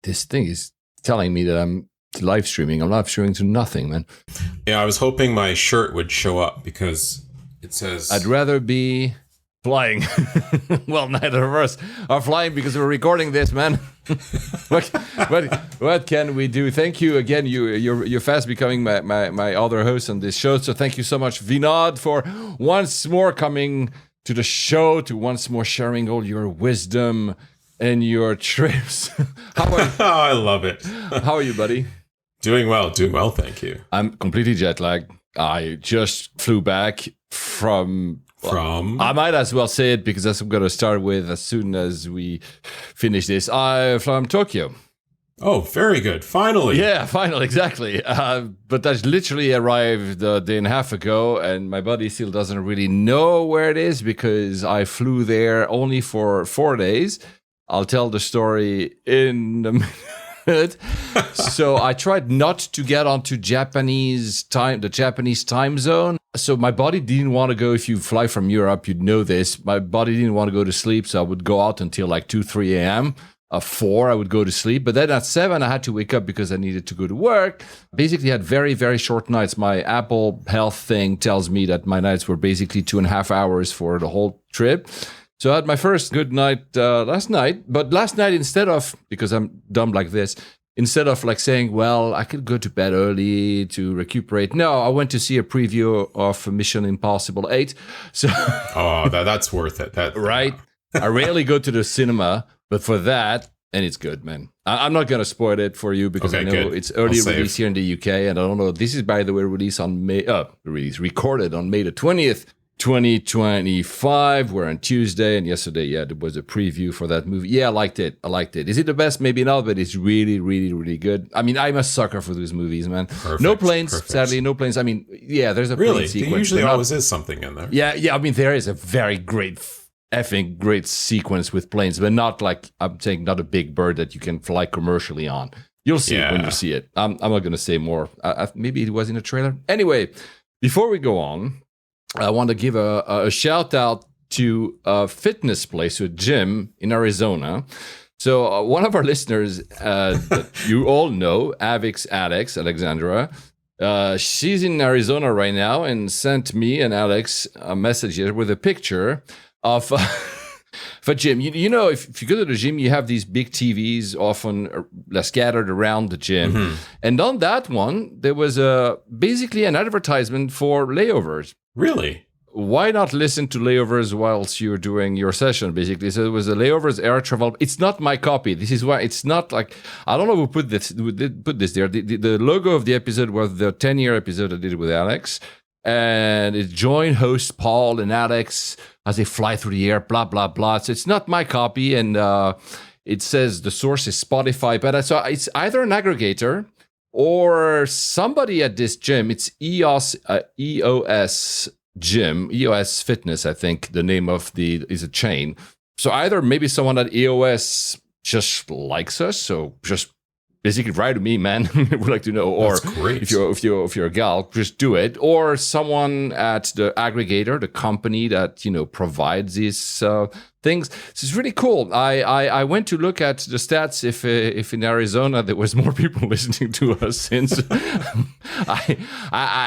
this thing is telling me that I'm live streaming. I'm live streaming to nothing, man. Yeah, I was hoping my shirt would show up because it says... I'd rather be flying. Well, neither of us are flying because we're recording this, man. What can we do? Thank you again. You're fast becoming my other host on this show. So thank you so much, Vinod, for once more coming to the show, to once more sharing all your wisdom and your trips. How are you? Oh, I love it. How are you, buddy? Doing well, thank you. I'm completely jet lagged. I just flew back from... I might as well say it because that's what I'm going to start with as soon as we finish this. From Tokyo. Oh, very good. Finally. Yeah, finally, exactly. But I literally arrived a day and a half ago, and my buddy still doesn't really know where it is because I flew there only for 4 days. I'll tell the story in a minute. So I tried not to get onto the Japanese time zone. So my body didn't want to go. If you fly from Europe, you'd know this. My body didn't want to go to sleep, so I would go out until like 2, 3 a.m. 4, I would go to sleep. But then at 7, I had to wake up because I needed to go to work. Basically, I had very, very short nights. My Apple Health thing tells me that my nights were basically 2.5 hours for the whole trip. So I had my first good night last night. But last night, instead of, because I'm dumb like this, instead of like saying, well, I could go to bed early to recuperate. No, I went to see a preview of Mission Impossible 8. So that's worth it. Right? I rarely go to the cinema, but for that, and it's good, man. I'm not going to spoil it for you because I know it's early release here in the UK. And I don't know. This is, by the way, recorded on May the 20th. 2025. We're on Tuesday, and yesterday, there was a preview for that movie. Yeah, I liked it. Is it the best? Maybe not, but it's really, really, really good. I mean, I'm a sucker for those movies, man. No planes, sadly, no planes. I mean, there's a plane sequence. There usually always is something in there. Yeah. I mean, there is a very great, effing great sequence with planes, but not like, I'm saying, not a big bird that you can fly commercially on. You'll see it when you see it. I'm not going to say more. Maybe it was in a trailer. Anyway, before we go on, I want to give a shout out to a fitness place, a gym in Arizona. So one of our listeners that you all know, Avix Alexandra, she's in Arizona right now and sent me and Alex a message here with a picture of a gym. You know, if you go to the gym, you have these big TVs often scattered around the gym. Mm-hmm. And on that one, there was basically an advertisement for layovers. Really? Why not listen to layovers whilst you're doing your session, basically? So it was a layovers air travel. It's not my copy. This is why it's not like, I don't know who put this there. The logo of the episode was the 10-year episode I did with Alex. And it's joint hosts Paul and Alex as they fly through the air, blah, blah, blah. So it's not my copy. And it says the source is Spotify. But so it's either an aggregator or somebody at this gym. It's EOS Gym, EOS Fitness, I think the name of is a chain. So either maybe someone at EOS just likes us, so just basically write to me, man. Would like to know. Or if you're a gal, just do it. Or someone at the aggregator, the company that provides these things. So it's really cool. I went to look at the stats if in Arizona there was more people listening to us since I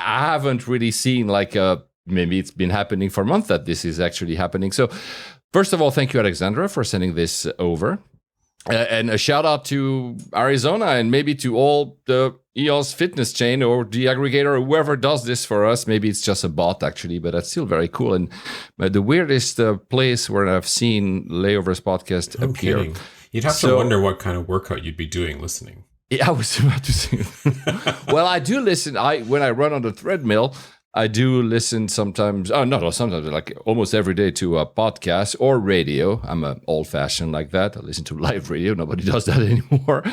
haven't really seen maybe it's been happening for a month that this is actually happening. So first of all, thank you, Alexandra, for sending this over. And a shout out to Arizona and maybe to all the EOS fitness chain or the aggregator or whoever does this for us. Maybe it's just a bot, actually, but that's still very cool. And the weirdest place where I've seen Layovers podcast appear. Kidding. You'd have to wonder what kind of workout you'd be doing listening. Yeah, I was about to say. Well, I do listen. When I run on the treadmill, I do listen sometimes. Oh, no, sometimes, like almost every day to a podcast or radio. I'm old-fashioned like that. I listen to live radio. Nobody does that anymore.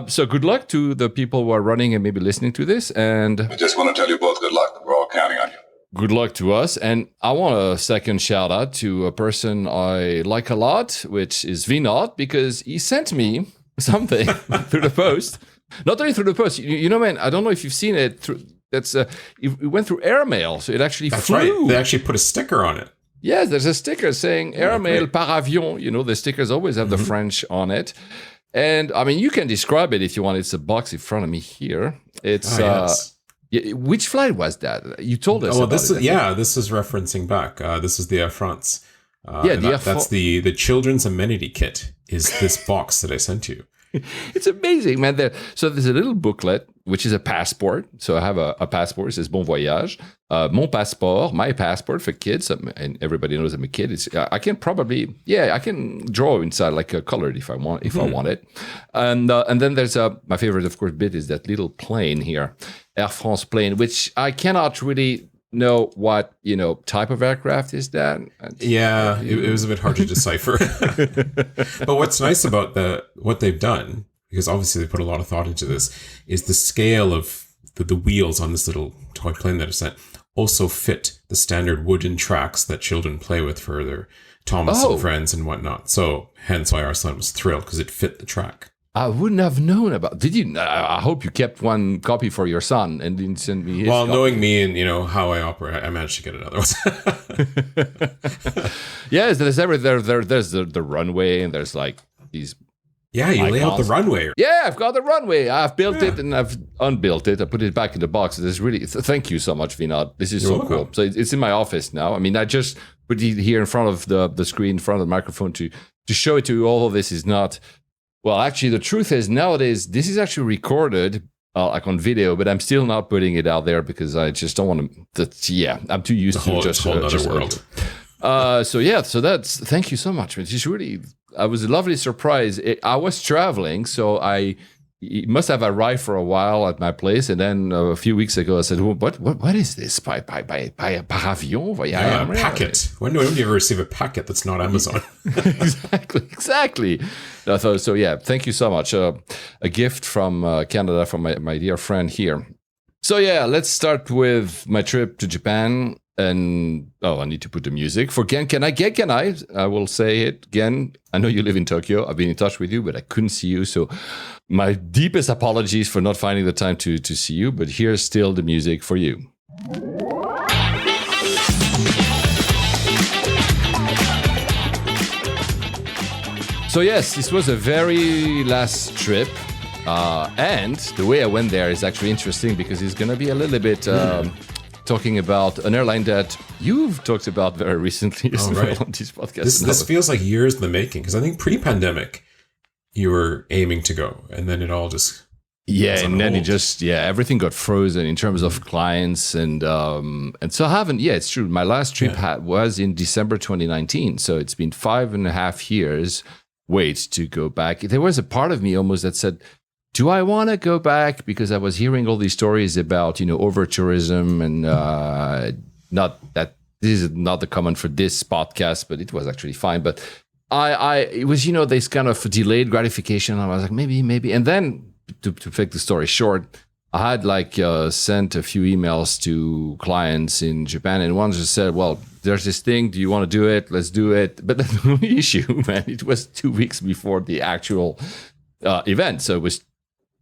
So good luck to the people who are running and maybe listening to this. And I just want to tell you both good luck. We're all counting on you. Good luck to us. And I want a second shout out to a person I like a lot, which is Vinod, because he sent me something through the post. Not only through the post, man, I don't know if you've seen it. It went through airmail, so it actually flew. Right. They actually put a sticker on it. Yes, there's a sticker saying airmail par avion. The stickers always have the French on it. And I mean, you can describe it if you want. It's a box in front of me here. It's yes. Which flight was that? You told us. Oh, about this it, is this is referencing back. This is the Air France. That's the children's amenity kit. Is this box that I sent you? It's amazing, man. So there's a little booklet, which is a passport. So I have a passport. It says Bon Voyage. Mon passeport, my passport for kids. And everybody knows I'm a kid. I can draw inside like a colored if I want it. And then there's my favorite, of course, bit is that little plane here, Air France plane, which I cannot really know what type of aircraft is that. Yeah, it was a bit hard to decipher. But what's nice about what they've done, because obviously they put a lot of thought into this, is the scale of the wheels on this little toy plane that is sent also fit the standard wooden tracks that children play with for their Thomas and friends and whatnot. So hence why our son was thrilled, because it fit the track. I wouldn't have known about. Did you? I hope you kept one copy for your son and didn't send me his. Well, copy. Knowing me and how I operate, I managed to get another one. Yes, there's the runway and there's like these. Yeah, you lay out the runway. Yeah, I've got the runway. I've built it and I've unbuilt it. I put it back in the box. This really. Thank you so much, Vinod. This is so cool. So it's in my office now. I mean, I just put it here in front of the screen, in front of the microphone to show it to you. All of this is not. Well, actually, the truth is nowadays, this is actually recorded like on video, but I'm still not putting it out there because I just don't want to. I'm too used to just another world. So that's thank you so much. It's just really, it was a lovely surprise. I was traveling, so it must have arrived for a while at my place, and then a few weeks ago I said, well, "What is this? By avion? Yeah, a packet. When do you ever receive a packet that's not Amazon?" Exactly. So yeah, thank you so much. A gift from Canada from my dear friend here. So yeah, let's start with my trip to Japan. And I need to put the music for Gen. Can I? I will say it again. I know you live in Tokyo. I've been in touch with you, but I couldn't see you. So my deepest apologies for not finding the time to see you. But here's still the music for you. So yes, this was a very last trip. And the way I went there is actually interesting because it's going to be a little bit... talking about an airline that you've talked about very recently as well on this podcast. This feels like years in the making, because I think pre-pandemic you were aiming to go, and then it all just and then everything got frozen in terms of clients and so I haven't. Yeah, it's true. My last trip was in December 2019, so it's been 5.5 years wait to go back. There was a part of me almost that said, do I want to go back? Because I was hearing all these stories about, over tourism and not that this is not the comment for this podcast, but it was actually fine. But it was, this kind of delayed gratification. I was like, maybe. And then to make the story short, I had sent a few emails to clients in Japan, and one just said, well, there's this thing. Do you want to do it? Let's do it. But the only issue, man, it was 2 weeks before the actual event. So it was,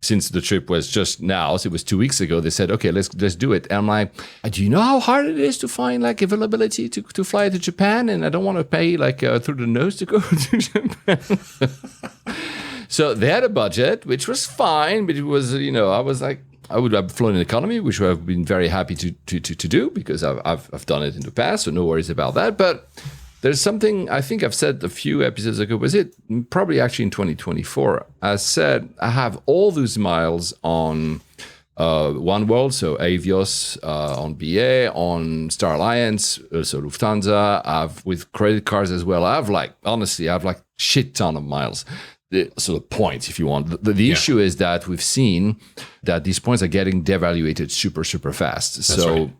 since the trip was just now, so it was 2 weeks ago, they said, okay, let's do it. And I'm like, do you know how hard it is to find availability to fly to Japan? And I don't want to pay through the nose to go to Japan. So they had a budget, which was fine, but it was, I was like, I would have flown in economy, which I have been very happy to do because I've done it in the past, so no worries about that. But there's something I think I've said a few episodes ago, was it probably actually in 2024? I said I have all those miles on One World, so Avios, on BA, on Star Alliance, so Lufthansa, with credit cards as well. I have shit ton of miles. So the points, if you want. The issue is that we've seen that these points are getting devaluated super, super fast. That's right.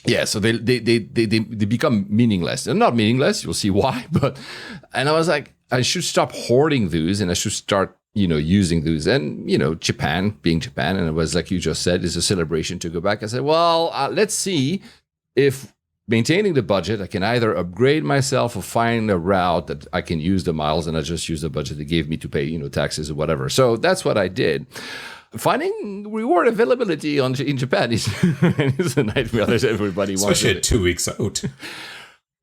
Yeah, so they become meaningless. They're not meaningless. You'll see why. And I was like, I should stop hoarding those, and I should start, using those. And Japan, being Japan, and it was like you just said, is a celebration to go back. I said, well, let's see if maintaining the budget, I can either upgrade myself or find a route that I can use the miles, and I just use the budget they gave me to pay, taxes or whatever. So that's what I did. Finding reward availability in Japan is a nightmare that everybody wants. Especially at 2 weeks out.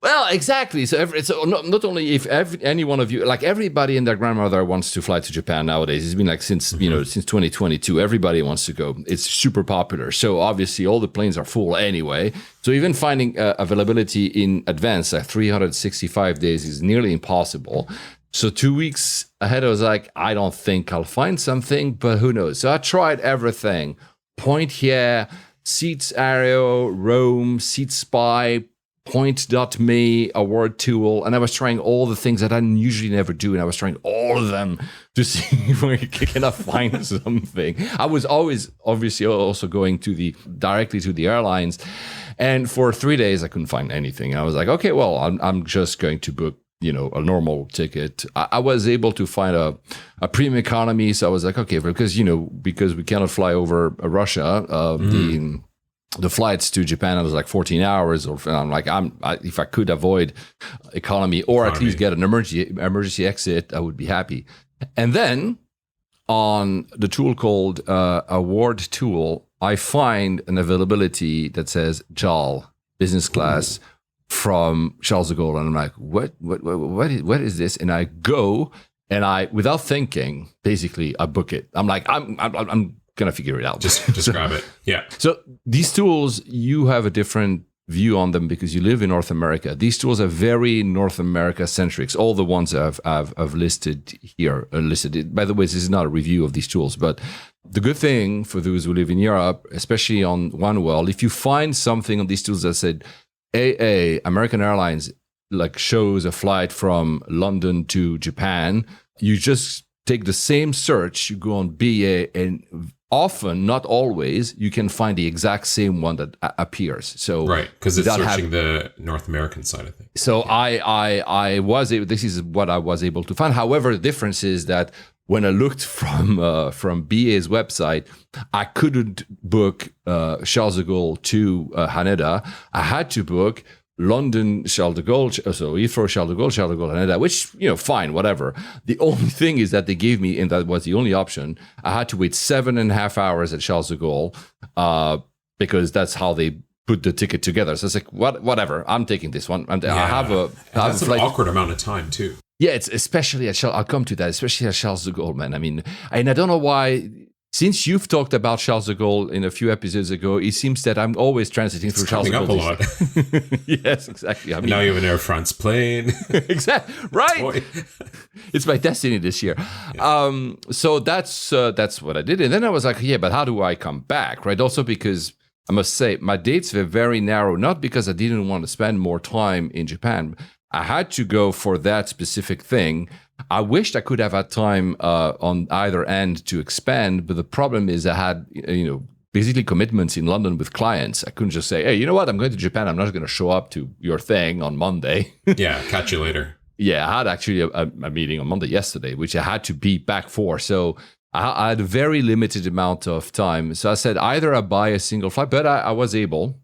Well, exactly. So not only if any one of you, like everybody and their grandmother wants to fly to Japan nowadays. It's been like since 2022, everybody wants to go. It's super popular. So obviously all the planes are full anyway. So even finding availability in advance, like 365 days, is nearly impossible. So 2 weeks ahead, I was like, I don't think I'll find something, but who knows? So I tried everything. Point here, Seats Aero, Rome, Seat Spy, Point.me, award tool, and I was trying all the things that I usually never do, and I was trying all of them to see if I can find something. I was always obviously also going directly to the airlines, and for 3 days I couldn't find anything. I was like, okay, well, I'm just going to book a normal ticket. I was able to find a premium economy, so I was like, okay, because we cannot fly over Russia, the flights to Japan, it was like 14 hours. Or I'm like, if I could avoid economy or at least get an emergency exit, I would be happy. And then on the tool called Award Tool, I find an availability that says JAL business class from Charles de Gaulle, and I'm like, what is this? And I go and I, without thinking, basically I book it. I'm like, I'm gonna figure it out. Just grab it. Yeah. So these tools, you have a different view on them because you live in North America. These tools are very North America centric. All the ones I've listed here are listed. By the way, this is not a review of these tools, but the good thing for those who live in Europe, especially on One World, if you find something on these tools that said AA, American Airlines, like shows a flight from London to Japan, you just take the same search, you go on BA, and often, not always, you can find the exact same one that appears. So right, because it's searching the North American side of things. So I was able. This is what I was able to find. However, the difference is that when I looked from BA's website, I couldn't book Charles de Gaulle to Haneda. I had to book London, Charles de Gaulle, so Heathrow, Charles de Gaulle, Haneda, which, fine, whatever. The only thing is that they gave me, and that was the only option, I had to wait 7.5 hours at Charles de Gaulle because that's how they put the ticket together. So it's like, whatever, I'm taking this one. I have a flight. An awkward amount of time, too. Yeah, it's especially at Charles, I'll come to that, especially at Charles de Gaulle, man. I mean, and I don't know why. Since you've talked about Charles de Gaulle in a few episodes ago, it seems that I'm always transiting through Charles de Gaulle. Up a lot. Yes, exactly. I mean, now you have an Air France plane. Exactly. Right. It's my destiny this year. Yeah. So that's what I did. And then I was like, yeah, but how do I come back? Right. Also because I must say my dates were very narrow, not because I didn't want to spend more time in Japan. I had to go for that specific thing. I wished I could have had time on either end to expand, but the problem is I had, basically commitments in London with clients. I couldn't just say, hey, you know what? I'm going to Japan. I'm not going to show up to your thing on Monday. Yeah, catch you later. Yeah, I had actually a meeting on Monday yesterday, which I had to be back for. So I had a very limited amount of time. So I said either I buy a single flight, but I was able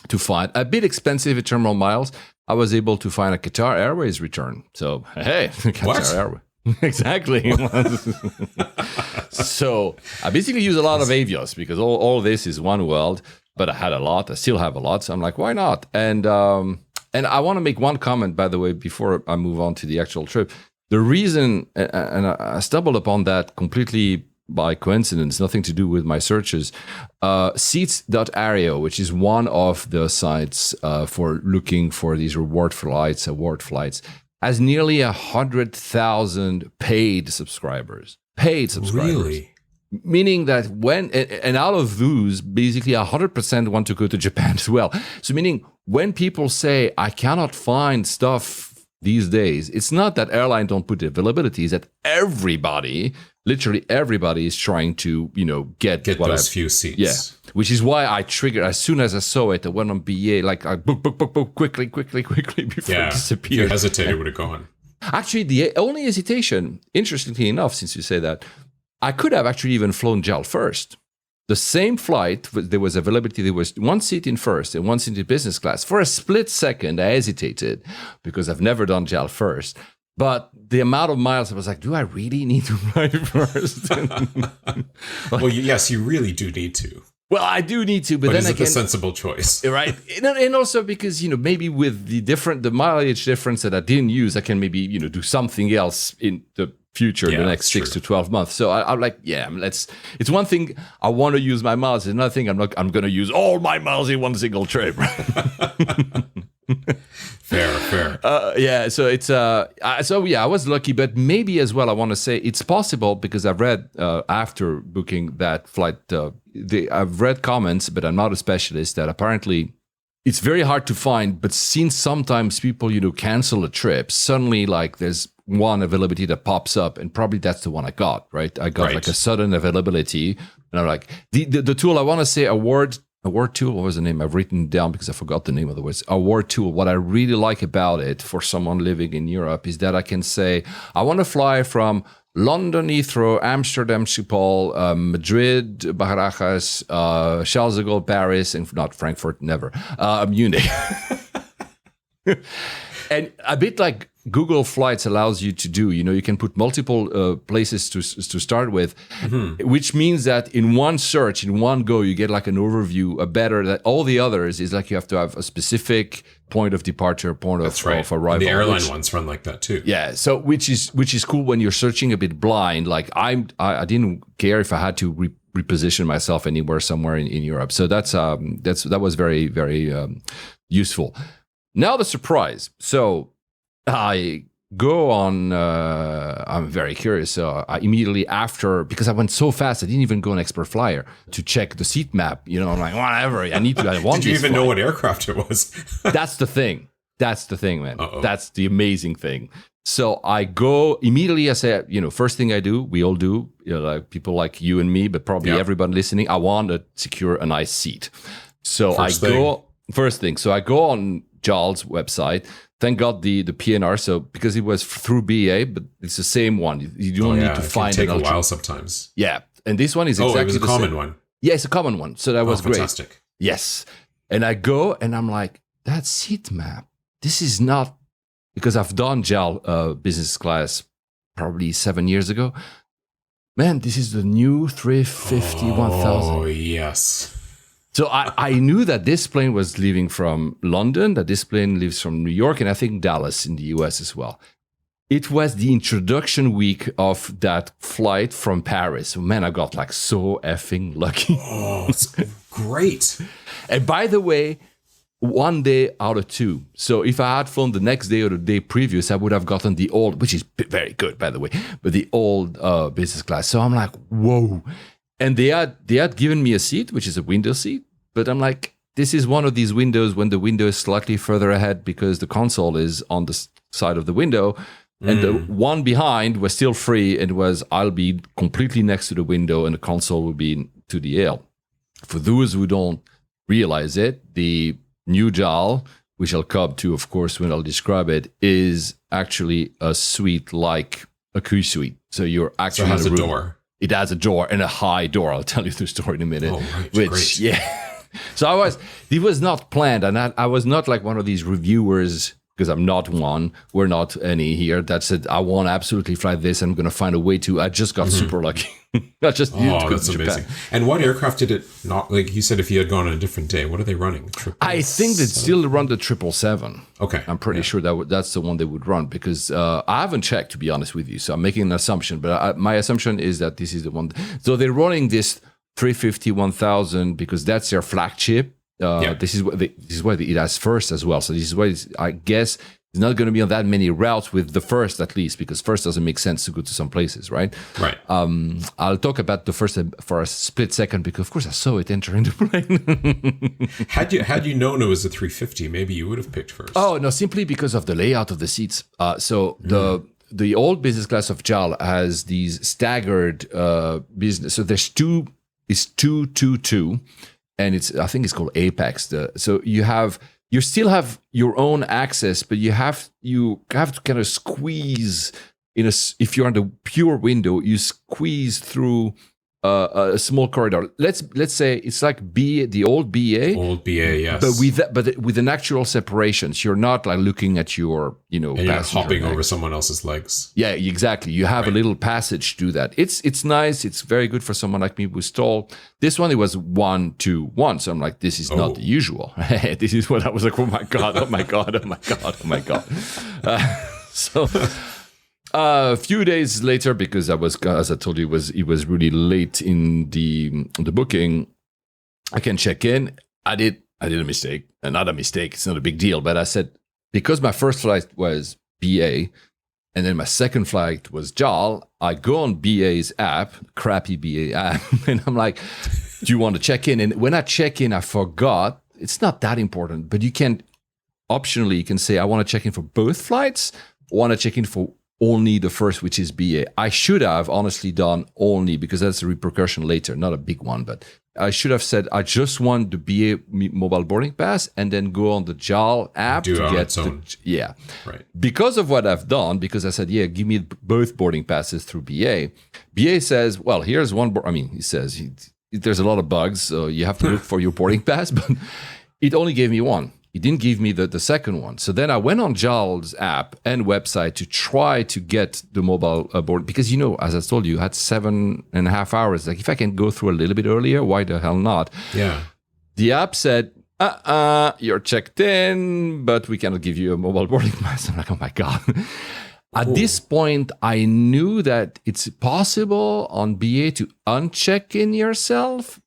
to find a bit expensive at terminal miles. I was able to find a Qatar Airways return. So, hey, Qatar Airways. Exactly. So I basically use a lot of Avios because all this is One World, but I had a lot. I still have a lot. So I'm like, why not? And I want to make one comment, by the way, before I move on to the actual trip. The reason, and I stumbled upon that completely by coincidence, nothing to do with my searches, seats.aero, which is one of the sites for looking for these award flights, has nearly 100,000 paid subscribers. Really? Meaning that and out of those, basically 100% want to go to Japan as well. So meaning when people say, I cannot find stuff these days, it's not that airline don't put the availability, it's that literally everybody is trying to, get those few seats. Yeah, which is why I triggered, as soon as I saw it, I went on BA, like I book quickly before it disappeared. If you hesitated, it would have gone. Actually, the only hesitation, interestingly enough, since you say that, I could have actually even flown JAL first. The same flight, there was availability, there was one seat in first and one seat in business class. For a split second, I hesitated because I've never done JAL first. But the amount of miles, I was like, do I really need to fly first? Well, yes, you really do need to. Well, I do need to, but then is it again, a sensible choice? right? And also because, maybe with the mileage difference that I didn't use, I can maybe, do something else in the future, the next 6 to 12 months. So I'm like, it's one thing I want to use my miles. It's another thing I'm going to use all my miles in one single trip. Fair. So it's I was lucky, but maybe as well I want to say it's possible because I've read after booking that flight, I've read comments, but I'm not a specialist, that apparently it's very hard to find. But since sometimes people cancel a trip, suddenly like there's one availability that pops up, and probably that's the one I got. Right, I got like a sudden availability, and I'm like the tool I want to say award tool. What was the name? I've written it down because I forgot the name of the words. Award tool. What I really like about it for someone living in Europe is that I can say, I want to fly from London Heathrow, Amsterdam Schiphol, Madrid, Barajas, Charles de Gaulle, Paris, and not Frankfurt, never, Munich. And a bit like Google Flights allows you to do, you can put multiple places to start with, which means that in one search, in one go, you get like an overview, that all the others is like you have to have a specific point of departure, point of arrival. And the airline ones run like that too. Yeah, so which is cool when you're searching a bit blind. Like I didn't care if I had to reposition myself somewhere in Europe. So that was very, very useful. Now the surprise. So I go on, I'm very curious. So I immediately after, because I went so fast, I didn't even go on Expert Flyer to check the seat map. I'm like, whatever, I want Did you even flight. know what aircraft it was? That's the thing, man. Uh-oh. That's the amazing thing. So I go immediately, I say, first thing I do, we all do, like people like you and me, but probably everyone listening, I want to secure a nice seat. So first thing. So I go on JAL's website. Thank God the PNR. So because it was through BA, but it's the same one. You don't need to find it. It can take a while sometimes. Yeah, and this one is exactly it was a common one. Yeah, it's a common one. So that was fantastic. Great. Yes, and I go and I'm like, that seat map. This is not, because I've done JAL business class probably 7 years ago. Man, this is the new 350 1000. Oh yes. So I knew that this plane was leaving from London, that this plane leaves from New York, and I think Dallas in the US as well. It was the introduction week of that flight from Paris. Man, I got like so effing lucky. Oh, it's great. And by the way, 1 day out of 2. So if I had flown the next day or the day previous, I would have gotten the old, which is very good, by the way, but the old business class. So I'm like, whoa. And they had given me a seat, which is a window seat. But I'm like, this is one of these windows when the window is slightly further ahead because the console is on the side of the window. And the one behind was still free, and I'll be completely next to the window and the console will be to the aisle. For those who don't realize it, the new JAL, which I'll come to, of course, when I'll describe it, is actually a suite like a crew suite. So you're actually it has a door. It has a door and a high door. I'll tell you the story in a minute. Oh, right. Which, great. Yeah. So it was not planned. And I was not like one of these reviewers, because I'm not one. We're not any here. That said, I want to absolutely fly this. I'm going to find a way to. I just got super lucky. I just needed to go that's to Japan. amazing. And what aircraft did it not, like you said, if you had gone on a different day, what are they running? I think they still run the 777. Okay. I'm pretty sure that's the one they would run, because I haven't checked, to be honest with you. So I'm making an assumption, but my assumption is that this is the one. So they're running this 350 1000 because that's their flagship. This is what it has first as well. So this is why I guess it's not going to be on that many routes with the first, at least, because first doesn't make sense to go to some places, right? Right. I'll talk about the first for a split second, because of course I saw it entering the plane. Had you known it was a 350, maybe you would have picked first. Oh no, simply because of the layout of the seats. The old business class of JAL has these staggered business. So there's two, and I think it's called Apex. So you still have your own access, but you have to kind of squeeze if you're on the pure window, you squeeze through a small corridor. Let's say it's like the old BA. Old BA, yes. But with an actual separation. So you're not like looking at your, and you're not hopping over someone else's legs. Yeah, exactly. You have a little passage to do that. It's nice. It's very good for someone like me who's tall. This one, it was 1, 2, 1. So I'm like, this is not the usual. This is what I was like, oh my God, oh my God, oh my God, oh my God. So a few days later, because I was, as I told you, it was really late in the booking, I can check in. I did a mistake. Not a mistake. It's not a big deal. But I said, because my first flight was BA, and then my second flight was JAL, I go on BA's app, crappy BA app, and I'm like, do you want to check in? And when I check in, I forgot. It's not that important, but you can, optionally, you can say, I want to check in for both flights, want to check in for only the first, which is BA. I should have honestly done only, because that's a repercussion later, not a big one, but I should have said, I just want the BA mobile boarding pass and then go on the JAL app to get yeah. Right. Because of what I've done, because I said, yeah, give me both boarding passes through BA. BA says, well, here's one, he says, there's a lot of bugs, so you have to look for your boarding pass, but it only gave me one. He didn't give me the second one. So then I went on JAL's app and website to try to get the mobile board. Because, as I told you, I had 7.5 hours. Like, if I can go through a little bit earlier, why the hell not? Yeah. The app said, you're checked in, but we cannot give you a mobile boarding pass. I'm like, oh my God. At this point, I knew that it's possible on BA to uncheck in yourself.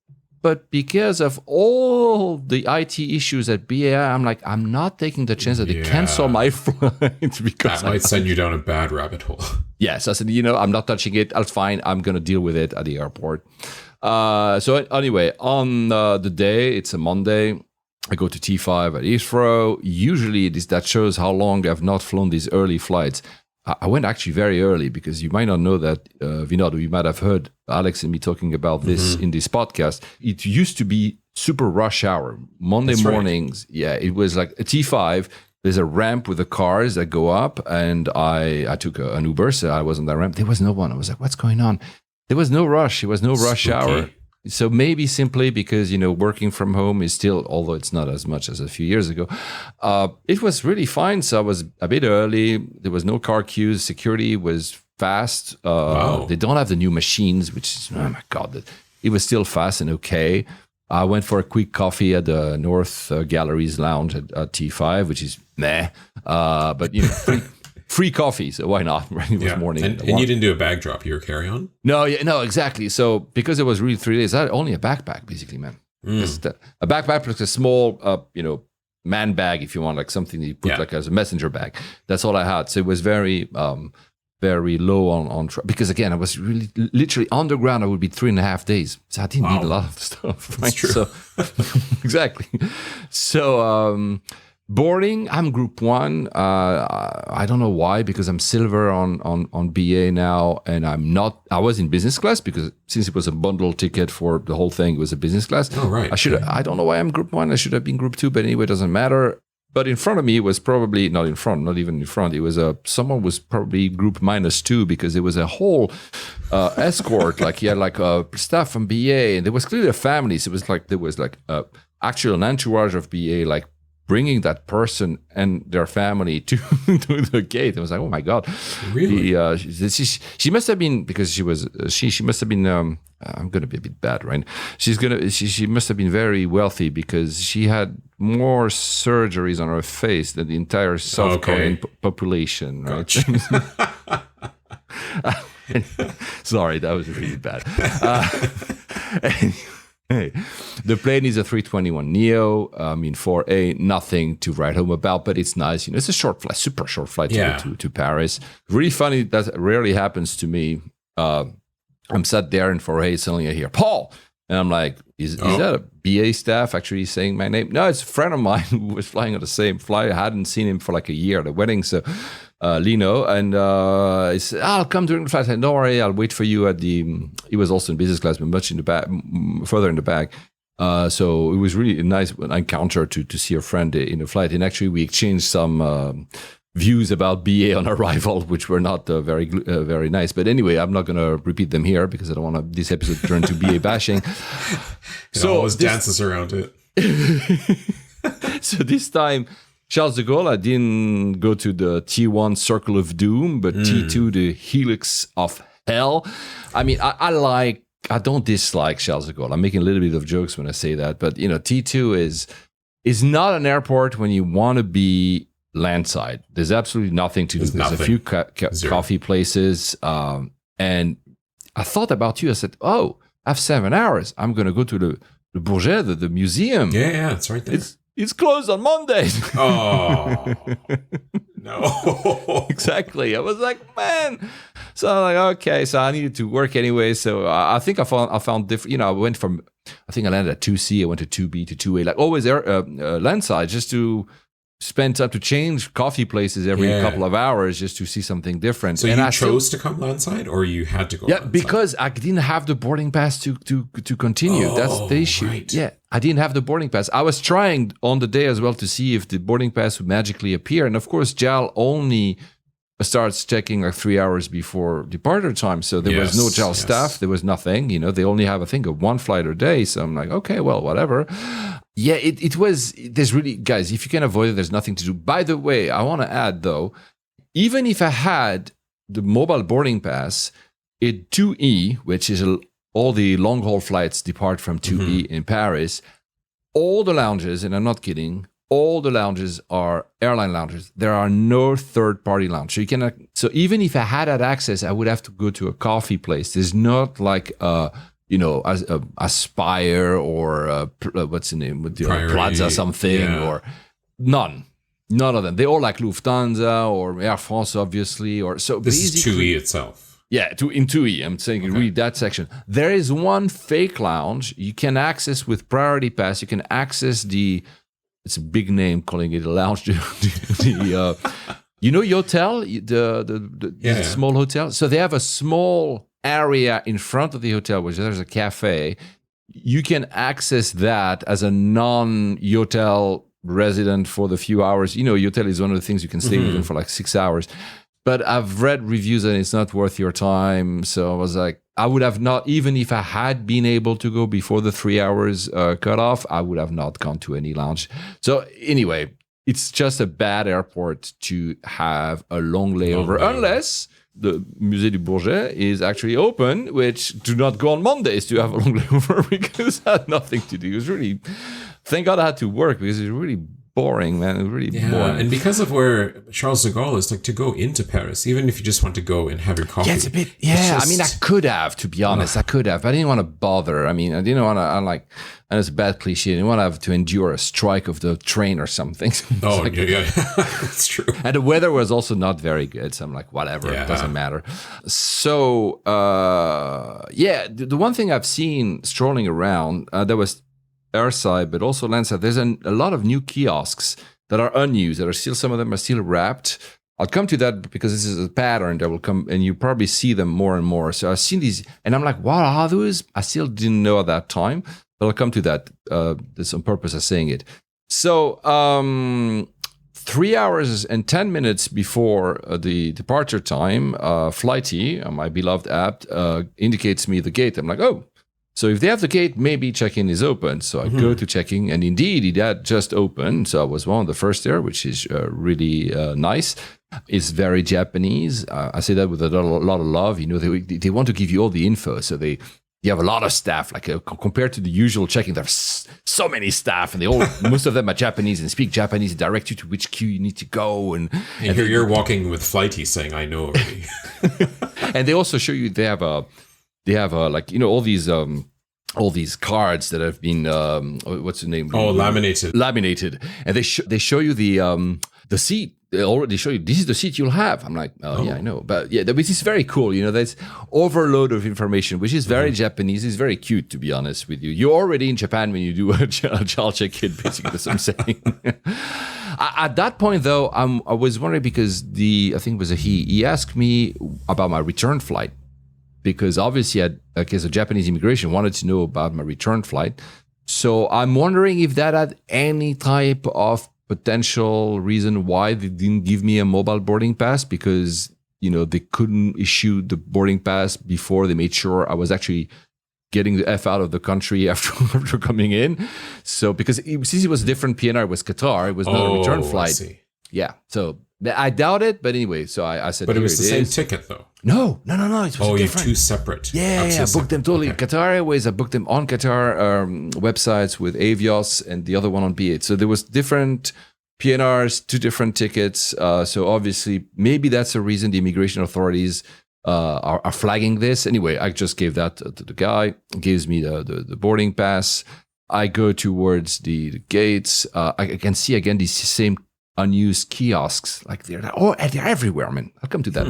But because of all the IT issues at BA, I'm like, I'm not taking the chance that they cancel my flight. Because that might send you down a bad rabbit hole. Yes, I said, I'm not touching it. That's fine. I'm going to deal with it at the airport. So anyway, on the day, it's a Monday, I go to T5 at Heathrow. Usually that shows how long I've not flown these early flights. I went actually very early, because you might not know that, Vinod, you might have heard Alex and me talking about this in this podcast. It used to be super rush hour, Monday mornings. Right. Yeah, it was like a T5. There's a ramp with the cars that go up, and I took an Uber, so I was on that ramp. There was no one. I was like, what's going on? There was no rush. It was no rush hour. So maybe simply because, working from home is still, although it's not as much as a few years ago, it was really fine. So I was a bit early. There was no car queues. Security was fast. Wow. They don't have the new machines, which is, oh my God, it was still fast and okay. I went for a quick coffee at the North Galleries Lounge at T5, which is meh. But, free coffee, so why not? It was morning. And you didn't do a bag drop, you were carry-on? No, exactly. So because it was really 3 days, I had only a backpack, basically, man. A backpack plus a small, man bag, if you want, like something that you put like as a messenger bag. That's all I had. So it was very, very low on because again, I was really literally underground. I would be 3.5 days, so I didn't need a lot of stuff. Right? That's true. So exactly. So. Boarding, I'm group 1. I don't know why, because I'm silver on BA now, and I was in business class, because since it was a bundle ticket for the whole thing, it was a business class. Oh, right. I don't know why I'm group 1. I should have been group 2, but anyway, it doesn't matter. But in front of me was probably, not even in front. It was someone was probably group -2, because it was a whole escort. Like, he had like staff from BA, and there was clearly a family. So it was like, there was like actually an entourage of BA, like, bringing that person and their family to the gate. I was like, oh my God. Really? She must have been, because she must have been, I'm going to be a bit bad, right? She must have been very wealthy, because she had more surgeries on her face than the entire South Korean population, right? Gotcha. Sorry, that was really bad. Hey, the plane is a 321neo. 4A, nothing to write home about, but it's nice. It's a short flight, super short flight to Paris. Really funny. That rarely happens to me. I'm sat there in 4A, suddenly I hear Paul, and I'm like, is that a BA staff actually saying my name? No, it's a friend of mine who was flying on the same flight. I hadn't seen him for like a year at the wedding, so Lino, and he said, I'll come during the flight. I said, don't worry, I'll wait for you at he was also in business class, but much in the back, further in the back. So it was really a nice encounter to see a friend in the flight. And actually, we exchanged some views about BA on arrival, which were not very nice. But anyway, I'm not going to repeat them here because I don't want this episode to turn to BA bashing. It always dances around it. So this time, Charles de Gaulle, I didn't go to the T1 Circle of Doom, but T2, the Helix of Hell. I mean, I don't dislike Charles de Gaulle. I'm making a little bit of jokes when I say that, but T2 is not an airport when you want to be landside. There's absolutely nothing to do. There's a few coffee places, and I thought about you. I said, "Oh, I have 7 hours. I'm going to go to the Bourget, the museum. Yeah, it's right there. It's closed on Mondays." Oh no! Exactly. I was like, man. So I'm like, okay. So I needed to work anyway. So I think I found different. I went from, I think I landed at 2C. I went to 2B to 2A. Like always, landside, just to spend time to change coffee places every couple of hours just to see something different. So I chose to come landside, or you had to go? Yeah, landside? Because I didn't have the boarding pass to continue. That's the issue. Right. Yeah, I didn't have the boarding pass. I was trying on the day as well to see if the boarding pass would magically appear, and of course, JAL only starts checking like 3 hours before departure time. So there was no JAL staff. There was nothing. They only have, I think, one flight a day. So I'm like, okay, well, whatever. Yeah, it was, there's really, guys, if you can avoid it, there's nothing to do. By the way, I want to add though, even if I had the mobile boarding pass, in 2E, which is all the long haul flights depart from 2E in Paris, all the lounges, and I'm not kidding, all the lounges are airline lounges. There are no third-party lounge. So you cannot. So even if I had that access, I would have to go to a coffee place. There's not like Aspire or what's the name, Plaza something or none of them. They're all like Lufthansa or Air France, obviously. Or so this is 2E itself. Yeah, in 2E. I'm saying read that section. There is one fake lounge you can access with priority pass. You can access it's a big name calling it a lounge. Yotel, the small hotel. So they have a small area in front of the hotel, which there's a cafe. You can access that as a non-Yotel resident for the few hours. Yotel is one of the things you can stay even for like 6 hours. But I've read reviews and it's not worth your time. So I was like, I would have not, even if I had been able to go before the 3 hours cutoff, I would have not gone to any lounge. So anyway, it's just a bad airport to have a long layover, unless the Musée du Bourget is actually open, which do not go on Mondays to have a long layover because it had nothing to do. It was really, thank God I had to work because it's really boring, man. It was really boring. And because of where Charles de Gaulle is, like to go into Paris, even if you just want to go and have your coffee. Yeah, it's a bit, I mean, I could have, to be honest, I could have. I didn't want to bother. I mean, I didn't want to, and it's a bad cliche, I didn't want to have to endure a strike of the train or something. Yeah, that's true. And the weather was also not very good. So I'm like, whatever, it doesn't matter. So, the one thing I've seen strolling around, there was airside, but also landside, there's a lot of new kiosks that are unused, that are still, some of them are still wrapped. I'll come to that because this is a pattern that will come, and you probably see them more and more. So I've seen these, and I'm like, what are those? I still didn't know at that time, but I'll come to that. There's on purpose of saying it. So 3 hours and 10 minutes before the departure time, Flighty, my beloved app, indicates me the gate. I'm like, oh. So if they have the gate, maybe check-in is open. So I go to check-in, and indeed, it had just opened. So I was one of the first there, which is really nice. It's very Japanese. I say that with a lot of love. They want to give you all the info. So you have a lot of staff, like compared to the usual check-in. There's so many staff, and most of them are Japanese and speak Japanese and direct you to which queue you need to go. And here you're walking with Flighty saying, "I know already." And they also show you they have all these cards that have been what's the name? Laminated, and they show you the seat. They already show you this is the seat you'll have. I'm like, yeah, I know, but yeah, which is very cool. There's overload of information, which is very Japanese. It's very cute, to be honest with you. You're already in Japan when you do a JAL check-in. Basically, that's what I'm saying. At that point, though, I was wondering because I think it was he asked me about my return flight. Because obviously, the Japanese immigration wanted to know about my return flight. So I'm wondering if that had any type of potential reason why they didn't give me a mobile boarding pass, because they couldn't issue the boarding pass before they made sure I was actually getting the F out of the country after coming in. So because since it was a different PNR, it was Qatar, it was not a return flight. I see. Yeah, so I doubt it, but anyway, so I said, but it was the same ticket though. No, it was you have different. two separate. Yeah, I booked them totally. Okay. Qatar Airways, I booked them on Qatar websites with Avios, and the other one on B8. So there was different PNRs, two different tickets. So obviously, maybe that's the reason the immigration authorities are flagging this. Anyway, I just gave that to the guy. He gives me the boarding pass. I go towards the gates. I can see again these same unused kiosks, like they're everywhere, man. I'll come to that.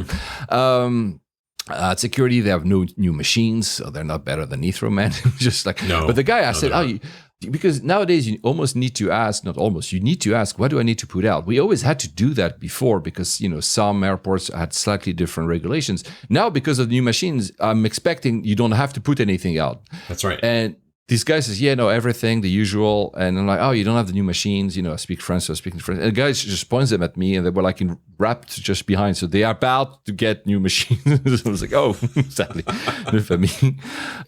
At security, they have no new machines, so they're not better than Heathrow, man. Just like, no. But the guy, I said, because nowadays you almost need to ask, you need to ask, what do I need to put out? We always had to do that before because, some airports had slightly different regulations. Now, because of the new machines, I'm expecting you don't have to put anything out. That's right. And this guy says, everything, the usual. And I'm like, oh, you don't have the new machines. I speak French, so I speak French. And the guy just points them at me, and they were like wrapped just behind. So they are about to get new machines. I was like, oh, sadly, for me.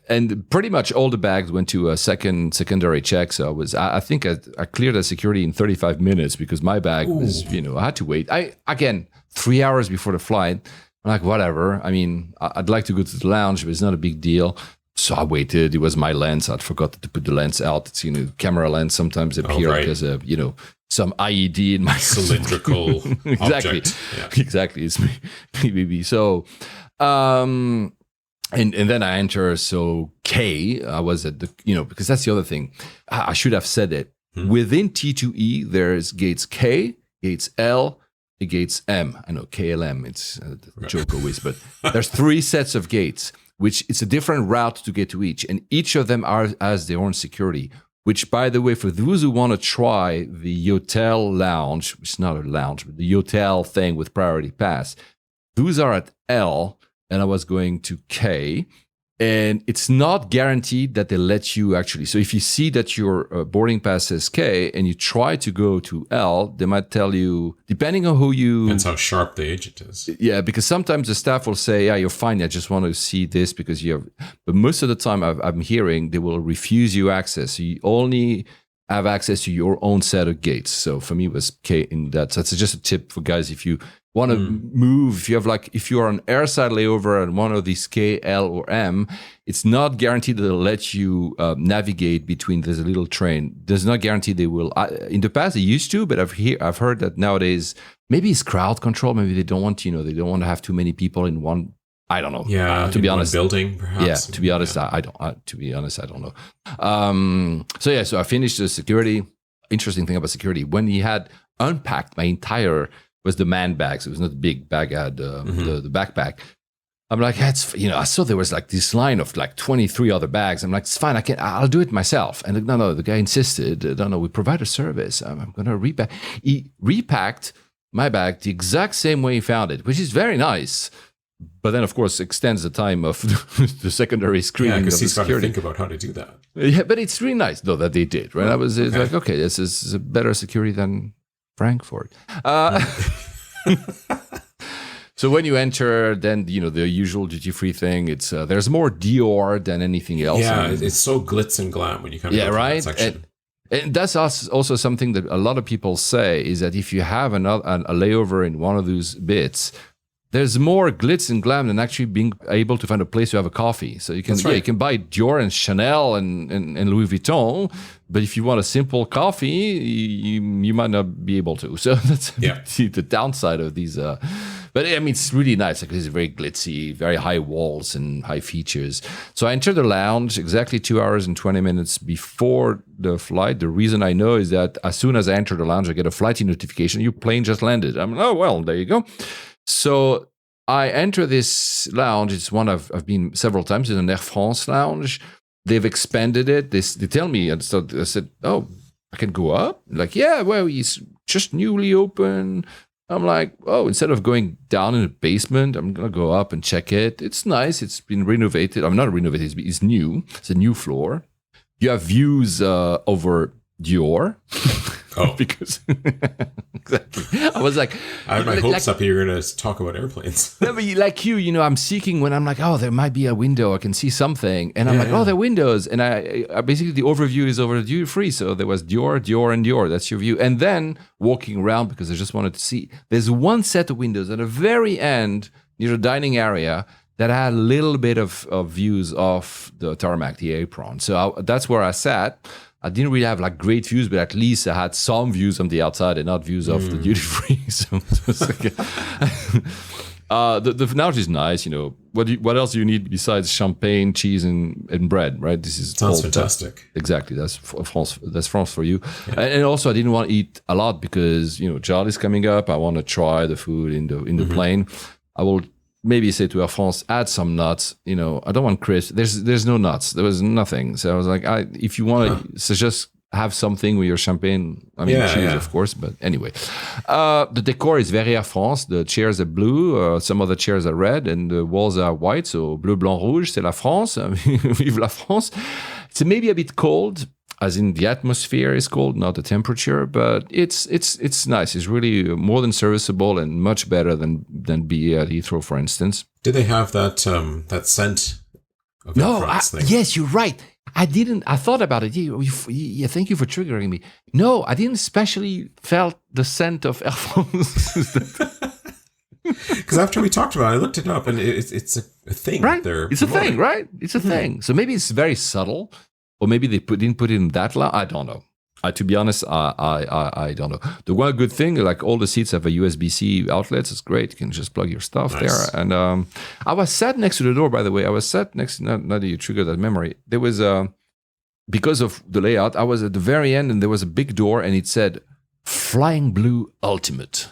And pretty much all the bags went to a secondary check. So I think I cleared the security in 35 minutes because my bag was, I had to wait. 3 hours before the flight. I'm like, whatever. I mean, I'd like to go to the lounge, but it's not a big deal. So I waited. It was my lens. I'd forgot to put the lens out. It's, camera lens sometimes appear like as a, some IED in my cylindrical exactly. object. Yeah. Exactly. It's maybe. So, and then I enter. So K, I was at the, because that's the other thing. I should have said it. Within T2E, there's gates K, gates L, and gates M. I know KLM. It's a joke always, but there's 3 sets of gates, which it's a different route to get to each. And each of them has their own security, which, by the way, for those who want to try the hotel lounge, which is not a lounge, but the hotel thing with priority pass, those are at L, and I was going to K. And it's not guaranteed that they let you actually. So if you see that your boarding pass says K and you try to go to L, they might tell you, depending on who you... Depends how sharp the agent is. Yeah, because sometimes the staff will say, yeah, you're fine. I just want to see this because you have... But most of the time I'm hearing they will refuse you access. So you only have access to your own set of gates. So for me, it was K in that. So that's just a tip for guys. If you want to move, if you're on airside layover and one of these K, L, or M, it's not guaranteed that they'll let you navigate between. There's a little train. There's not guaranteed they will. In the past, they used to, but I've heard that nowadays maybe it's crowd control. Maybe they don't want they don't want to have too many people in one. I don't know. Yeah, to be honest, building perhaps. Yeah, to be honest, I don't. To be honest, I don't know. So I finished the security. Interesting thing about security, when he had unpacked my entire. Was the man bags. It was not the big bag. I had the backpack. I'm like, I saw there was like this line of like 23 other bags. I'm like, it's fine. I'll do it myself. And no, the guy insisted. No, we provide a service. I'm going to repack. He repacked my bag the exact same way he found it, which is very nice. But then, of course, extends the time of the secondary screening. Yeah, because he's got to security. think about how to do that. Yeah, but it's really nice, though, that they did, right? It's like, okay, this is a better security than Frankfurt. So when you enter, then the usual duty-free thing. It's there's more Dior than anything else. Yeah, it's so glitz and glam when you come. Yeah, to right. That section. And that's also something that a lot of people say is that if you have a layover in one of those bits, there's more glitz and glam than actually being able to find a place to have a coffee. So you can you can buy Dior and Chanel and Louis Vuitton, but if you want a simple coffee, you might not be able to. So that's the downside of these. But I mean, it's really nice. Like, it's very glitzy, very high walls and high features. So I entered the lounge exactly 2 hours and 20 minutes before the flight. The reason I know is that as soon as I enter the lounge, I get a flight notification. Your plane just landed. I'm like, oh, well, there you go. So I enter this lounge. It's one I've been several times. It's an Air France lounge. They've expanded it. They tell me, and so I said, oh, I can go up? Like, yeah, well, it's just newly open. I'm like, oh, instead of going down in the basement, I'm going to go up and check it. It's nice. It's been renovated. I'm not renovated. It's new. It's a new floor. You have views over Dior. Oh. Because exactly. I was like, I had my hopes up here going to talk about airplanes. no, but like you know, I'm seeking when I'm like, oh, there might be a window. I can see something. And I'm like, oh, there are windows. And I basically, the overview is over the duty free. So there was Dior, and Dior. That's your view. And then walking around because I just wanted to see. There's one set of windows at the very end near the dining area that had a little bit of views of the tarmac, the apron. So that's where I sat. I didn't really have like great views, but at least I had some views from the outside and not views of the duty free. So it was like the lounge is nice. You know, what else do you need besides champagne, cheese, and bread? Right? This is sounds fantastic. Exactly. That's France. That's France for you. Yeah. And also, I didn't want to eat a lot because you know JAL is coming up. I want to try the food in the plane. I will maybe say to Air France, add some nuts. You know, I don't want crisp. There's no nuts. There was nothing. So I was like, if you want to just have something with your champagne, I mean, cheese, of course. But anyway, the decor is very Air France. The chairs are blue. Some of the chairs are red, and the walls are white. So bleu, blanc, rouge, c'est la France. Vive la France. It's maybe a bit cold. As in the atmosphere is cold, not the temperature, but it's nice. It's really more than serviceable and much better than BA at Heathrow, for instance. Did they have that scent? Of thing? Yes, you're right. I didn't. I thought about it. Yeah, thank you for triggering me. No, I didn't especially felt the scent of Air France. Because after we talked about it, I looked it up, and it's a thing. Right? It's a thing, right? It's a thing. So maybe it's very subtle. Or maybe they didn't put it in that loud. I don't know. To be honest, I don't know. The one good thing, like all the seats have a USB-C outlets. It's great. You can just plug your stuff there. And I was sat next to the door, by the way. I was sat next to, not that you triggered that memory. There was, because of the layout, I was at the very end and there was a big door and it said, Flying Blue Ultimate.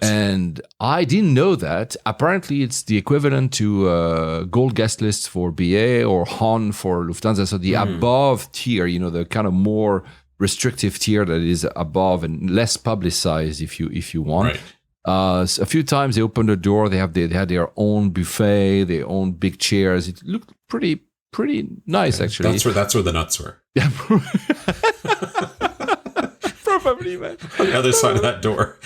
And I didn't know that. Apparently, it's the equivalent to gold guest lists for BA or Han for Lufthansa. So the above tier, you know, the kind of more restrictive tier that is above and less publicized, if you want. Right. So a few times they opened the door. They had their own buffet, their own big chairs. It looked pretty nice, actually. That's where the nuts were. Yeah. Probably, man. On the other side of that door.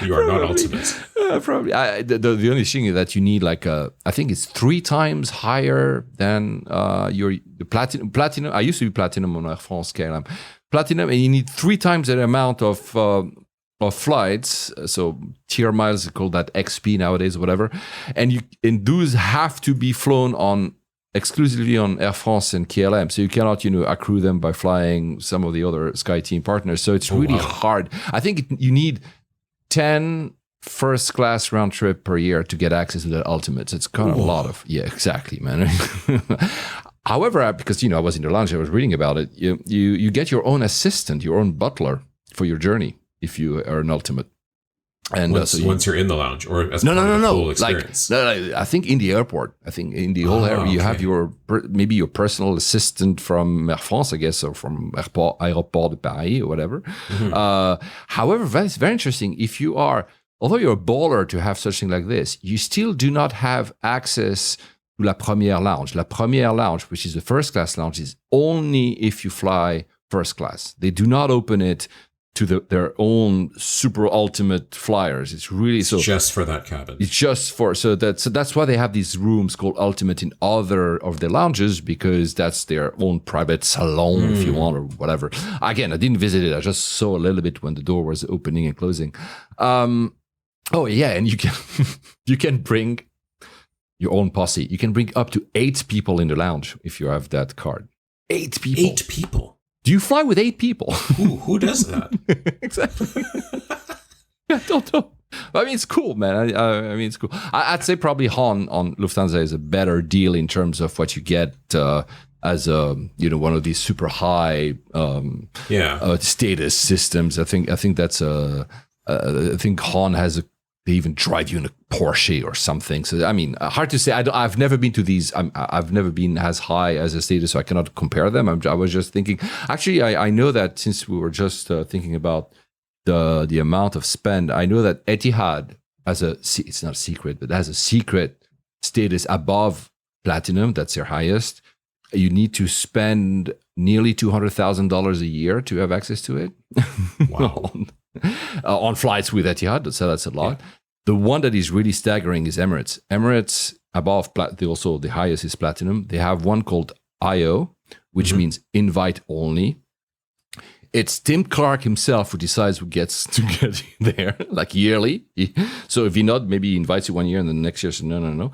You are not ultimate. Probably. The only thing is that you need like I think it's 3 times higher than the platinum. Platinum. I used to be platinum on Air France KLM. Platinum, and you need 3 times that amount of flights. So tier miles, called that XP nowadays, or whatever. And those have to be flown on exclusively on Air France and KLM. So you cannot, accrue them by flying some of the other SkyTeam partners. So it's really hard. I think you need 10 first class round trip per year to get access to the ultimates. It's kind of a lot of, exactly, man. However, because, I was in the lounge, I was reading about it. You get your own assistant, your own butler for your journey if you are an ultimate. And once you're in the lounge, or as part of the whole experience. I think in the airport. I think in the whole area, you have maybe your personal assistant from Air France, I guess, or from Aéroport de Paris or whatever. Mm-hmm. However, that's very interesting. Although you're a baller to have something like this, you still do not have access to La Première Lounge. La Première Lounge, which is the first class lounge, is only if you fly first class. They do not open it to their own super ultimate flyers. It's really just for that cabin. It's just for that's why they have these rooms called ultimate in other of the lounges, because that's their own private salon, if you want, or whatever. Again, I didn't visit it. I just saw a little bit when the door was opening and closing. And you can bring your own posse. You can bring up to 8 people in the lounge if you have that card. 8 people. 8 people. Do you fly with 8 people? Who does that? Exactly. I don't know. I mean, it's cool, man. I mean, it's cool. I'd say probably Han on Lufthansa is a better deal in terms of what you get as one of these super high status systems. I think that's I think Han has they even drive you in a Porsche or something. So, I mean, hard to say. I've never been to these. I've never been as high as a status, so I cannot compare them. I was just thinking. Actually, I know that since we were just thinking about the amount of spend, I know that Etihad has it's not a secret, but has a secret status above platinum. That's their highest. You need to spend nearly $200,000 a year to have access to it. Wow. on flights with Etihad. So that's a lot. Yeah. The one that is really staggering is Emirates. Emirates, above also the highest is platinum. They have one called IO, which means invite only. It's Tim Clark himself who decides who gets to get there, like yearly. So if Vinod maybe invites you 1 year and then the next year says, no.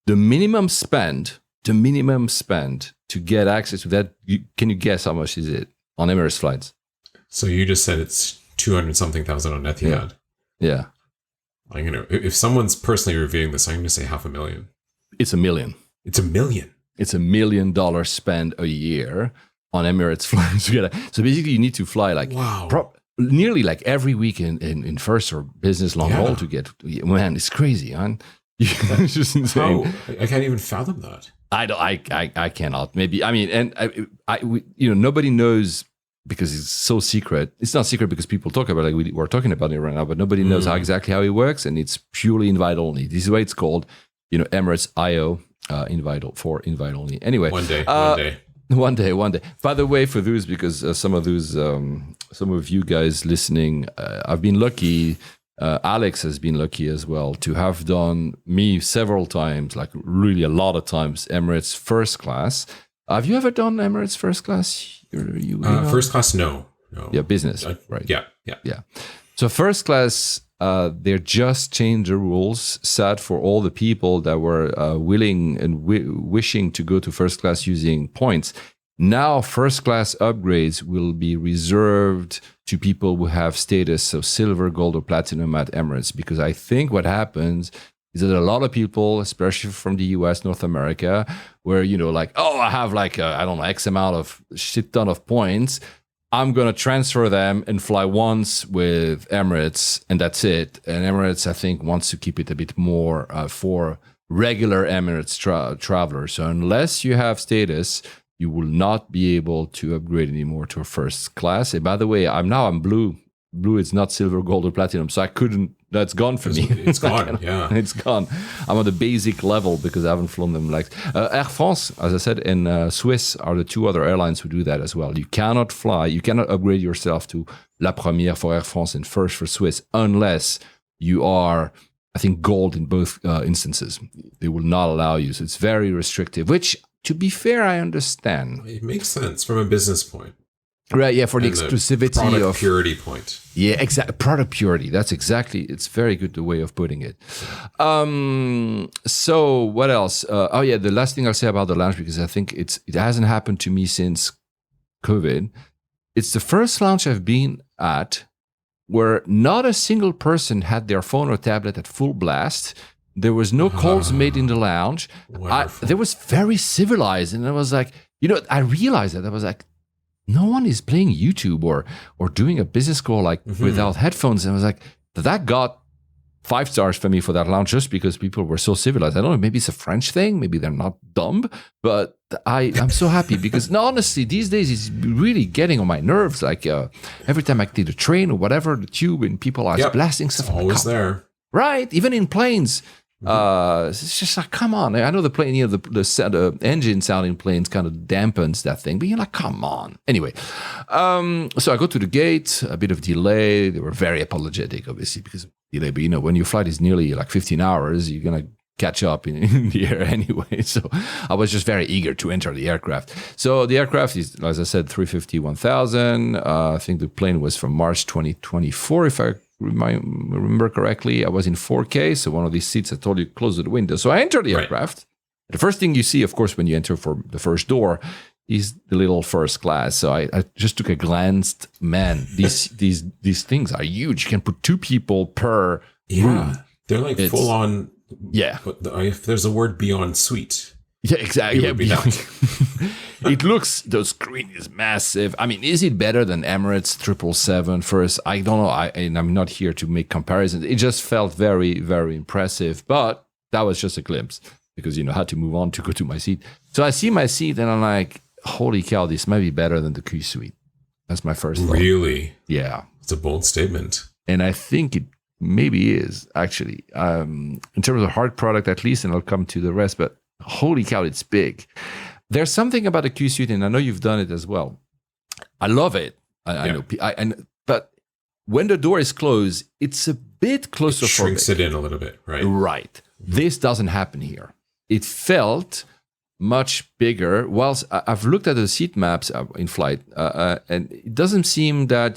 The minimum spend to get access to that, can you guess how much is it on Emirates flights? So you just said it's 200 something thousand on Etihad. Yeah. I'm gonna, if someone's personally reviewing this, I'm going to say $500,000. It's $1 million. It's $1 million. It's $1 million spend a year on Emirates flights together. So basically, you need to fly like nearly like every week in first or business long haul to get. Man, it's crazy, man. It's just insane. How? I can't even fathom that. I cannot. Maybe I mean, and nobody knows because it's so secret. It's not secret because people talk about it, like we're talking about it right now, but nobody knows exactly how it works, and it's purely invite only. This is why it's called, Emirates IO invite only. Anyway, one day. One day. By the way, for those, because some of you guys listening, I've been lucky. Alex has been lucky as well to have done me several times, like really a lot of times, Emirates first class. Have you ever done Emirates first class? First class, no. Yeah, business, right? Yeah. So first class, they just changed the rules. Sad for all the people that were willing and wishing to go to first class using points. Now, first class upgrades will be reserved to people who have status, so silver, gold, or platinum at Emirates. Because I think what happens is that a lot of people, especially from the US, North America, where, I have like, X amount of shit ton of points. I'm going to transfer them and fly once with Emirates, and that's it. And Emirates, I think, wants to keep it a bit more for regular Emirates travelers. So unless you have status, you will not be able to upgrade anymore to a first class. And by the way, I'm blue. Blue is not silver, gold, or platinum, so I couldn't. That's gone for me. It's gone. Yeah, it's gone. I'm on the basic level because I haven't flown them. Like Air France, as I said, and Swiss are the two other airlines who do that as well. You cannot upgrade yourself to La Première for Air France and first for Swiss unless you are, I think, gold in both instances. They will not allow you. So it's very restrictive. Which, to be fair, I understand. It makes sense from a business point. Right, yeah, for the exclusivity product of purity point. Yeah, exactly. Product purity. That's exactly. It's very good the way of putting it. So what else? The last thing I'll say about the lounge, because I think it hasn't happened to me since COVID. It's the first lounge I've been at where not a single person had their phone or tablet at full blast. There was no calls made in the lounge. There was very civilized, and I was like, I realized that I was like, no one is playing YouTube or doing a business call without headphones. And I was like, that got 5 stars for me for that lounge just because people were so civilized. I don't know, maybe it's a French thing. Maybe they're not dumb. But I'm so happy because honestly, these days it's really getting on my nerves. Like every time I take the train or whatever, the tube, and people are blasting stuff. It's always there. Right. Even in planes. It's just like, come on. I know the plane, the engine sound in planes kind of dampens that thing, but you're like, come on. Anyway, so I go to the gate, a bit of delay. They were very apologetic, obviously, because of delay. But when your flight is nearly like 15 hours, you're going to catch up in the air anyway. So I was just very eager to enter the aircraft. So the aircraft is, as I said, 350-1000. I think the plane was from March 2024, if I remember correctly. I was in 4K, so one of these seats, I told you, close the window. So I enter the aircraft. The first thing you see, of course, when you enter for the first door is the little first class. So I just took a glance. Man, these things are huge. You can put 2 people per room. They're like full on. Yeah. If there's a word beyond suite. Yeah, exactly. It looks, the screen is massive. I mean, is it better than Emirates 777 first? I don't know. I'm not here to make comparisons. It just felt very, very impressive. But that was just a glimpse because, I had to move on to go to my seat. So I see my seat and I'm like, holy cow, this might be better than the Q suite. That's my first thought. Really? Yeah. It's a bold statement. And I think it maybe is, actually. In terms of hard product, at least, and I'll come to the rest, but holy cow, it's big. There's something about the Q suite, and I know you've done it as well. I love it. I know, but but when the door is closed, it's a bit claustrophobic. Shrinks it in a little bit, right? Right. This doesn't happen here. It felt much bigger. Whilst I've looked at the seat maps in flight, and it doesn't seem that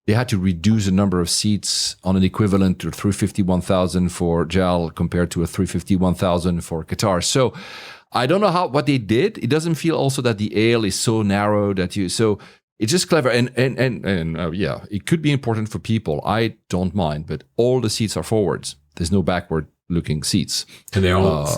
they had to reduce the number of seats on an equivalent to 350-1000 for JAL compared to a 350-1000 for Qatar. So I don't know what they did. It doesn't feel also that the aisle is so narrow that so it's just clever. And yeah, it could be important for people. I don't mind, but all the seats are forwards. There's no backward looking seats. And they all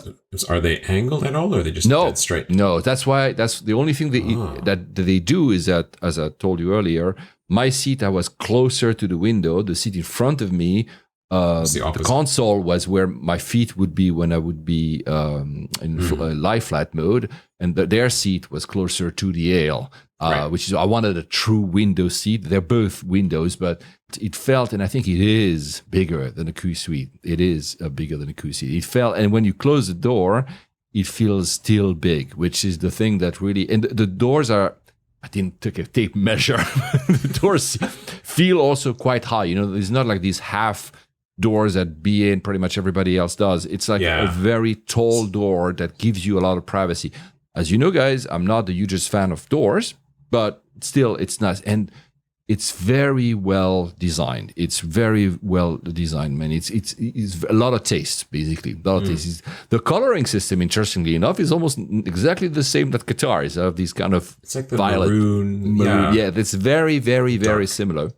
are they angled at all, or are they just dead straight? No, that's the only thing that they do is that, as I told you earlier, my seat, I was closer to the window. The seat in front of me, the console was where my feet would be when I would be in lie flat mode, and their seat was closer to the aisle, which is I wanted a true window seat. They're both windows, but it felt, and I think it is bigger than a Q suite. It is bigger than a Q seat. It felt, and when you close the door, it feels still big, which is the thing that really. And the doors are. I didn't take a tape measure. The doors feel also quite high. There's not like these half doors that BA and pretty much everybody else does. It's like a very tall door that gives you a lot of privacy. As you know, guys, I'm not the hugest fan of doors, but still, it's nice. And it's very well designed. It's very well designed, man. It's a lot of taste, basically. A lot of taste. The coloring system, interestingly enough, is almost exactly the same that Qatar is. Of these kind of it's like the violet, maroon. Yeah, it's very, very, very similar.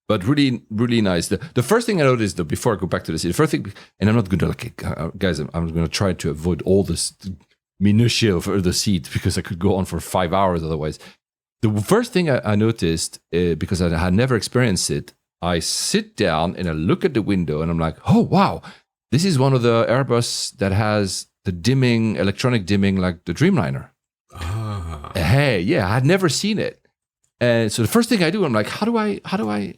But really, really nice. The first thing I noticed, though, before I go back to this, the first thing, and I'm not going to guys, I'm going to try to avoid all this minutiae of the seat because I could go on for 5 hours otherwise. The first thing I noticed, because I had never experienced it, I sit down and I look at the window and I'm like, oh, wow, this is one of the Airbus that has the dimming, electronic dimming like the Dreamliner. Ah. Hey, yeah, I had never seen it. And so the first thing I do, I'm like, how do I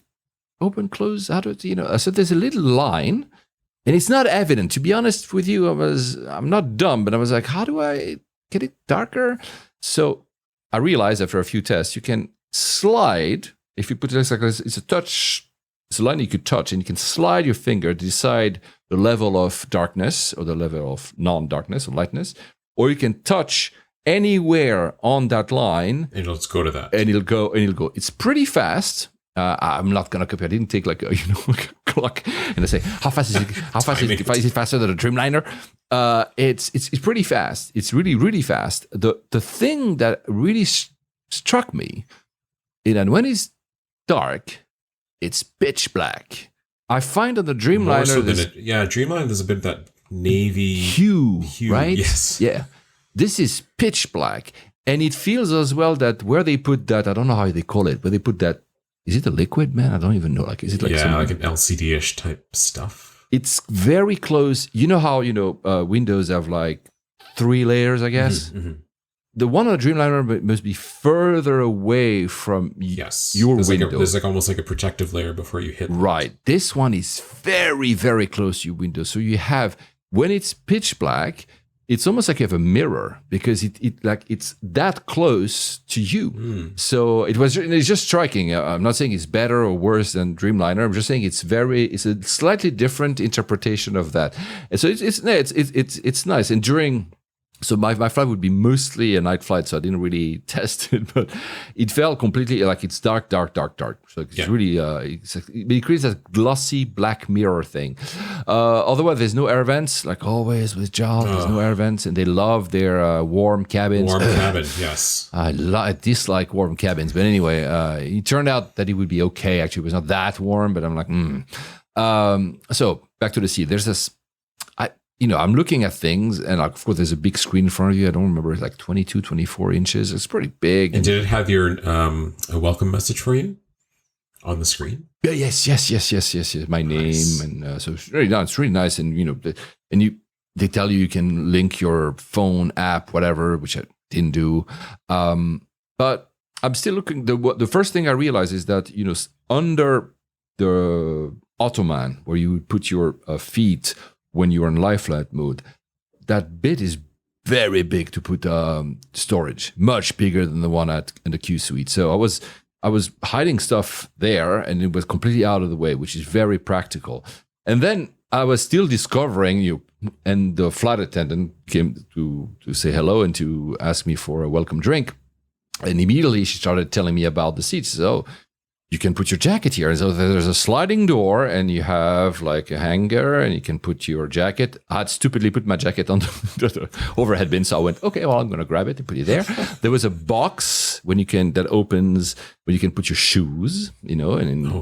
open, close? So there's a little line and it's not evident. To be honest with you, I'm not dumb, but I was like, how do I get it darker? So I realized after a few tests, you can slide, if you put it like this, it's a line you could touch, and you can slide your finger to decide the level of darkness or the level of non-darkness or lightness, or you can touch anywhere on that line. And it'll just go to that. And it'll go. It's pretty fast. I'm not going to compare. I didn't take like a clock and I say, how fast is it? How fast is it? Is it faster than a Dreamliner? It's pretty fast. It's really, really fast. The thing that really struck me, and when it's dark, it's pitch black. I find on the Dreamliner, Dreamliner, there's a bit of that navy hue, right? Yes. Yeah. This is pitch black. And it feels as well that where they put that, I don't know how they call it, but they put that, is it a liquid, man? I don't even know. Like, is it like like an LCD-ish type stuff? It's very close. You know how, Windows have like 3 layers, I guess? Mm-hmm. The one on the Dreamliner must be further away from your window. There's like almost like a protective layer before you hit. Right. This one is very, very close to your window. So you have, when it's pitch black, it's almost like you have a mirror because it's that close to you. So it's just striking. I'm not saying it's better or worse than Dreamliner. I'm just saying it's a slightly different interpretation of that. And so it's nice. And so my flight would be mostly a night flight, so I didn't really test it, but it felt completely like it's dark. So it's really, it creates a glossy black mirror thing. Otherwise, there's no air vents, like always with JAL, there's no air vents, and they love their warm cabins. Warm cabin, yes. I dislike warm cabins, but anyway, it turned out that it would be okay. Actually, it was not that warm, but I'm like, So back to the seat. There's this, I'm looking at things, and of course, there's a big screen in front of you. I don't remember, it's like 22, 24 inches. It's pretty big. And did it have your a welcome message for you on the screen? Yeah, yes. My Nice. name, and so it's really nice. And they tell you can link your phone app, whatever, which I didn't do. But I'm still looking. The first thing I realized is that under the ottoman where you would put your feet when you're in lie flat mode, that bit is very big to put storage, much bigger than the one in the Q suite. So I was I was hiding stuff there, and it was completely out of the way, which is very practical. And then I was still discovering you, and the flight attendant came to say hello and to ask me for a welcome drink. And immediately she started telling me about the seats. So you can put your jacket here. And so there's a sliding door, and you have like a hanger, and you can put your jacket. I had stupidly put my jacket on the overhead bin. So I went, okay, well, I'm going to grab it and put it there. There was a box that opens when you can put your shoes, and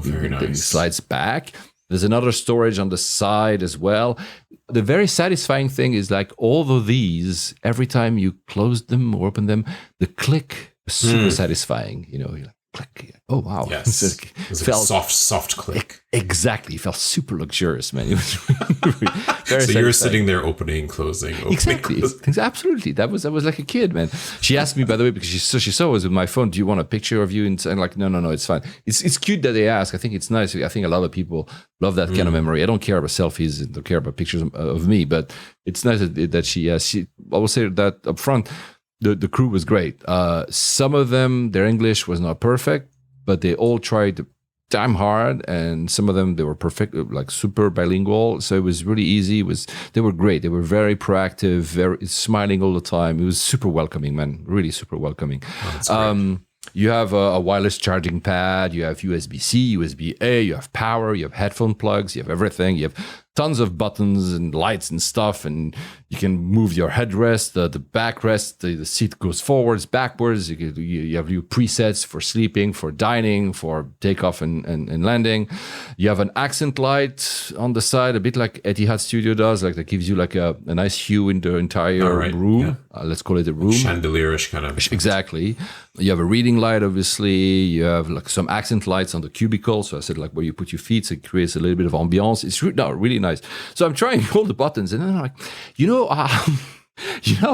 very nice. Then it slides back. There's another storage on the side as well. The very satisfying thing is like all of these, every time you close them or open them, the click was super satisfying. You're like, click. Oh, wow. Yes. It was like soft click. Exactly. It felt super luxurious, man. It was very so you were sitting there opening, closing. Exactly. Absolutely. I was like a kid, man. She asked me, by the way, because she saw I was with my phone, do you want a picture of you? And I'm like, no, it's fine. It's cute that they ask. I think it's nice. I think a lot of people love that kind of memory. I don't care about selfies. I don't care about pictures of me, but it's nice that she I will say that up front. The crew was great. Some of them, their English was not perfect, but they all tried damn hard, and some of them, they were perfect, like super bilingual. So it was really easy. They were great. They were very proactive, very smiling all the time. It was super welcoming, man. Really super welcoming. You have a wireless charging pad. You have USB-C, USB-A. You have power. You have headphone plugs. You have everything. You have tons of buttons and lights and stuff, and you can move your headrest, the backrest, the seat goes forwards, backwards. You have your presets for sleeping, for dining, for takeoff and landing. You have an accent light on the side, a bit like Etihad Studio does, like that gives you like a nice hue in the entire room. Yeah. Let's call it a room. Chandelier-ish kind of. Exactly. You have a reading light, obviously. You have like some accent lights on the cubicle. So I said like where you put your feet, so it creates a little bit of ambiance. It's really nice. So I'm trying all the buttons, and then I'm like,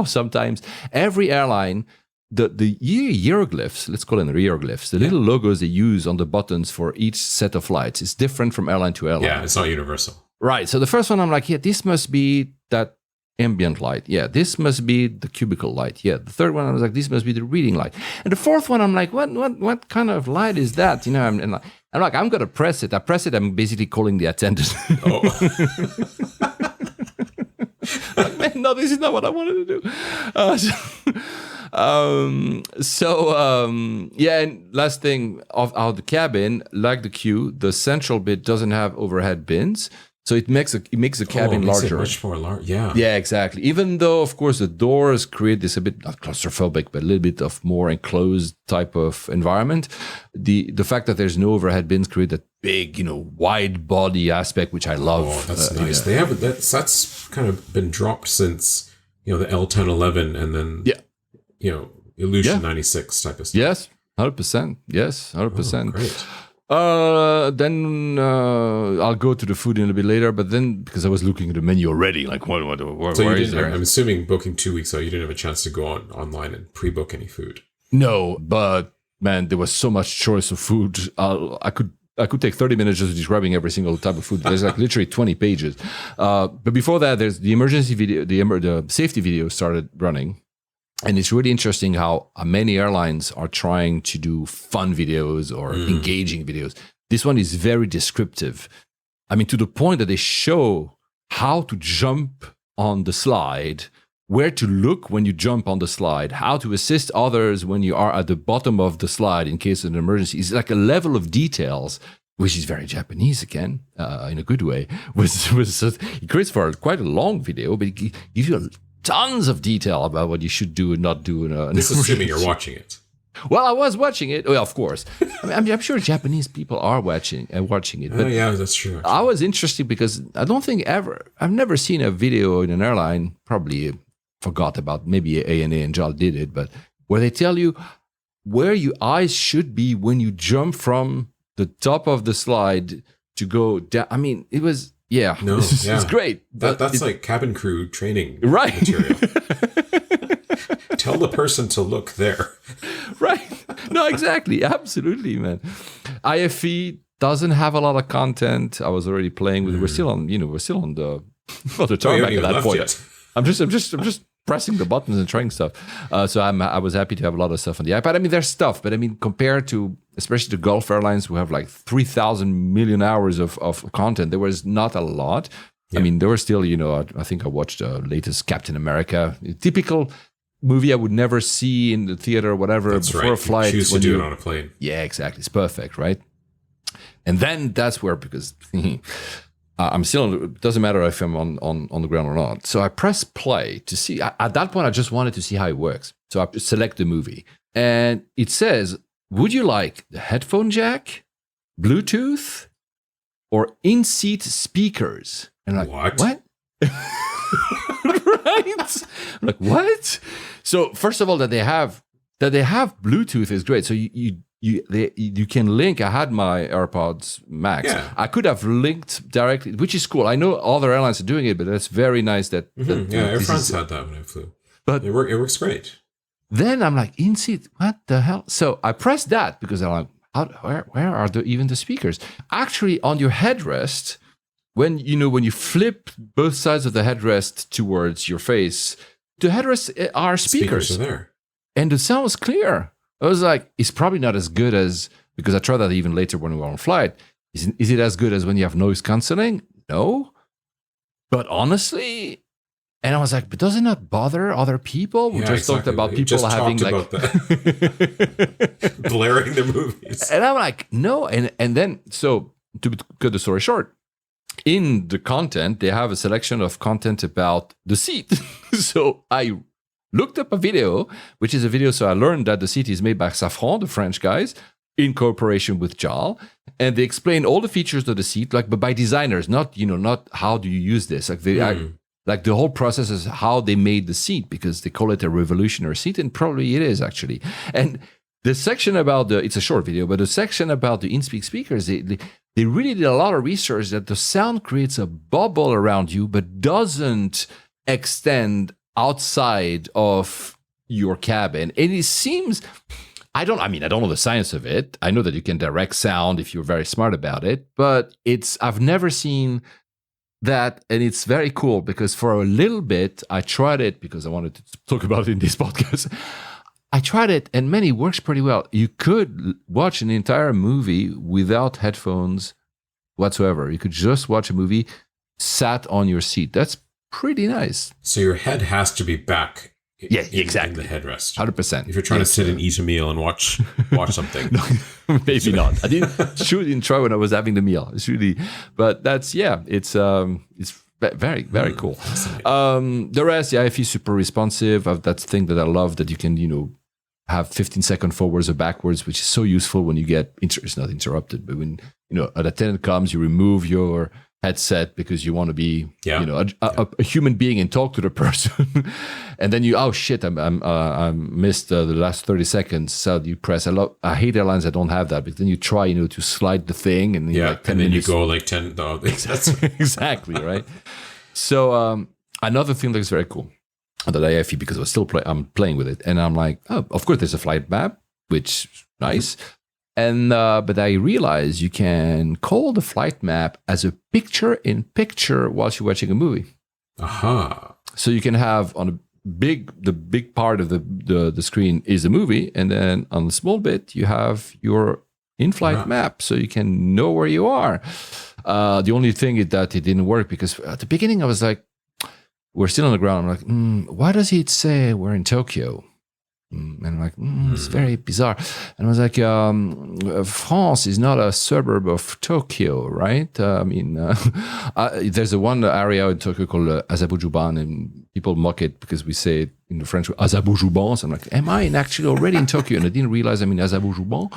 sometimes every airline, the hieroglyphs, let's call them hieroglyphs, the little logos they use on the buttons for each set of flights is different from airline to airline. Yeah, it's not universal. Right. So the first one, I'm like, yeah, this must be that ambient light. Yeah, this must be the cubicle light. Yeah, the third one, I was like, this must be the reading light. And the fourth one, I'm like, what kind of light is that? I'm like, I'm gonna press it. I press it. I'm basically calling the attendant. Oh. Like, man, no, this is not what I wanted to do. And last thing of the cabin, like the queue, the central bit doesn't have overhead bins. So it makes the cabin larger. Much more large, yeah. Yeah, exactly. Even though, of course, the doors create this a bit, not claustrophobic, but a little bit of more enclosed type of environment. The fact that there's no overhead bins create that big, wide body aspect, which I love. Oh, that's nice. They have that's kind of been dropped since, the L1011 and then, Illusion 96 type of stuff. Yes, 100%. Yes, 100%. Oh, great. Then I'll go to the food in a little bit later, but then because I was looking at the menu already, like where is there? I'm assuming booking 2 weeks out, you didn't have a chance to go online and pre-book any food. No, but man, there was so much choice of food. I could take 30 minutes just describing every single type of food. There's like literally 20 pages. But before that, there's the emergency video, the safety video started running. And it's really interesting how many airlines are trying to do fun videos or engaging videos. This one is very descriptive. I mean, to the point that they show how to jump on the slide, where to look when you jump on the slide, how to assist others when you are at the bottom of the slide in case of an emergency. It's like a level of details, which is very Japanese again, in a good way. It creates for quite a long video, but it gives you tons of detail about what you should do and not do. This is assuming you're watching it. Well, I was watching it. Well, of course. I'm sure Japanese people are watching it. But yeah, that's true. I was interested because I've never seen a video in an airline, probably forgot about, maybe ANA and JAL did it, but where they tell you where your eyes should be when you jump from the top of the slide to go down. I mean, it was... Yeah, it's great. That's like cabin crew training material. Tell the person to look there. Right. No, exactly. Absolutely, man. IFE doesn't have a lot of content. I was already playing with it. We're still on the tarmac at that point. Yet. I'm just pressing the buttons and trying stuff. So I was happy to have a lot of stuff on the iPad. I mean, there's stuff, but I mean, compared to especially the Gulf Airlines who have like 3,000 million hours of content, there was not a lot. Yeah. I mean, there were still, I think I watched the latest Captain America, typical movie I would never see in the theater or whatever. That's before right. a flight. You choose to do it on a plane. Yeah, exactly. It's perfect, right? And then that's where, because I'm still, it doesn't matter if I'm on the ground or not. So I press play to see. At that point, I just wanted to see how it works. So I select the movie. And it says, would you like the headphone jack, Bluetooth, or in-seat speakers? And I'm like, what? Right? I'm like, what? So first of all, that they have Bluetooth is great. So you can link. I had my AirPods Max. Yeah. I could have linked directly, which is cool. I know other airlines are doing it, but that's very nice that Air France had that when I flew. But it works great. Then I'm like, in seat, what the hell? So I pressed that because I'm like, where are even the speakers? Actually, on your headrest, when you flip both sides of the headrest towards your face, the headrests are speakers. Speakers are there. And the sound was clear. I was like, it's probably not as good as, because I tried that even later when we were on flight. Is it as good as when you have noise canceling? No. But honestly, and I was like, but does it not bother other people? We just talked about people having like blaring the movies. And I'm like, no. And then, so to cut the story short, in the content, they have a selection of content about the seat. So I looked up a video, which is a video. So I learned that the seat is made by Safran, the French guys, in cooperation with JAL. And they explain all the features of the seat, but by designers, not how do you use this? Like the whole process is how they made the seat, because they call it a revolutionary seat, and probably it is actually. And the section about it's a short video, but the section about the in-speak speakers, they really did a lot of research that the sound creates a bubble around you, but doesn't extend outside of your cabin. And it seems, I don't know the science of it. I know that you can direct sound if you're very smart about it, but I've never seen that, and it's very cool because for a little bit, I tried it because I wanted to talk about it in this podcast. I tried it, and it works pretty well. You could watch an entire movie without headphones whatsoever. You could just watch a movie sat on your seat. That's pretty nice. So your head has to be back. Exactly. In the headrest. 100%. If you're trying to sit and eat a meal and watch something. No, maybe not. I didn't try when I was having the meal. It's really, but that's, it's very, very cool. The rest, if you're super responsive, that's the thing that I love, that you can, have 15-second forwards or backwards, which is so useful when you get, it's not interrupted, but when, an attendant comes, you remove your headset because you want to be, a human being and talk to the person. And then I missed the last 30 seconds. So you press. I hate airlines that don't have that, but then you try, to slide the thing, and like 10 and then minutes. You go like 10. No, exactly right. So another thing that's very cool that I have, because I'm playing with it, and I'm like, oh, of course, there's a flight map, which is nice. And but I realized you can call the flight map as a picture-in-picture whilst you're watching a movie. Aha! So you can have on the big part of the screen is the movie, and then on the small bit you have your in-flight map, so you can know where you are. The only thing is that it didn't work, because at the beginning I was like, we're still on the ground. I'm like, why does it say we're in Tokyo? And I'm like, it's very bizarre. And I was like, France is not a suburb of Tokyo, right? There's a one area in Tokyo called Azabujuban, and people mock it because we say it in the French, Azabujuban. So I'm like, am I actually already in Tokyo? And I didn't realize I'm in Azabujuban.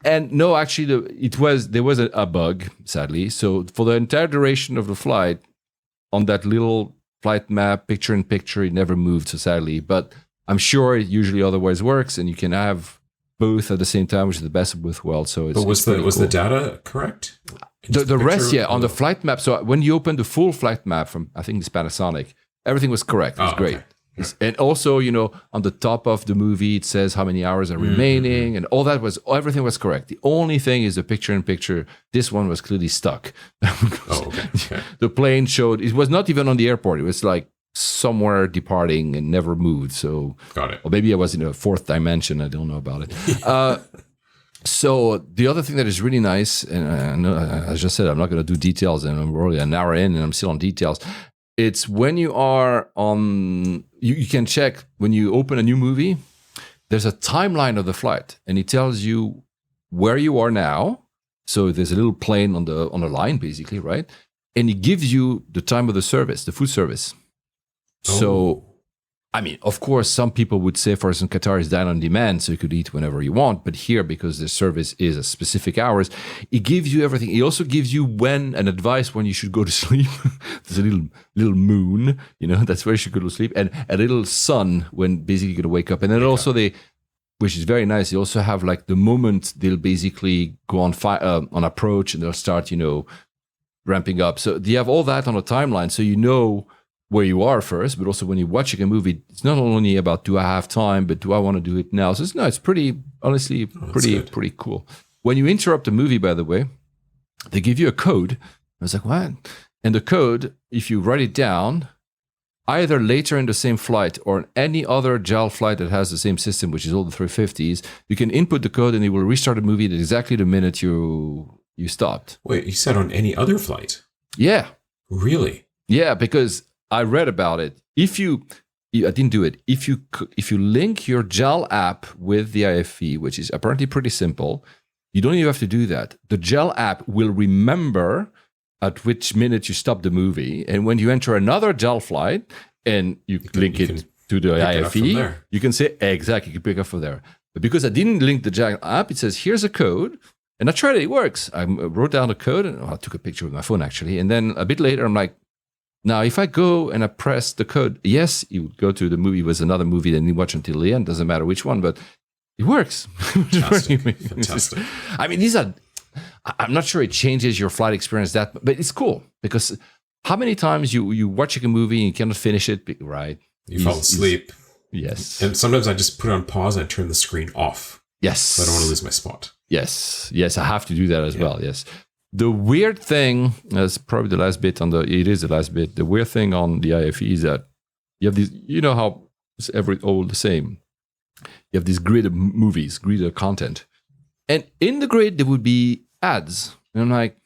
And no, actually, there was a bug, sadly. So for the entire duration of the flight, on that little flight map, picture-in-picture, it never moved, so sadly. But I'm sure it usually otherwise works, and you can have both at the same time, which is the best of both worlds. So was the data correct? The rest, on the flight map. So when you open the full flight map from, I think it's Panasonic, everything was correct. It was great. Okay. And also, on the top of the movie, it says how many hours are remaining, and all that everything was correct. The only thing is the picture-in-picture. This one was clearly stuck. Okay. The plane showed, it was not even on the airport. It was like somewhere departing and never moved. So, Got it. or maybe I was in a fourth dimension. I don't know about it. So the other thing that is really nice, and I know, as I just said, I'm not going to do details, and I'm already an hour in, and I'm still on details. It's when you are on, you can check when you open a new movie. There's a timeline of the flight, and it tells you where you are now. So there's a little plane on the line, basically, right? And it gives you the time of the service, the food service. Oh. So, I mean, of course, some people would say, for instance, Qatar is down on demand, so you could eat whenever you want. But here, because the service is at specific hours, it gives you everything. It also gives you an advice when you should go to sleep. There's a little moon, that's where you should go to sleep, and a little sun when basically you're going to wake up. And then also which is very nice, they also have like the moment they'll basically go on approach and they'll start, ramping up. So they have all that on a timeline, so you know where you are first, but also when you're watching a movie, it's not only about do I have time, but do I want to do it now? So it's pretty, honestly, pretty cool. When you interrupt a movie, by the way, they give you a code. I was like, what? And the code, if you write it down, either later in the same flight or any other JAL flight that has the same system, which is all the 350s, you can input the code and it will restart the movie at exactly the minute you stopped. Wait, you said on any other flight? Yeah. Really? Yeah, because I read about it. I didn't do it. If you link your JAL app with the IFE, which is apparently pretty simple, you don't even have to do that. The JAL app will remember at which minute you stop the movie, and when you enter another JAL flight and you link it to the IFE, you can say exactly. You can pick up from there. But because I didn't link the JAL app, it says here's a code, and I tried it. It works. I wrote down the code, and I took a picture with my phone actually, and then a bit later I'm like, now, if I go and I press the code, yes, you would go to the movie. It was another movie that you watch until the end. Doesn't matter which one, but it works. Fantastic. I mean, I'm not sure it changes your flight experience but it's cool because how many times you watching a movie and you cannot finish it, right? You fall asleep. Yes. And sometimes I just put it on pause and I turn the screen off. Yes. So I don't want to lose my spot. Yes. I have to do that as well. Yes. The weird thing, that's probably the last bit it is the last bit. The weird thing on the IFE is that you have these, how it's all the same. You have this grid of movies, grid of content. And in the grid, there would be ads. And I'm like,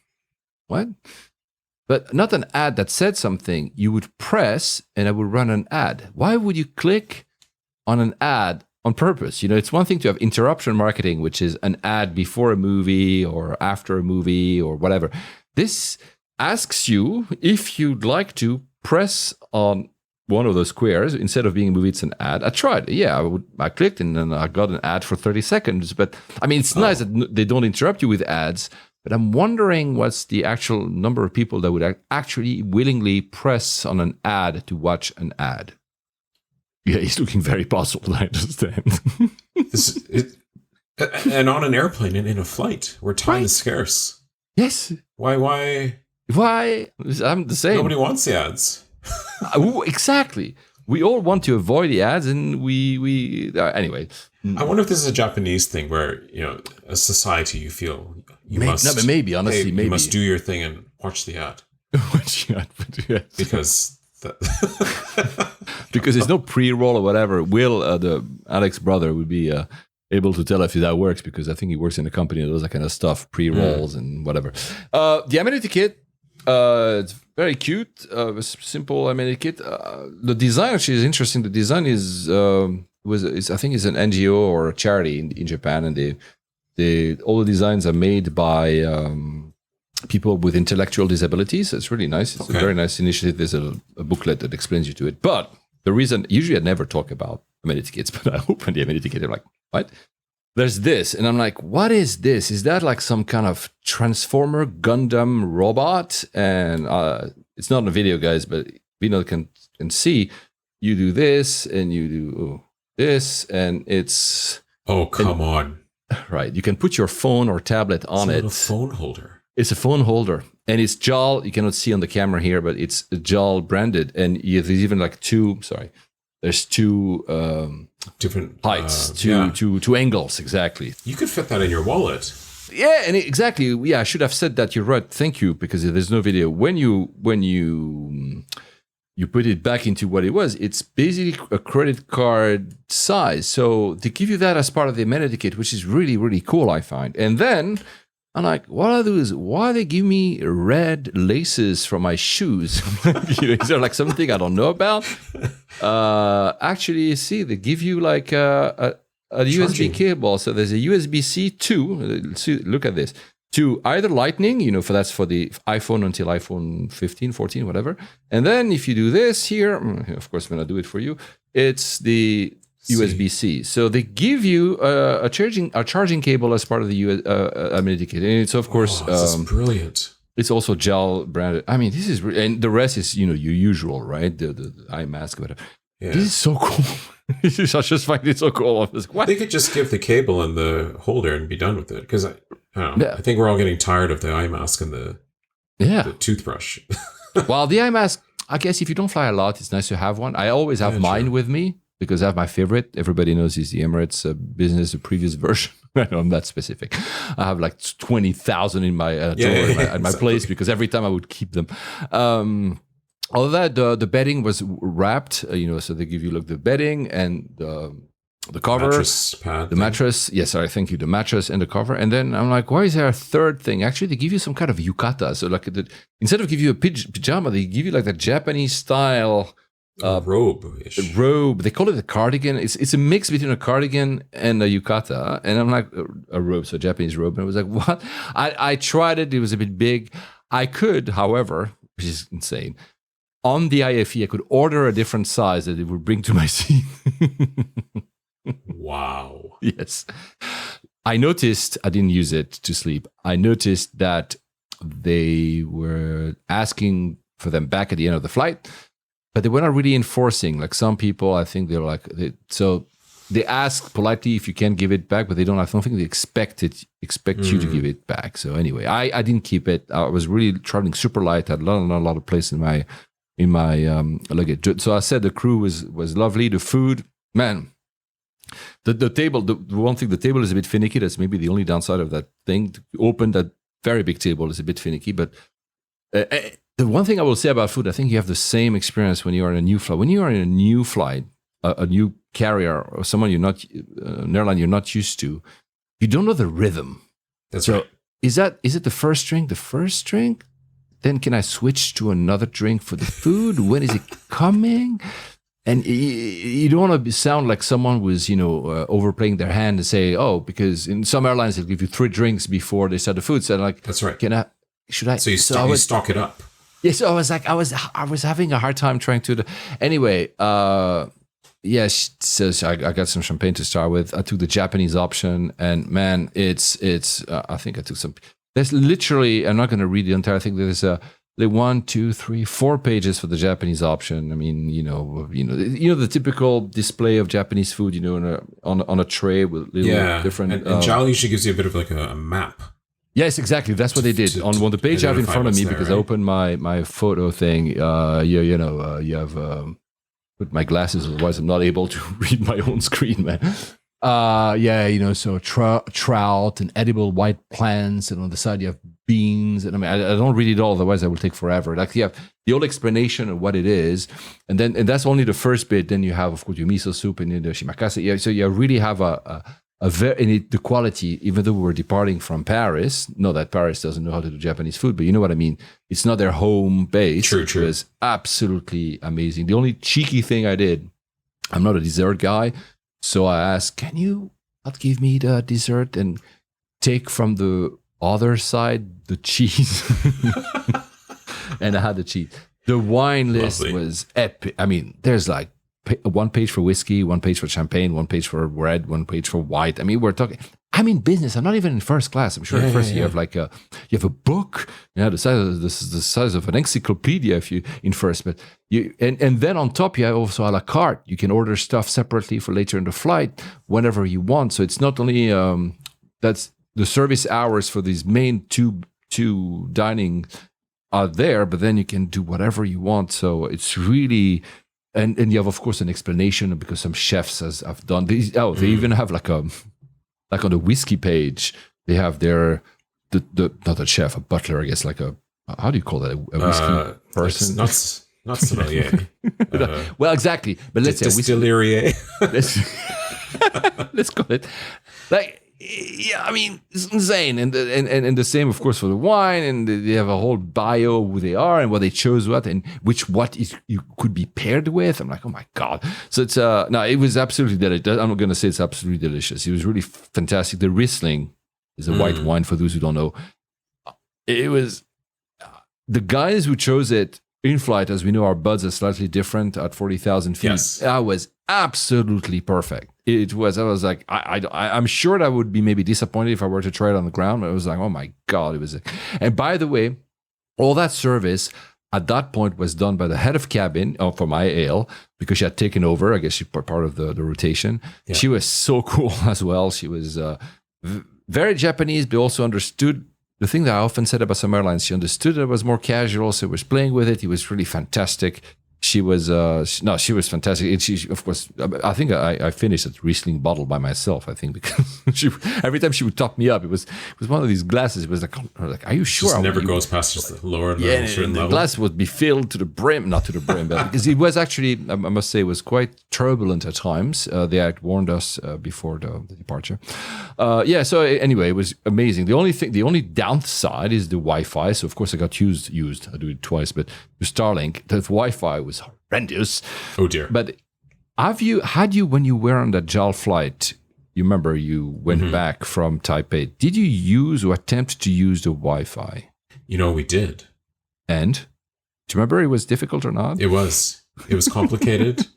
what? But not an ad that said something. You would press and it would run an ad. Why would you click on an ad on purpose? It's one thing to have interruption marketing, which is an ad before a movie or after a movie or whatever. This asks you if you'd like to press on one of those squares. Instead of being a movie, it's an ad. I tried. Yeah, I clicked and then I got an ad for 30 seconds. But I mean, it's nice that they don't interrupt you with ads. But I'm wondering what's the actual number of people that would actually willingly press on an ad to watch an ad. Yeah, he's looking very puzzled, I understand. And on an airplane and in a flight where time is scarce. Yes. Why? I'm the same. Nobody wants the ads. Exactly. We all want to avoid the ads, and we anyway. I wonder if this is a Japanese thing where, as society, you feel you must. No, but maybe, honestly, maybe. You must do your thing and watch the ad. Because... because there's no pre-roll or whatever. Will, the Alex brother, would be able to tell if that works because I think he works in a company that does that kind of stuff, pre-rolls and whatever. The amenity kit, it's very cute, simple amenity kit. The design actually is interesting. The design is I think it's an NGO or a charity in Japan, and all the designs are made by people with intellectual disabilities. It's really nice. It's a very nice initiative. There's a booklet that explains you to it. But the reason, usually I never talk about amenity kits, but I open the amenity kit. I'm like, what? There's this. And I'm like, what is this? Is that like some kind of Transformer Gundam robot? And it's not in a video, guys, but Vinod can see. You do this and you do this, and it's... Oh, come on. Right. You can put your phone or tablet on it. It's a phone holder. It's a phone holder, and it's JAL. You cannot see on the camera here, but it's JAL branded, and there's even like there's two different heights, two angles exactly. You could fit that in your wallet. Yeah, and exactly. Yeah, I should have said that. You're right. Thank you, because there's no video. When you you put it back into what it was. It's basically a credit card size. So they give you that as part of the amenity kit, which is really, really cool, I find. And then I'm like, what I do is, why they give me red laces for my shoes? Is there like something I don't know about? Actually, you see, they give you like a USB cable. So there's a USB-C 2. Look at this. To either lightning, that's for the iPhone until iPhone 15, 14, whatever. And then if you do this here, of course, when I do it for you, it's the USB-C. So they give you a charging cable as part of the amenity kit. And it's, of course... this is brilliant. It's also JAL branded. I mean, this is... And the rest is, your usual, right? The eye mask, whatever. Yeah. This is so cool. I just find it so cool. They could just give the cable and the holder and be done with it. Because I think we're all getting tired of the eye mask and the toothbrush. Well, the eye mask, I guess if you don't fly a lot, it's nice to have one. I always have mine with me because I have my favorite. Everybody knows is the Emirates business, the previous version. I know I'm that specific. I have like 20,000 in my drawer at my place because every time I would keep them. All of that, the bedding was wrapped, so they give you the bedding and the cover, mattress pad, the mattress. Yes, sorry, thank you. The mattress and the cover. And then I'm like, why is there a third thing? Actually, they give you some kind of yukata. So instead of give you a pajama, they give you like the Japanese style robe. Robe. They call it a cardigan. It's a mix between a cardigan and a yukata. And I'm like, a robe, so a Japanese robe. And I was like, what? I tried it. It was a bit big. I could, however, which is insane, on the IFE, I could order a different size that it would bring to my seat. Wow. Yes. I noticed, I didn't use it to sleep. I noticed that they were asking for them back at the end of the flight, but they were not really enforcing. Like some people, I think they're like, so they ask politely if you can give it back, but I don't think they expect you to give it back. So anyway, I didn't keep it. I was really traveling super light. I had not a lot of place in my luggage. So I said the crew was lovely. The food, man, the table, the one thing, the table is a bit finicky. That's maybe the only downside of that thing. To open that very big table is a bit finicky. But the one thing I will say about food, I think you have the same experience when you are in a new flight. When you are in a new flight, a new carrier or someone an airline you're not used to, you don't know the rhythm. That's right. Is it the first drink? The first drink? Then can I switch to another drink for the food? When is it coming? And you don't want to sound like someone was, overplaying their hand and say, oh, because in some airlines they'll give you 3 drinks before they start the food. So I'm like, that's right. Should I? So you stock it up. Yeah. So I was like, I was having a hard time trying to. Anyway, yes. So I got some champagne to start with. I took the Japanese option, and man, it's. I think I took some. There's literally, I'm not going to read the entire thing. There's 1, 2, 3, 4 pages for the Japanese option. I mean, the typical display of Japanese food, on a tray with little different. And JAL usually gives you a bit of like a map. Yes, exactly. That's what they did on the page I have in front of me because I opened my photo thing. You have put my glasses, otherwise I'm not able to read my own screen, man. So trout and edible white plants, and on the side you have beans. And I don't read it all, otherwise I will take forever. Like you have the whole explanation of what it is, and that's only the first bit. Then you have, of course, your miso soup and the shimakase. Yeah, so you really have the quality. Even though we were departing from Paris, not that Paris doesn't know how to do Japanese food, but you know what I mean. It's not their home base. True. It was absolutely amazing. The only cheeky thing I did, I'm not a dessert guy. So I asked, can you not give me the dessert and take from the other side the cheese? And I had the cheese. The wine list was epic. I mean, there's like 1 page for whiskey, 1 page for champagne, 1 page for red, 1 page for white. I mean, I'm in business. I'm not even in first class. I'm sure at first you have you have a book, the size of an encyclopedia if you in first, but and then on top you have also a la carte. You can order stuff separately for later in the flight whenever you want. So it's not only that's the service hours for these main two dining are there, but then you can do whatever you want. So it's really. And you have, of course, an explanation because some chefs have done these. Oh, they even have like on the whiskey page, they have their not a chef, a butler, I guess, like how do you call that? A whiskey person? Not sommelier. Well, exactly. But let's say distillery. let's call it like. Yeah, I mean, it's insane. And the same, of course, for the wine. And they have a whole bio of who they are and what they chose what and what is you could be paired with. I'm like, oh my God. So it's, no, it was absolutely delicious. I'm not going to say it's absolutely delicious. It was really fantastic. The Riesling is a white wine for those who don't know. It was, the guys who chose it in flight, as we know, our buds are slightly different at 40,000 feet. Yes. That was absolutely perfect. It was. I was like, I'm sure that I would be maybe disappointed if I were to try it on the ground. But I was like, oh my God, it was. And by the way, all that service at that point was done by the head of cabin for my ale because she had taken over. I guess she part of the rotation. Yeah. She was so cool as well. She was very Japanese, but also understood. The thing that I often said about some airlines, she understood it was more casual, so was playing with it. He was really fantastic. She was she was fantastic. And she, of course, I think I finished that Riesling bottle by myself. I think because every time she would top me up, it was one of these glasses. It was like, are you sure? Just never goes past just the lower certain level. The glass would be filled to the brim, not to the brim, but because it was actually, I must say, it was quite turbulent at times. They had warned us before the departure. So anyway, it was amazing. The only downside is the Wi-Fi. So of course I got used. I do it twice, but the Starlink, the Wi-Fi was horrendous. Oh dear. But had you when you were on that JAL flight, you remember you went back from Taipei, did you use or attempt to use the Wi-Fi? We did. And do you remember it was difficult or not? It was complicated.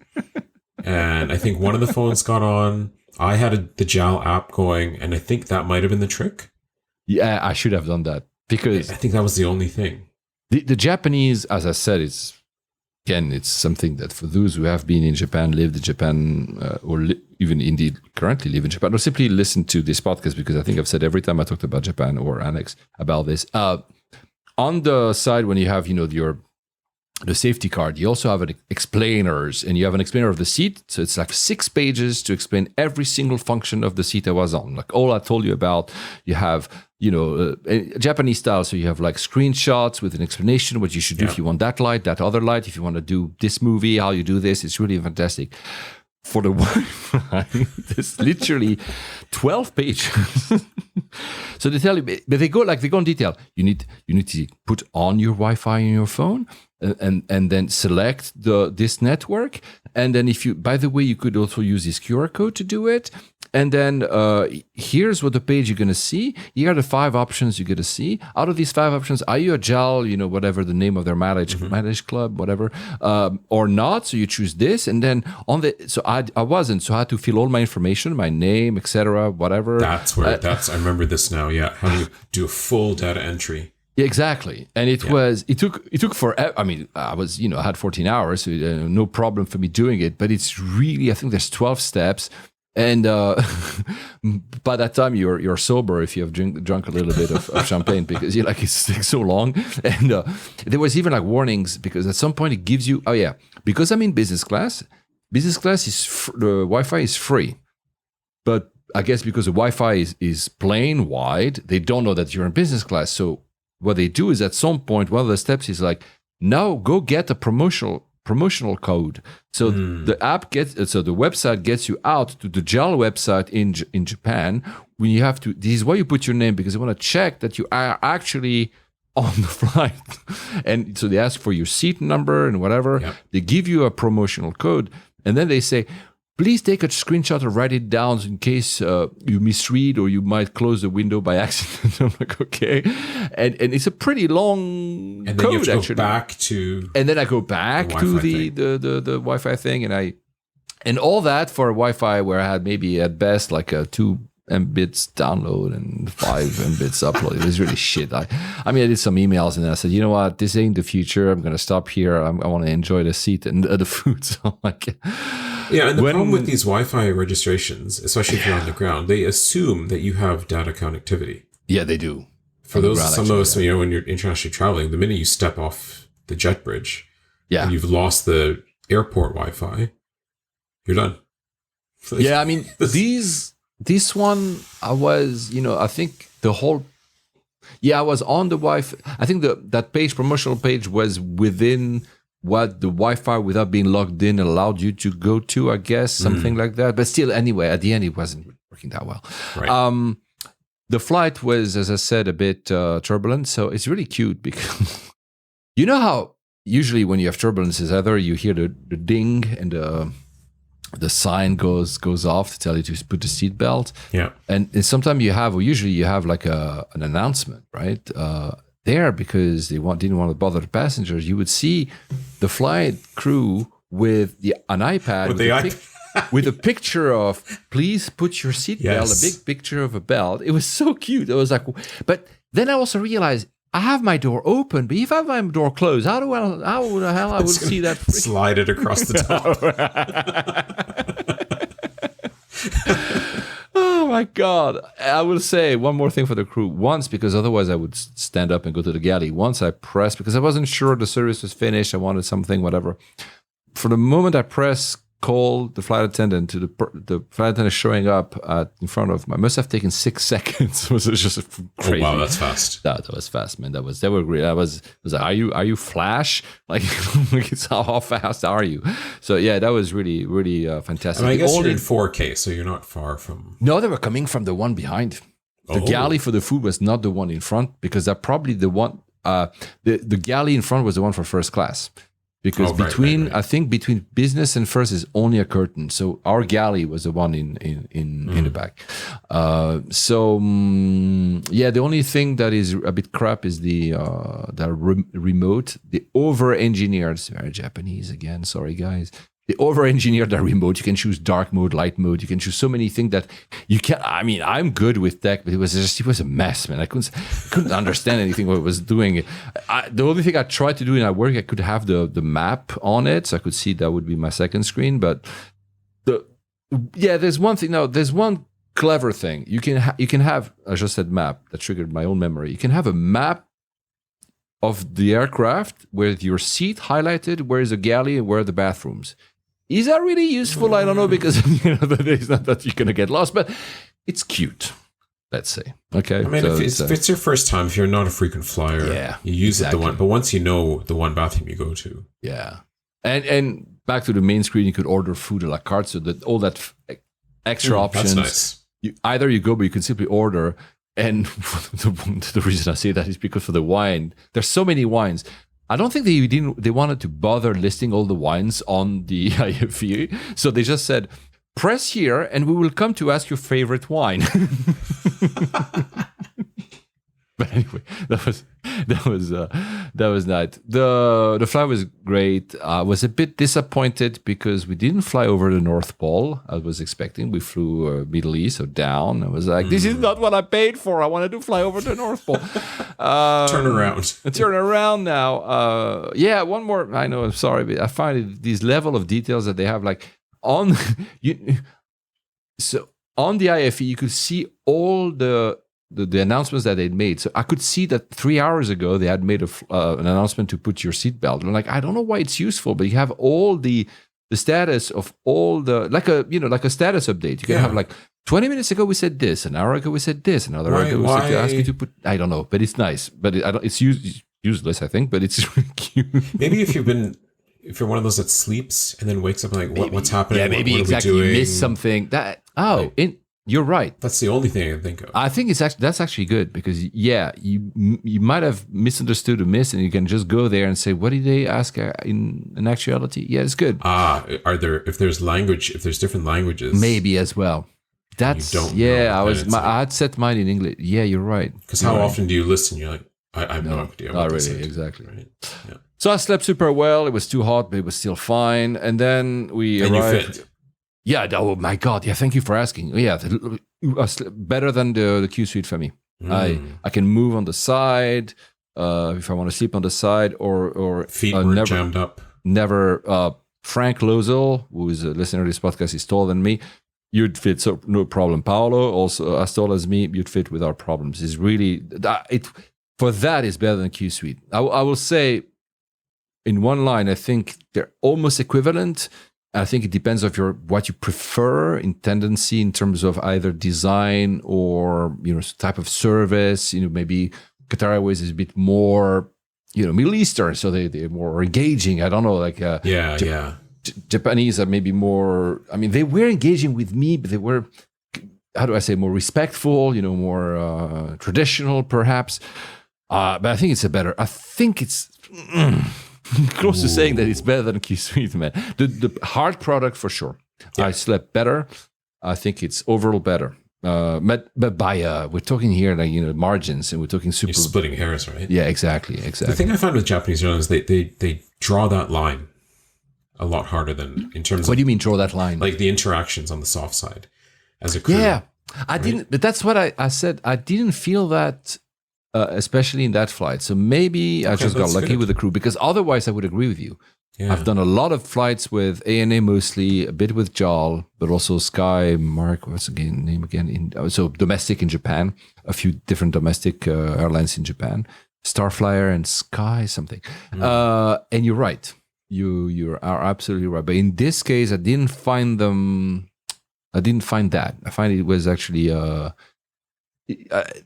And I think one of the phones got on. I had the JAL app going, and I think that might have been the trick. Yeah, I should have done that because I think that was the only thing. The Japanese, as I said, it's something that for those who have been in Japan, lived in Japan, or even indeed currently live in Japan, or simply listen to this podcast, because I think I've said every time I talked about Japan or Annex about this. On the side, when you have, the safety card, you also have an explainers, and you have an explainer of the seat. So it's like 6 pages to explain every single function of the seat I was on. Like all I told you about, you have, Japanese style. So you have like screenshots with an explanation, what you should do if you want that light, that other light, if you want to do this movie, how you do this. It's really fantastic. For the Wi-Fi, there's literally 12 pages. So they tell you, but they go in detail. You need to put on your Wi-Fi on your phone, and then select this network. And then by the way, you could also use this QR code to do it. And then here's what the page you're going to see. Here are the 5 options you're going to see. Out of these 5 options, are you a JAL, whatever the name of their managed club, whatever, or not? So you choose this. And then so I wasn't. So I had to fill all my information, my name, etc., whatever. I remember this now. Yeah. How do you do a full data entry? Yeah, exactly. And it took forever. I mean, I was, I had 14 hours, so no problem for me doing it. But it's really, I think there's 12 steps. And by that time, you're sober if you have drunk a little bit of champagne, because you're like, it takes so long. And there was even like warnings, because at some point it gives you, because I'm in business class is the Wi-Fi is free. But I guess because the Wi-Fi is plain wide, they don't know that you're in business class. So what they do is at some point, one of the steps is like, now go get a promotional code. So the website gets you out to the JAL website in Japan. When you have to, this is why you put your name, because they want to check that you are actually on the flight. And so they ask for your seat number and whatever. Yep. They give you a promotional code, and then they say, please take a screenshot or write it down in case you misread or you might close the window by accident. I'm like, okay. And it's a pretty long code, and then you have to actually. Go back to and then I go back to the Wi-Fi thing, and all that for a Wi-Fi where I had maybe at best like a 2 Mbits download and 5 Mbits upload. It was really shit. I did some emails and I said, you know what, this ain't the future. I'm going to stop here. I want to enjoy the seat and the food. So like, yeah, and the problem with these Wi-Fi registrations, especially if you're on the ground, they assume that you have data connectivity. Yeah, they do. For those, some of us, when you're internationally traveling, the minute you step off the jet bridge, and you've lost the airport Wi-Fi, you're done. Yeah, I mean, this one, I was, I think the whole, I was on the Wi-Fi. I think that promotional page was within what the Wi-Fi without being logged in allowed you to go to, I guess, something like that. But still, anyway, at the end, it wasn't working that well. Right. The flight was, as I said, a bit turbulent. So it's really cute because you know how usually when you have turbulences, either you hear the ding and the sign goes off to tell you to put the seatbelt. Yeah. And sometimes usually you have like an announcement, right? There, because they didn't want to bother the passengers, you would see the flight crew with an iPad with a picture of, please put your seatbelt, a big picture of a belt. It was so cute. I was like, but then I also realized I have my door open, but if I have my door closed, how the hell I would see that? Slide it across the top. Oh my God. I will say one more thing for the crew. Once, because otherwise I would stand up and go to the galley. Once I pressed, because I wasn't sure the service was finished, I wanted something, whatever. For the moment I press call the flight attendant to the flight attendant showing up in front of me. I must have taken 6 seconds. It was just crazy. Oh wow, that's fast. That was fast, man. They were great. I was like, are you Flash? Like, how fast are you? So yeah, that was really, really fantastic. I guess you're in 4K, so you're not far from. No, they were coming from the one behind. The galley for the food was not the one in front, because that probably the one. The galley in front was the one for first class. Because I think between business and first is only a curtain. So our galley was the one in the back. The only thing that is a bit crap is the remote. The over-engineered, very Japanese again, sorry guys. The over-engineered the remote. You can choose dark mode, light mode. You can choose so many things that you can. I mean, I'm good with tech, but it was a mess, man. I couldn't understand anything what it was doing. The only thing I tried to do in my work, I could have the map on it, so I could see that would be my second screen. But there's one thing. No, there's one clever thing. You can have. I just said map. That triggered my own memory. You can have a map of the aircraft with your seat highlighted, where is the galley and where are the bathrooms. Is that really useful? I don't know, because it's not that you're going to get lost, but it's cute, let's say. Okay. I mean, if it's your first time, if you're not a frequent flyer, you use it the one. But once you know the one bathroom you go to. Yeah. And back to the main screen, you could order food a la carte, so that all that extra options. That's nice. Either you go, but you can simply order. And the reason I say that is because for the wine, there's so many wines. I don't think they wanted to bother listing all the wines on the IFE. So they just said, press here and we will come to ask your favorite wine. But anyway, that was nice. The flight was great. I was a bit disappointed because we didn't fly over the North Pole. I was expecting. We flew Middle East, so down. I was like, this is not what I paid for. I wanted to fly over the North Pole. Turn around now. One more. I know. I'm sorry, but I find these level of details that they have, like on So on the IFE, you could see all the announcements that they'd made. So I could see that 3 hours ago, they had made an announcement to put your seatbelt. And I'm like, I don't know why it's useful, but you have all the status of all the, like a status update. You can have like 20 minutes ago, we said this, an hour ago, we said this, another hour ago, we said to ask you to put, I don't know, but it's nice. But it's useless, I think, but it's really cute. Maybe if you're one of those that sleeps and then wakes up like, what's happening? Yeah, maybe what exactly. You missed something. You're right. That's the only thing I can think of. I think that's actually good because you might have misunderstood a miss, and you can just go there and say, what did they ask in actuality? Yeah, it's good. If there's different languages, maybe as well. That's I had set mine in English. Yeah, you're right. Because how often do you listen? You're like, I have no idea. Not really, exactly. Right? Yeah. So I slept super well. It was too hot, but it was still fine. And then we arrived. You fit. Yeah. Oh my God. Yeah. Thank you for asking. Yeah. Better than the Q suite for me. I can move on the side if I want to sleep on the side or feet were jammed up. Never. Frank Lozel, who is a listener to this podcast, is taller than me. You'd fit, so no problem. Paolo, also as tall as me, you'd fit without problems. It's really for that is better than Q suite. I will say, in one line, I think they're almost equivalent. I think it depends on what you prefer in tendency in terms of either design or type of service. Maybe Qatar Airways is a bit more Middle Eastern, so they're more engaging. I don't know, like Japanese are maybe more. I mean, they were engaging with me, but they were, how do I say, more respectful. More traditional, perhaps. But I think it's I think it's close to saying that it's better than Q Suite, man. The hard product for sure. Yeah. I slept better. I think it's overall better. But by we're talking here like margins, and we're talking super. You're splitting hairs, right? Yeah, exactly. The thing I find with Japanese airlines, they draw that line a lot harder than in terms of. What do you mean draw that line? Like the interactions on the soft side as a crew. Yeah, I didn't. But that's what I said. I didn't feel that, especially in that flight. So maybe I just got lucky with the crew, because otherwise I would agree with you. Yeah. I've done a lot of flights with ANA mostly, a bit with JAL, but also Sky, what's the name again? So domestic in Japan, a few different domestic airlines in Japan, Starflyer and Sky something. And you're right. You are absolutely right. But in this case, I didn't find that. I find it was actually...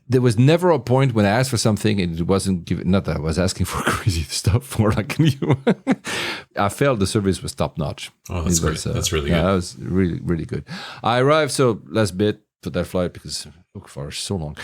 there was never a point when I asked for something and it wasn't given. Not that I was asking for crazy stuff, more like you. I felt the service was top notch. Oh, that's great. That's really good. Yeah, that was really, really good. I arrived, so last bit for that flight because it took for so long.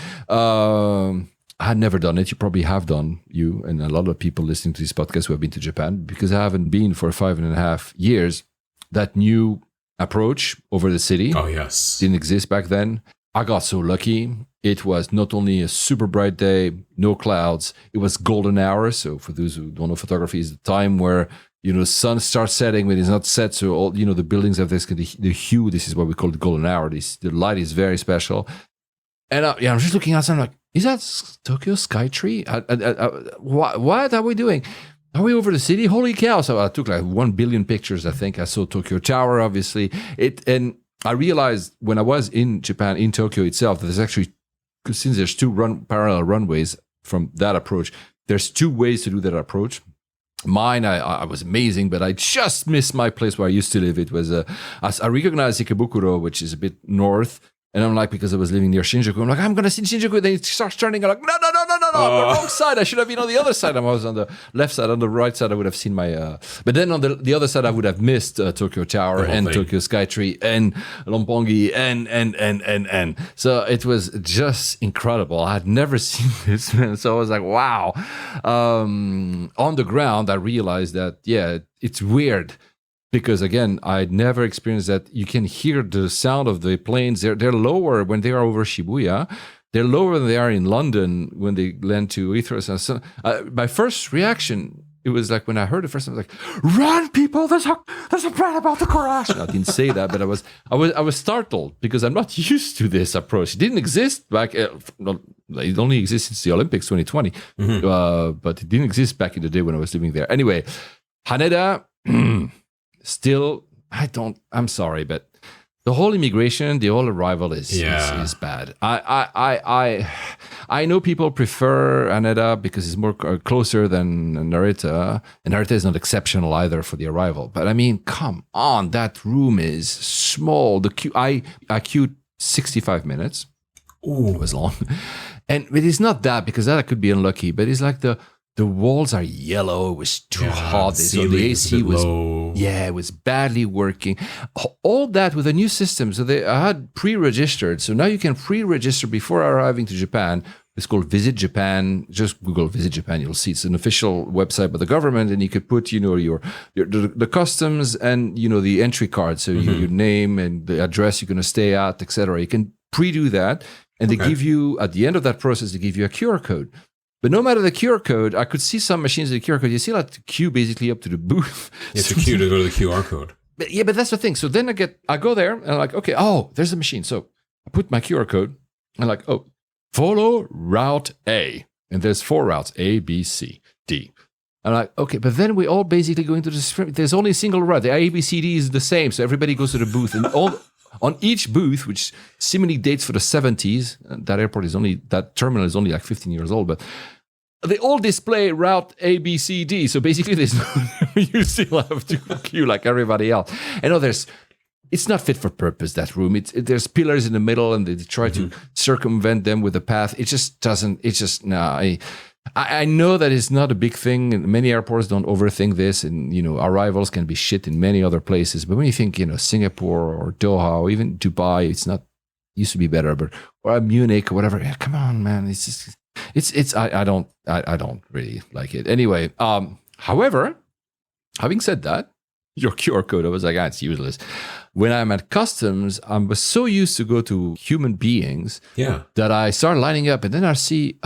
I had never done it. You probably have done, you and a lot of people listening to this podcast who have been to Japan, because I haven't been for 5.5 years. That new approach over the city. Oh, yes. Didn't exist back then. I got so lucky. It was not only a super bright day, no clouds. It was golden hour. So for those who don't know photography, is the time where the sun starts setting when it's not set. So all the buildings have this the hue. This is what we call the golden hour. The light is very special. And I'm just looking outside. I'm like, is that Tokyo Skytree? What are we doing? Are we over the city? Holy cow! So I took like 1 billion pictures. I think I saw Tokyo Tower. Obviously, I realized when I was in Japan, in Tokyo itself, that there's actually, since there's two parallel runways from that approach, there's two ways to do that approach. Mine, I was amazing, but I just missed my place where I used to live. It was, I recognized Ikebukuro, which is a bit north. And I'm like, because I was living near Shinjuku, I'm like, I'm going to see Shinjuku. Then it starts turning. I'm like, no, I'm on the wrong side. I should have been on the other side. I was on the left side. On the right side, I would have seen my... but then on the other side, I would have missed Tokyo Tower and Tokyo Skytree and Lompongi and. So it was just incredible. I had never seen this, man. So I was like, wow. On the ground, I realized that, it's weird. Because again, I'd never experienced that. You can hear the sound of the planes. They're lower when they are over Shibuya. They're lower than they are in London when they land to Heathrow. So, my first reaction, it was like when I heard it first, I was like, "Run, people! There's a plane about to crash." No, I didn't say that, but I was startled because I'm not used to this approach. It didn't exist back. It only exists since the Olympics 2020, but it didn't exist back in the day when I was living there. Anyway, Haneda. Still, I'm sorry, but the whole immigration, the whole arrival is bad. I know people prefer Haneda because it's more closer than Narita, and Narita is not exceptional either for the arrival. But I mean, come on, that room is small. The queue, I queued 65 minutes. Ooh, it was long, and it is not that because that I could be unlucky, but it's like the walls are yellow. It was too hot. So the AC was low. It was badly working. All that with a new system. So I had pre-registered. So now you can pre-register before arriving to Japan. It's called Visit Japan. Just Google Visit Japan. You'll see it's an official website by the government, and you could put the customs and the entry card. So your name and the address you're going to stay at, etc. You can pre-do that, and they give you at the end of that process they give you a QR code. But no matter the QR code, I could see some machines with the QR code. You see like the queue basically up to the booth. It's a queue to go to the QR code. But that's the thing. So then I go there and I'm like, okay, there's a machine. So I put my QR code. I'm like, follow route A. And there's 4 routes, A, B, C, D. I'm like, okay, but then we all basically go into there's only a single route. The A, B, C, D is the same. So everybody goes to the booth and on each booth, which seemingly dates for the 70s, that terminal is only like 15 years old, but they all display route A, B, C, D. So basically, you still have to queue like everybody else. It's not fit for purpose, that room. There's pillars in the middle and they try to circumvent them with a path. It just doesn't, I know that it's not a big thing. Many airports don't overthink this, and arrivals can be shit in many other places. But when you think, Singapore or Doha or even Dubai, it's not used to be better, but or Munich or whatever. Yeah, come on, man. It's just I don't really like it. Anyway, however, having said that, your QR code, I was like, it's useless. When I'm at customs, I was so used to go to human beings that I start lining up, and then I see,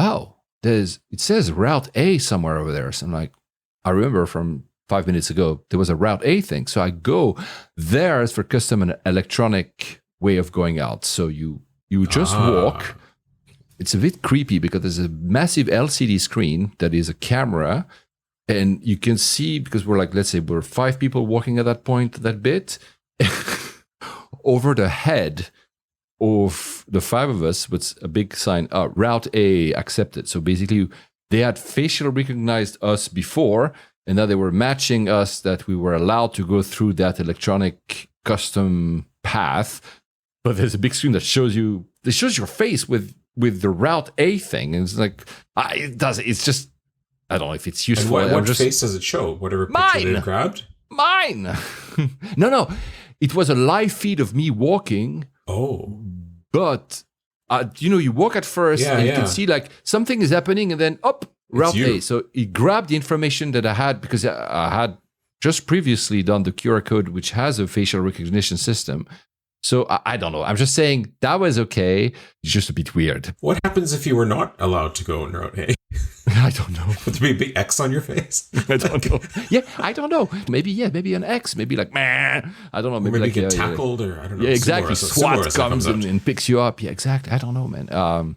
it says Route A somewhere over there. So I'm like, I remember from 5 minutes ago, there was a Route A thing. So I go there as for custom an electronic way of going out. So you just walk. It's a bit creepy because there's a massive LCD screen that is a camera. And you can see, because let's say we're 5 people walking at that point, that bit, over the head of the 5 of us with a big sign, Route A accepted. So basically, they had facial recognized us before, and now they were matching us that we were allowed to go through that electronic custom path. But there's a big screen that shows your face with the Route A thing. And it's like, it's just, I don't know if it's useful. And what face does it show? Whatever picture they grabbed? Mine! No. It was a live feed of me walking. Oh. But, you walk at first and you can see something is happening and then, Route A. So it grabbed the information that I had because I had just previously done the QR code, which has a facial recognition system. So I don't know. I'm just saying that was okay. It's just a bit weird. What happens if you were not allowed to go in Route A? I don't know. Would there be a big X on your face? I don't know. Yeah, I don't know. Maybe an X. Maybe meh. I don't know. Maybe you get tackled or I don't know. Yeah, exactly. SWAT comes and picks you up. Yeah, exactly. I don't know, man.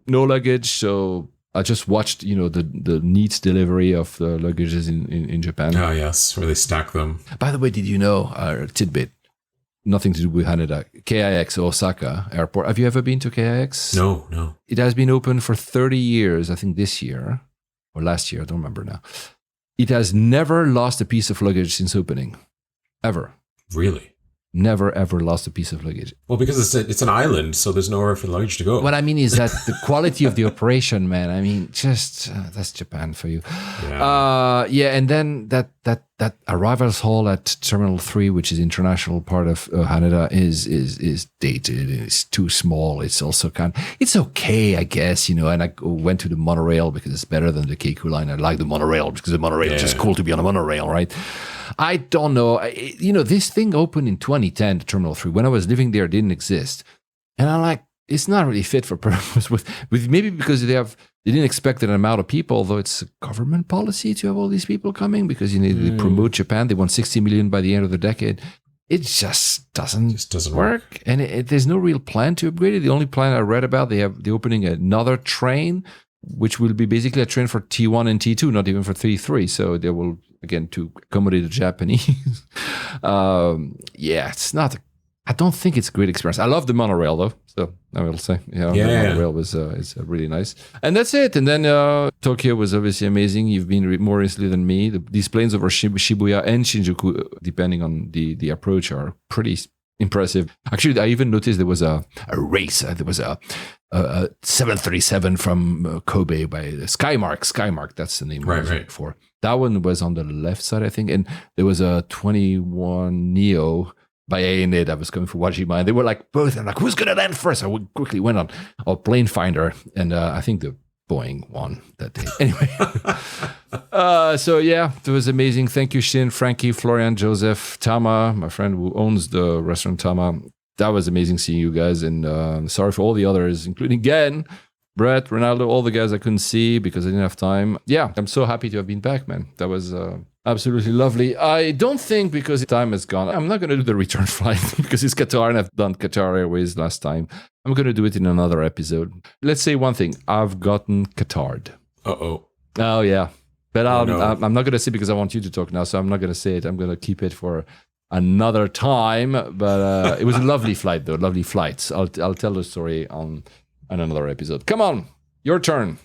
No luggage. So I just watched, the neat delivery of the luggages in Japan. Oh, yes, where they stack them. By the way, did you know, tidbit, nothing to do with Haneda, KIX Osaka Airport. Have you ever been to KIX? No. It has been open for 30 years, I think this year, or last year, I don't remember now. It has never lost a piece of luggage since opening. Ever. Really? Never, ever lost a piece of luggage. Well, because it's an island, so there's nowhere for the luggage to go. What I mean is that the quality of the operation, man. I mean, just that's Japan for you. Yeah. And then that arrivals hall at Terminal 3, which is international part of Haneda, is dated. It's too small. It's also it's okay, I guess, and I went to the monorail because it's better than the Keiku line. I like the monorail because the monorail is just cool to be on a monorail, right? I don't know. This thing opened in 2010, the Terminal 3. When I was living there, it didn't exist. And I'm like, it's not really fit for purpose with maybe because they didn't expect an amount of people, although it's a government policy to have all these people coming because they promote Japan. They want 60 million by the end of the decade. It just doesn't work. And there's no real plan to upgrade it. The only plan I read about, they're opening another train, which will be basically a train for T1 and T2, not even for T3. So they will, again, to accommodate the Japanese. It's not. I don't think it's a great experience. I love the monorail though, so I will say, the monorail was is really nice. And that's it. And then Tokyo was obviously amazing. You've been more recently than me. These planes over Shibuya and Shinjuku, depending on the approach, are pretty impressive. Actually, I even noticed there was a race. There was a 737 from Kobe by Skymark. That's the name. Right. For that one was on the left side, I think, and there was a 21 Neo by Haneda that was coming from Wajima, and they were like both. I'm like, who's gonna land first? I quickly went on Plane Finder, and I think the Boeing won that day. Anyway, so yeah, it was amazing. Thank you, Shin, Frankie, Florian, Joseph, Tama, my friend who owns the restaurant Tama. That was amazing seeing you guys, and sorry for all the others, including Gen, Brett, Ronaldo, all the guys I couldn't see because I didn't have time. Yeah, I'm so happy to have been back, man. That was absolutely lovely. I don't think, because time is gone, I'm not going to do the return flight because it's Qatar and I've done Qatar Airways last time. I'm going to do it in another episode. Let's say one thing. I've gotten Qatar'd. Uh-oh. Oh, yeah. But no. I'm not going to say because I want you to talk now, so I'm not going to say it. I'm going to keep it for another time. But it was a lovely flight, though. Lovely flights. I'll tell the story on another episode. Come on. Your turn.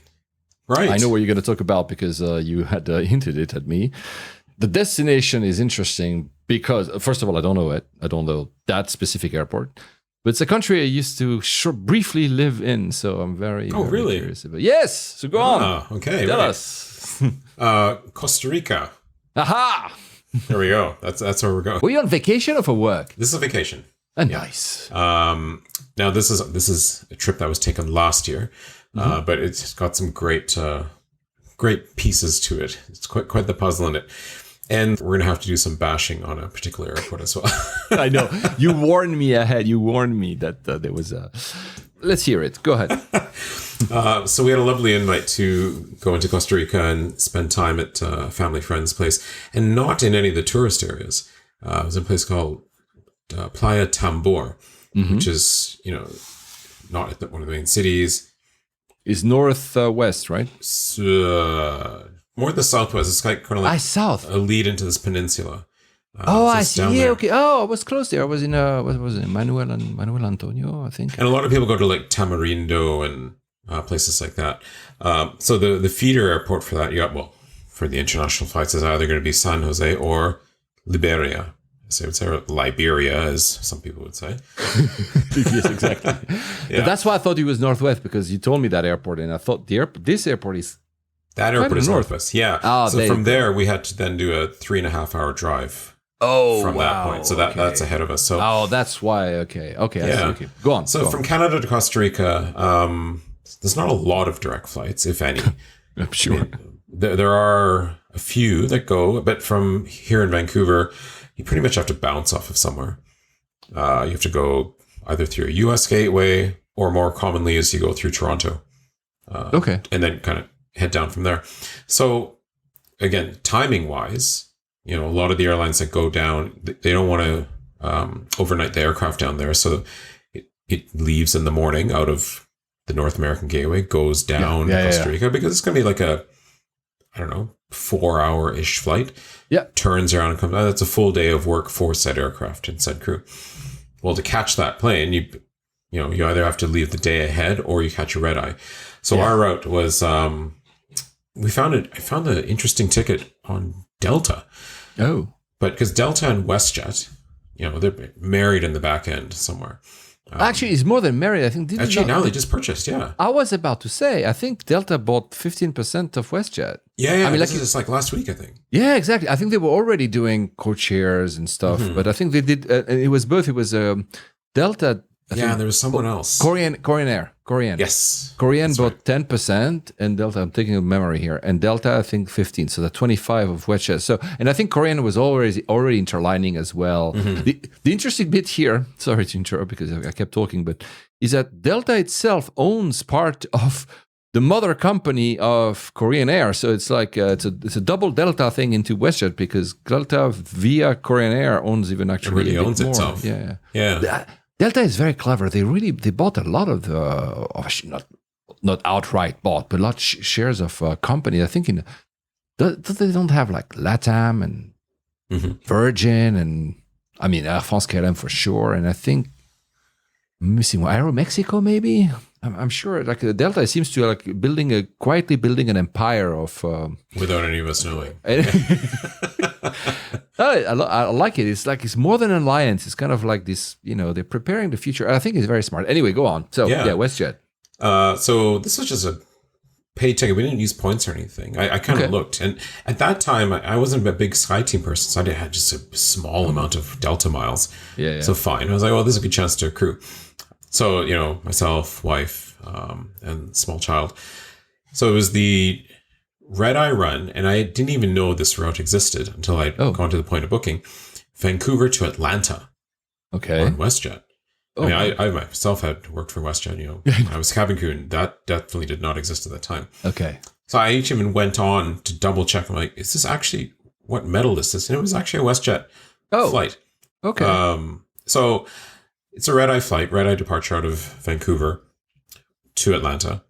Right. I know what you're going to talk about because you had hinted it at me. The destination is interesting because, first of all, I don't know it. I don't know that specific airport. But it's a country I used to briefly live in, so I'm very, very really? curious about. Yes, so go on. Okay. Tell right. us. Costa Rica. Aha! There we go. That's where we're going. Were you on vacation or for work? This is a vacation. Nice. Now this is a trip that was taken last year, but it's got some great pieces to it. It's quite the puzzle in it. And we're going to have to do some bashing on a particular airport as well. I know. You warned me ahead. You warned me that there was a... Let's hear it. Go ahead. So we had a lovely invite to go into Costa Rica and spend time at a family friend's place, and not in any of the tourist areas. It was a place called Playa Tambor, which is, not at one of the main cities. It's northwest, right? More the southwest. It's kind of like south. a lead into this peninsula. I see. Yeah, okay. Oh, I was close there. I was in what was it? Manuel Antonio, I think. And a lot of people go to like Tamarindo and places like that. So the feeder airport for that, for the international flights is either going to be San Jose or Liberia. So I would say, or Liberia, as some people would say. Yes, exactly. But that's why I thought it was northwest, because you told me that airport, and I thought this airport is... That airport is northwest, yeah. So from there, we had to then do a 3.5-hour drive. From that point. So that's ahead of us. So that's why. Okay. I see. Okay. Go on. So from Canada to Costa Rica, there's not a lot of direct flights, if any. I'm sure. There are a few that go, but from here in Vancouver, you pretty much have to bounce off of somewhere. You have to go either through a US gateway, or more commonly is you go through Toronto. And then kind of head down from there. So again, timing wise, a lot of the airlines that go down, they don't want to overnight the aircraft down there. So it leaves in the morning out of the North American gateway, goes down to Costa Rica, because it's going to be like a, 4-hour-ish flight. Yeah. Turns around and comes out. That's a full day of work for said aircraft and said crew. Well, to catch that plane, you either have to leave the day ahead or you catch a red eye. So our route was, I found an interesting ticket on Delta. Oh. But because Delta and WestJet, they're married in the back end somewhere. Actually, it's more than married. I think. Now they just purchased, yeah. I was about to say, I think Delta bought 15% of WestJet. Yeah. I mean, it's like last week, I think. Yeah, exactly. I think they were already doing co-chairs and stuff, but I think they did. It was both. It was Delta. There was someone else. Korean Air. Yes. Korean bought 10%, and Delta, I'm taking a memory here, and Delta, I think 15. So the 25 of WestJet. So, and I think Korean was already interlining as well. The interesting bit here, sorry to interrupt because I kept talking, but is that Delta itself owns part of the mother company of Korean Air. So it's like it's a double Delta thing into WestJet, because Delta via Korean Air owns even actually. It really owns more. itself. Yeah. Delta is very clever. They bought a lot of not outright bought, but a lot of shares of company. I think they don't have like LATAM and Virgin, and I mean Air France KLM for sure. And I think I'm missing one. Aeromexico maybe. I'm sure. Like Delta seems to quietly building an empire of without any of us knowing. I like it. It's more than an alliance. It's kind of like this. They're preparing the future. I think it's very smart. Anyway, go on. So WestJet. So this was just a paid ticket. We didn't use points or anything. I kind of looked, and at that time I wasn't a big SkyTeam person, so I had just a small amount of Delta miles. Yeah. So fine. I was like, well, this is a good chance to accrue. So, myself, wife, and small child. So it was the red eye run, and I didn't even know this route existed until I'd gone to the point of booking. Vancouver to Atlanta. Okay. On WestJet. I myself had worked for WestJet, I was cabin crew, and that definitely did not exist at that time. Okay. So I even went on to double check. I'm like, is this actually, what metal is this? And it was actually a WestJet flight. Okay. So it's a red-eye flight, red-eye departure out of Vancouver to Atlanta,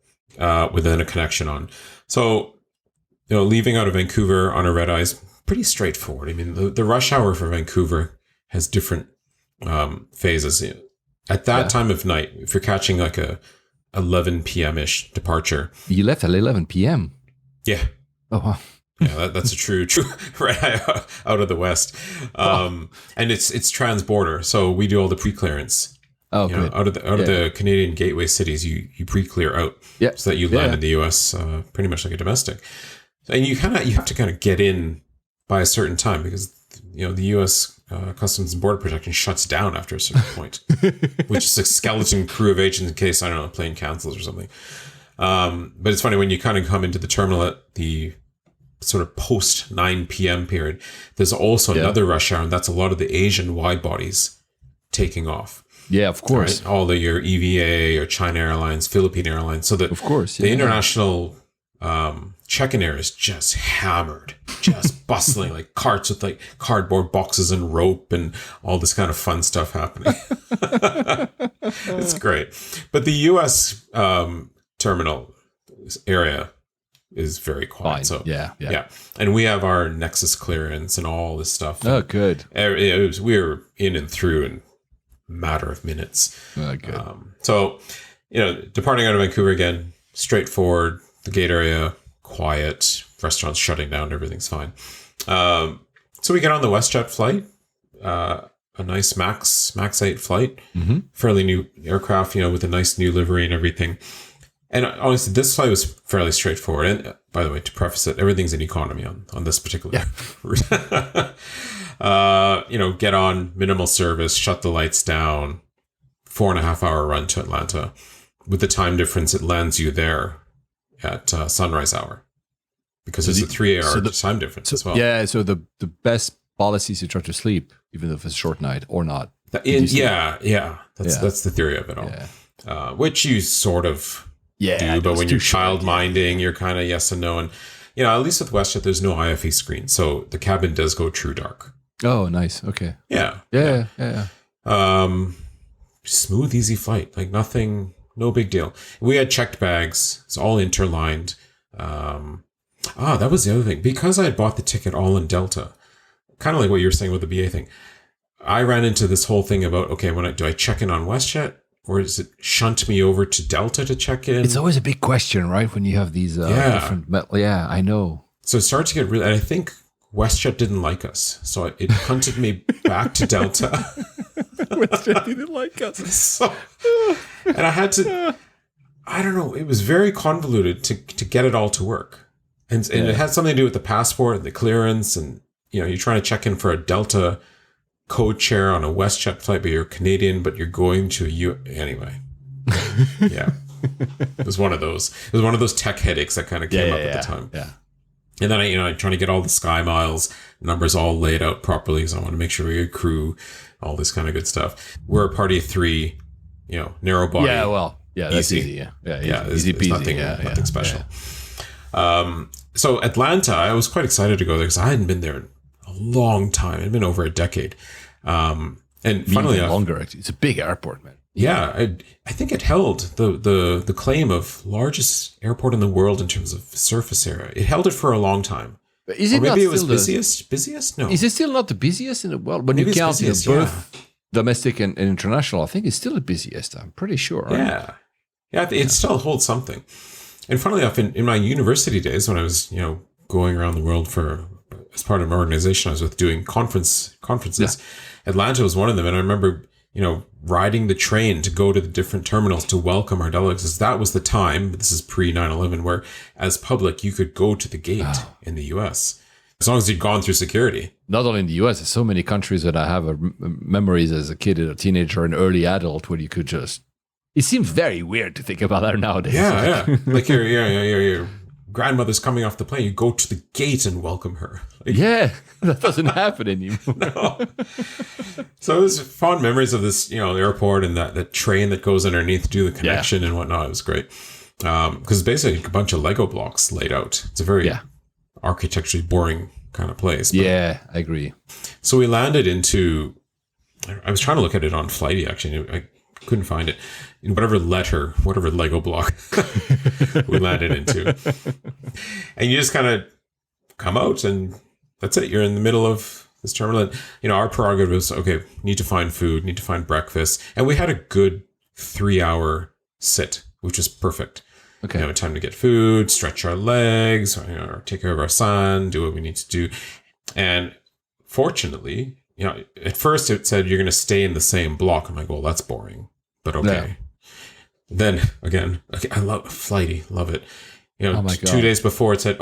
with then a connection on. So, leaving out of Vancouver on a red-eye is pretty straightforward. I mean, the rush hour for Vancouver has different phases. At that time of night, if you're catching like a 11 p.m.-ish departure. You left at 11 p.m.? Yeah. Oh, wow. Yeah, that's a true red-eye out of the West. And it's trans-border, so we do all the pre-clearance Oh, You know, good. out of the Canadian gateway cities, you pre-clear out Yeah. so that you land in the US pretty much like a domestic. And you have to kind of get in by a certain time because you know the US Customs and Border Protection shuts down after a certain point, which is a skeleton crew of agents in case I don't know a plane cancels or something. But it's funny when you kind of come into the terminal at the sort of post 9 p.m. period. There's also another rush hour, and that's a lot of the Asian wide bodies taking off. Yeah, of course. Right? All of your EVA or China Airlines, Philippine Airlines. So that Of course. the international check-in area is just hammered, just bustling, like carts with like cardboard boxes and rope and all this kind of fun stuff happening. It's great. But the U.S. Terminal area is very quiet. Fine. So Yeah. and we have our Nexus clearance and all this stuff. Oh, good. We were in and through in a matter of minutes. Oh, good. So, you know, departing out of Vancouver again, straightforward, the gate area, quiet, restaurants shutting down, everything's fine. So we get on the WestJet flight, a nice Max 8 flight, fairly new aircraft, you know, with a nice new livery and everything. And honestly, this flight was fairly straightforward. And by the way, to preface it, everything's in economy on this particular route. You know, get on, minimal service, shut the lights down, 4.5 hour run to Atlanta. With the time difference, it lands you there at sunrise hour because it's a 3 hour time difference as well. Yeah, so the best policy is to try to sleep, even if it's a short night or not. That's the theory of it all. Yeah. Which you sort of do, but when you're child minding, you're kind of yes and no. And you know, at least with WestJet, there's no IFE screen, so the cabin does go true dark. Oh, nice. Okay. Yeah. Smooth, easy flight. Like nothing, no big deal. We had checked bags. It's all interlined. That was the other thing. Because I had bought the ticket all in Delta, kind of like what you were saying with the BA thing, I ran into this whole thing about, okay, do I check in on WestJet? Or does it shunt me over to Delta to check in? It's always a big question, right? When you have these different... Yeah, I know. So it started to get really... And I think WestJet didn't like us. So it hunted me back to Delta. WestJet didn't like us. So, and I had to... I don't know. It was very convoluted to get it all to work. And it had something to do with the passport and the clearance. And, you know, you're trying to check in for a Delta code share on a WestJet flight, but you're Canadian, but you're going to anyway. Yeah. It was one of those. It was one of those tech headaches that kind of came up at the time. Yeah. And then I'm trying to get all the Sky Miles numbers all laid out properly. So I want to make sure we get crew, all this kind of good stuff. We're a party of 3, you know, narrow body. Yeah, well, that's easy. Yeah, easy peasy. Nothing special. So Atlanta, I was quite excited to go there because I hadn't been there in a long time. It had been over a decade. And funnily enough, longer. It's a big airport, man. Yeah, I think it held the claim of largest airport in the world in terms of surface area. It held it for a long time. But is it or maybe not it was still busiest? No. Is it still not the busiest in the world? When Maybe you count busiest, both domestic and international, I think it's still the busiest. I'm pretty sure. Right? Yeah. It still holds something. And funnily enough, in my university days, when I was going around the world as part of an organization I was with doing conferences, Atlanta was one of them. And I remember riding the train to go to the different terminals to welcome our delegates. That was the time, this is pre 9/11, where as public, you could go to the gate in the US, as long as you'd gone through security. Not only in the US, there's so many countries that I have memories as a kid, a teenager, an early adult, where you could just, it seems very weird to think about that nowadays. Yeah. Like your grandmother's coming off the plane, you go to the gate and welcome her. That doesn't happen anymore. No. So it was fond memories of this, airport and that train that goes underneath to do the connection and whatnot. It was great. Because basically a bunch of Lego blocks laid out. It's a very architecturally boring kind of place. But, I agree. So we landed into, I was trying to look at it on Flighty actually. I couldn't find it. In whatever Lego block we landed into. And you just kind of come out and that's it. You're in the middle of this terminal. Our prerogative was, okay, need to find food, need to find breakfast. And we had a good 3-hour sit, which was perfect. Okay. Time to get food, stretch our legs, take care of our son, do what we need to do. And fortunately, at first it said you're going to stay in the same block. I'm like, well, that's boring. but okay. Then again, I love Flighty, love it. You know, Oh my God. 2 days before it said,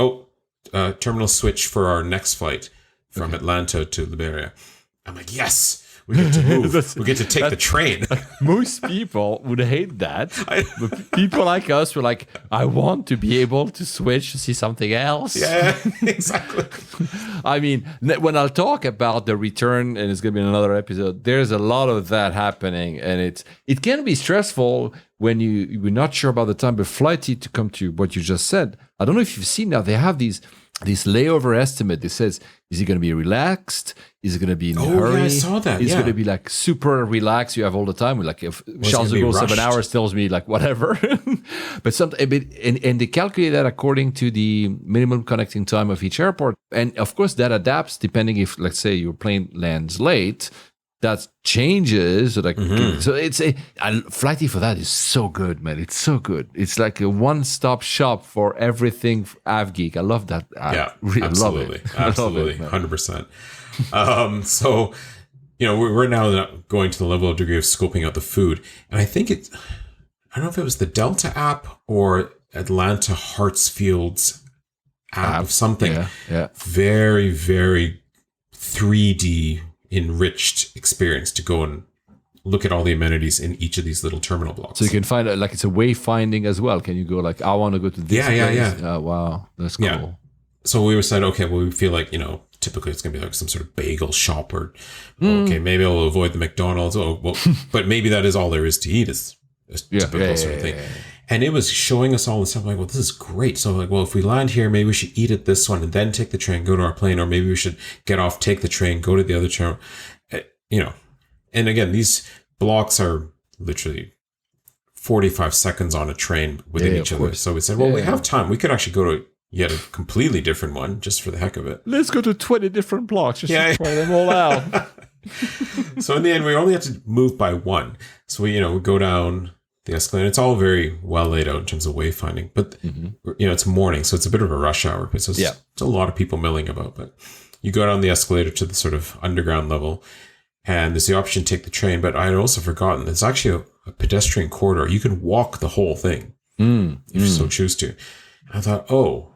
terminal switch for our next flight from Atlanta to Liberia. I'm like, yes, we get to move. We get to take the train. Most people would hate that. But people like us were like, I want to be able to switch to see something else. Yeah, exactly. I mean, when I'll talk about the return, and it's going to be in another episode, there's a lot of that happening. And it can be stressful when you're not sure about the time, but Flighty, to come to what you just said, I don't know if you've seen now, they have this layover estimate that says, is it going to be relaxed? Is it going to be in a hurry? Yeah, I saw that. Is it going to be like super relaxed? You have all the time. Like if Charles de Gaulle 7 hours tells me like whatever, but and they calculate that according to the minimum connecting time of each airport, and of course that adapts depending if, let's say, your plane lands late. That changes. So it's Flighty for that is so good, man. It's so good. It's like a one-stop shop for everything AvGeek. I love that. I really absolutely, love it. absolutely, 100%. So, you know, we're now going to the level of degree of scoping out the food, and I think I don't know if it was the Delta app or Atlanta Hartsfield's app of something. Yeah. Very, very 3D enriched experience to go and look at all the amenities in each of these little terminal blocks. So you can find it like it's a wayfinding as well. Can you go like, I want to go to this place? Yeah. Oh, wow. That's cool. Yeah. So we said, okay, well, we feel like, you know, typically it's going to be like some sort of bagel shop or, okay, maybe I'll avoid the McDonald's. Oh, well, but maybe that is all there is to eat. Is a typical sort of thing. Yeah. And it was showing us all this stuff. I'm like, well, this is great. So I'm like, well, if we land here, maybe we should eat at this one and then take the train, go to our plane, or maybe we should get off, take the train, go to the other train. You know, and again, these blocks are literally 45 seconds on a train within each other. So we said, well, we have time. We could actually go to yet a completely different one just for the heck of it. Let's go to 20 different blocks just to try them all out. So in the end, we only had to move by one. So we go down the escalator. It's all very well laid out in terms of wayfinding, but it's morning, so it's a bit of a rush hour. So it's a lot of people milling about. But you go down the escalator to the sort of underground level, and there's the option to take the train. But I had also forgotten there's actually a pedestrian corridor. You can walk the whole thing if you so choose to. And I thought, oh,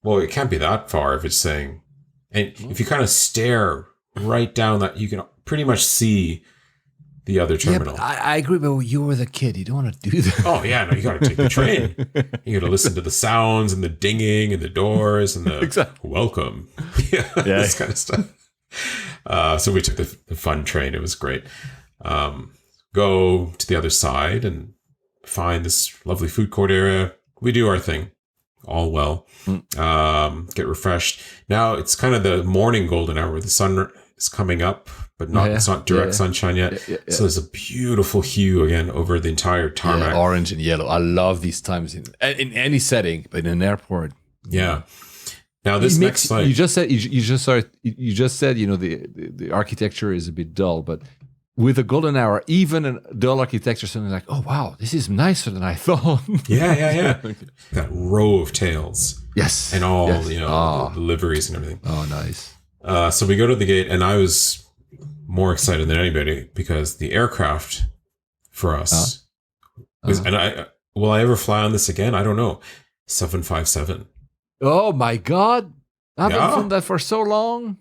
well, it can't be that far if it's saying, and if you kind of stare right down that, you can pretty much see the other terminal. Yeah, I agree, but you were the kid. You don't want to do that. Oh, yeah, no, you got to take the train. You got to listen to the sounds and the dinging and the doors and the welcome. This kind of stuff. So we took the fun train. It was great. Go to the other side and find this lovely food court area. We do our thing. All well. Get refreshed. Now it's kind of the morning golden hour where the sun is coming up, but it's not direct sunshine yet. So there's a beautiful hue again over the entire tarmac. Orange and yellow. I love these times in any setting, but in an airport. Yeah. Now this next slide. You just said the architecture is a bit dull, but with a golden hour, even a dull architecture, something like, oh wow, this is nicer than I thought. Yeah. That row of tails. Yes. And all the liveries and everything. Oh, nice. So we go to the gate, and I was more excited than anybody because the aircraft for us was, and will I ever fly on this again? I don't know. 757. Oh my God. I haven't flown that for so long.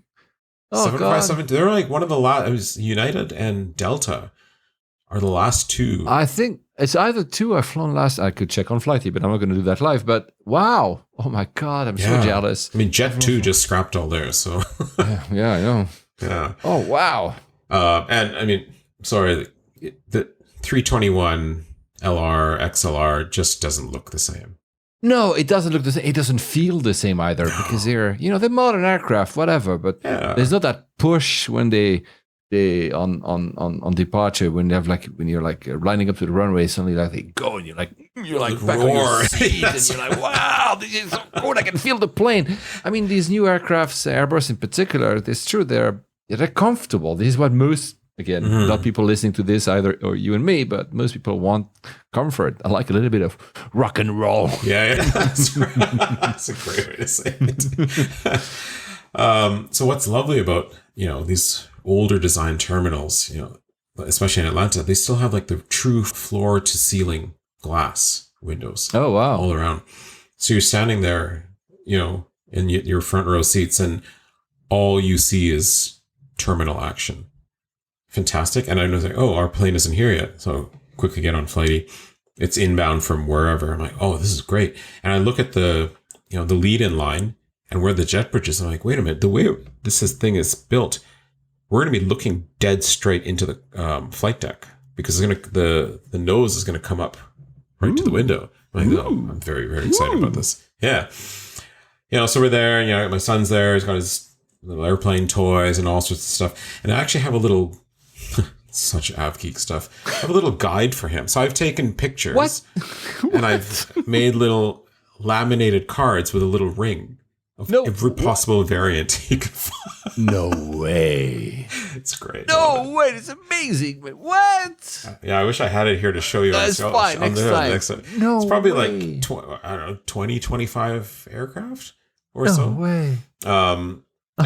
Oh, 757. God. They're like one of the last. It was United and Delta are the last two. I think it's either two I've flown last. I could check on Flighty, but I'm not going to do that live. But wow. Oh my God. I'm so jealous. I mean, Jet 2 just scrapped all theirs. So yeah, I know. Yeah. Oh, wow. And I mean, sorry, the 321 LR, XLR just doesn't look the same. No, it doesn't look the same. It doesn't feel the same either because they're modern aircraft, whatever. But there's not that push when they on departure when they have when you're lining up to the runway, suddenly they go and you're back on your seat and you're like, wow, this is so good. I can feel the plane. I mean, these new aircrafts, Airbus in particular, it's true they're comfortable. This is what most. Again, not people listening to this either, or you and me, but most people want comfort. I like a little bit of rock and roll. Yeah. That's a great way to say it. So what's lovely about, these older design terminals, especially in Atlanta, they still have like the true floor to ceiling glass windows. Oh, wow. All around. So you're standing there, in your front row seats, and all you see is terminal action. Fantastic. And I was like, oh, our plane isn't here yet. So quickly get on flighty. It's inbound from wherever. I'm like, oh, this is great. And I look at the lead-in line and where the jet bridge is. I'm like, wait a minute, the way this thing is built, we're going to be looking dead straight into the flight deck because the nose is going to come up right to the window. I'm like, oh, I'm very, very excited about this. Yeah. So we're there, my son's there. He's got his little airplane toys and all sorts of stuff. And I actually have a little, such av geek stuff. I have a little guide for him. So I've taken pictures. What? And I've made little laminated cards with a little ring of every possible variant you can find. No way. It's great. No way. It's amazing. What? Yeah, I wish I had it here to show you. That's fine. Next time. No, it's probably way. like 20, 25 aircraft or no so. Way. And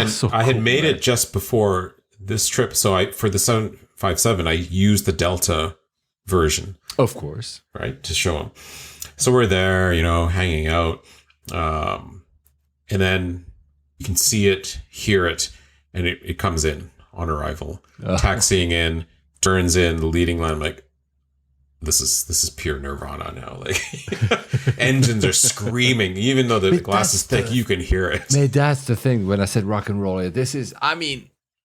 so I had cool, made man. it just before this trip. So for the 757, I used the Delta version. Of course. Right. To show them. So we're there, hanging out. And then you can see it, hear it, and it comes in on arrival. Taxiing in, turns in, the leading line. I'm like, this is pure nirvana now. Like engines are screaming, even though the glass is thick, you can hear it. Man, that's the thing when I said rock and roll. This is,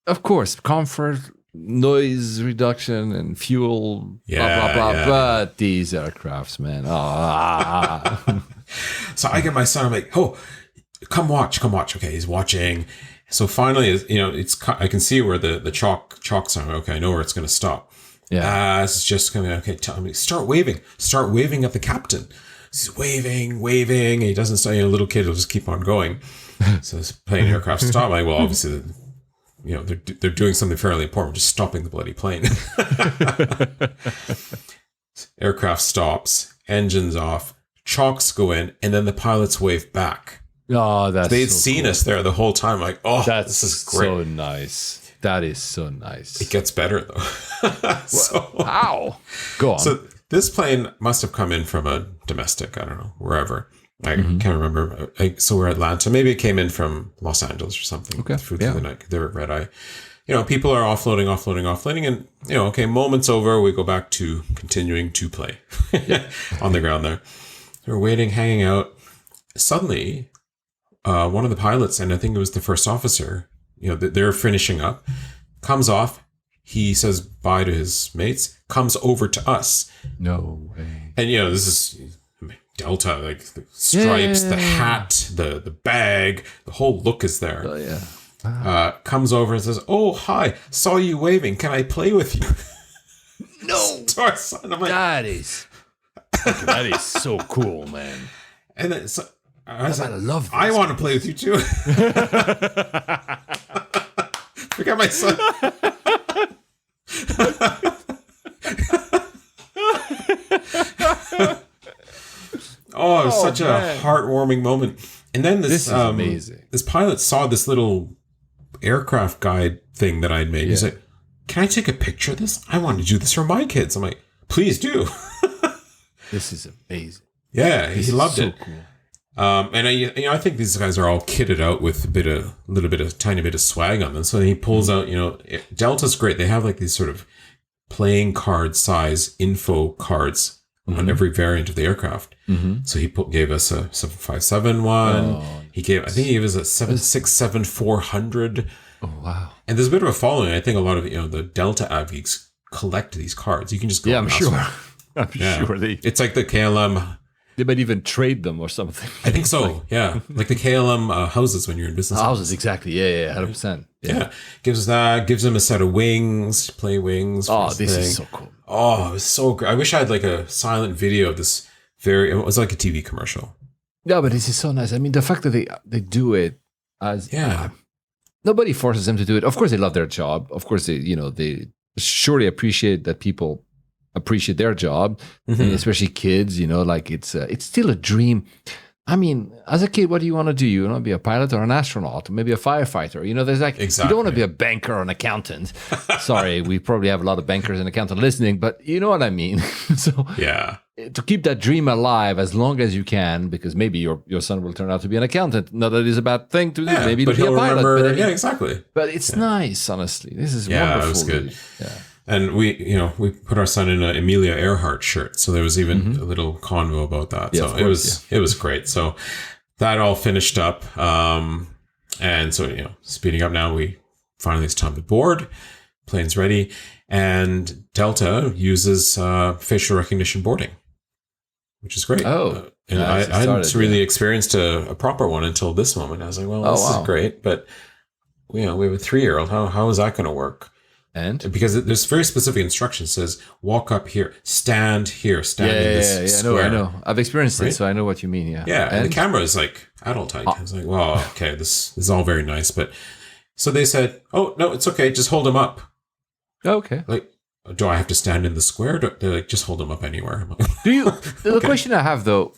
of course, comfort, noise reduction, and fuel, blah, blah, blah. But these aircrafts, man. So I get my son, I'm like, oh, come watch. Okay, he's watching. So finally, I can see where the chalks are. Okay, I know where it's going to stop. Yeah. It's just coming. Okay, tell me, start waving at the captain. He's waving. And he doesn't stop. Little kid will just keep on going. So this plane aircraft stop. I'm like, well, obviously, they're doing something fairly important, just stopping the bloody plane. Aircraft stops, engines off, chalks go in, and then the pilots wave back. Oh, that's they'd so seen cool. us there the whole time. Like, oh, this is great. So nice. That is so nice. It gets better though. Wow. Go on. So this plane must have come in from a domestic, I don't know, wherever. I can't remember. So we're Atlanta. Maybe it came in from Los Angeles or something. Okay. Through the night. They were red eye. People are offloading. And, okay, moment's over. We go back to continuing to play on the ground there. We're waiting, hanging out. Suddenly, one of the pilots, and I think it was the first officer, they're finishing up, comes off. He says bye to his mates, comes over to us. No way. And, this is Delta, like the stripes, the hat, the bag, the whole look is there. Oh, yeah. Comes over and says, oh, hi, saw you waving. Can I play with you? No. To our son. I'm like, that is so cool, man. And then I was like, I love this. I want to play with you too. Forget my son. Oh, it was such a heartwarming moment. And then this is amazing. This pilot saw this little aircraft guide thing that I'd made. He's like, can I take a picture of this? I want to do this for my kids. I'm like, please do. This is amazing. Yeah, he loved it. Cool. And I think these guys are all kitted out with tiny bit of swag on them. So he pulls out, Delta's great. They have like these sort of playing card size info cards on every variant of the aircraft. So he gave us a 757 one. I think he gave us a 767-400. Oh, wow. And there's a bit of a following. I think a lot of, the Delta av geeks collect these cards. You can just go. Yeah, I'm sure. I'm sure it's like the KLM. They might even trade them or something. I think so. Yeah. Like the KLM houses when you're in business. Houses, exactly. Yeah, 100%. Yeah. Gives them a set of wings, play wings. Oh, this is so cool. Oh, it was so great. I wish I had like a silent video of this it was like a TV commercial. Yeah, but this is so nice. I mean, the fact that they do it as... Yeah. Nobody forces them to do it. Of course, they love their job. Of course, they surely appreciate that people appreciate their job, and especially kids, like it's still a dream. I mean, as a kid, what do you want to do? You want to be a pilot or an astronaut, or maybe a firefighter? You know, there's like, you don't want to be a banker or an accountant. Sorry, we probably have a lot of bankers and accountants listening, but you know what I mean. So Yeah. to keep that dream alive as long as you can, because maybe your son will turn out to be an accountant. Not that it's a bad thing to do, maybe to but be a he'll pilot. remember. But I mean, Yeah, exactly. But it's nice, honestly. This is wonderful. It was good. Yeah. And we put our son in an Amelia Earhart shirt, so there was even a little convo about that. Yeah, so course, it was great. So that all finished up, and so speeding up now, we finally it's time to board. Plane's ready, and Delta uses facial recognition boarding, which is great. Oh, and I hadn't really experienced a proper one until this moment. I was like, well, this is great, but we have a 3-year-old. How is that going to work? And because there's very specific instructions. It says walk up here, stand here, stand in this square. I know. I've experienced it, so I know what you mean. Yeah, and the camera is like adult height. I was like, well, okay, this is all very nice, but so they said, oh no, it's okay, just hold him up. Okay. Like, do I have to stand in the square? They're like, just hold him up anywhere. I'm like, do you? The question I have though,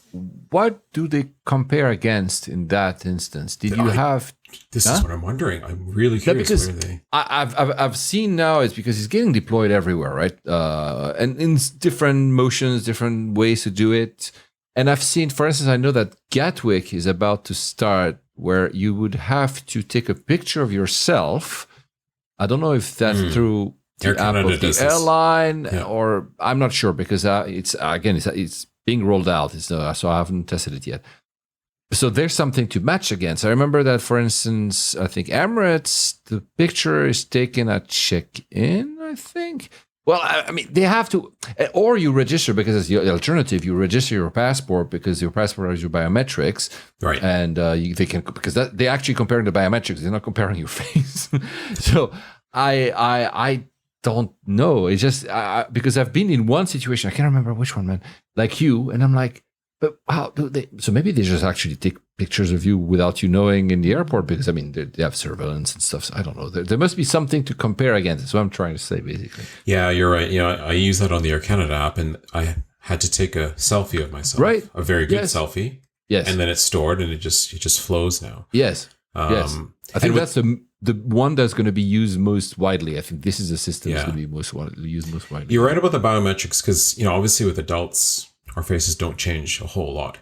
what do they compare against in that instance? Did you have? This is what I'm wondering. I'm really curious. Because where they... I've seen now is because it's getting deployed everywhere, right? And in different motions, different ways to do it. And I've seen, for instance, I know that Gatwick is about to start where you would have to take a picture of yourself. I don't know if that's through the app of the airline or I'm not sure because it's being rolled out. So I haven't tested it yet. So there's something to match against. I remember that, for instance, I think Emirates, the picture is taken at check-in, I think. Well, I mean, they have to, or you register because it's the alternative. You register your passport because your passport has your biometrics, right? And they can because they're actually comparing the biometrics. They're not comparing your face. So I don't know. It's just because I've been in one situation. I can't remember which one, man. Like you, and I'm like. But how do they? So maybe they just actually take pictures of you without you knowing in the airport because I mean they have surveillance and stuff. So I don't know. There must be something to compare against. That's what I'm trying to say, basically. Yeah, you're right. I use that on the Air Canada app, and I had to take a selfie of myself. Right. A very good selfie. Yes. And then it's stored, and it just flows now. Yes. Yes. I think that's the one that's going to be used most widely. I think this is the system that's going to be used most widely. You're right about the biometrics because obviously with adults. Our faces don't change a whole lot.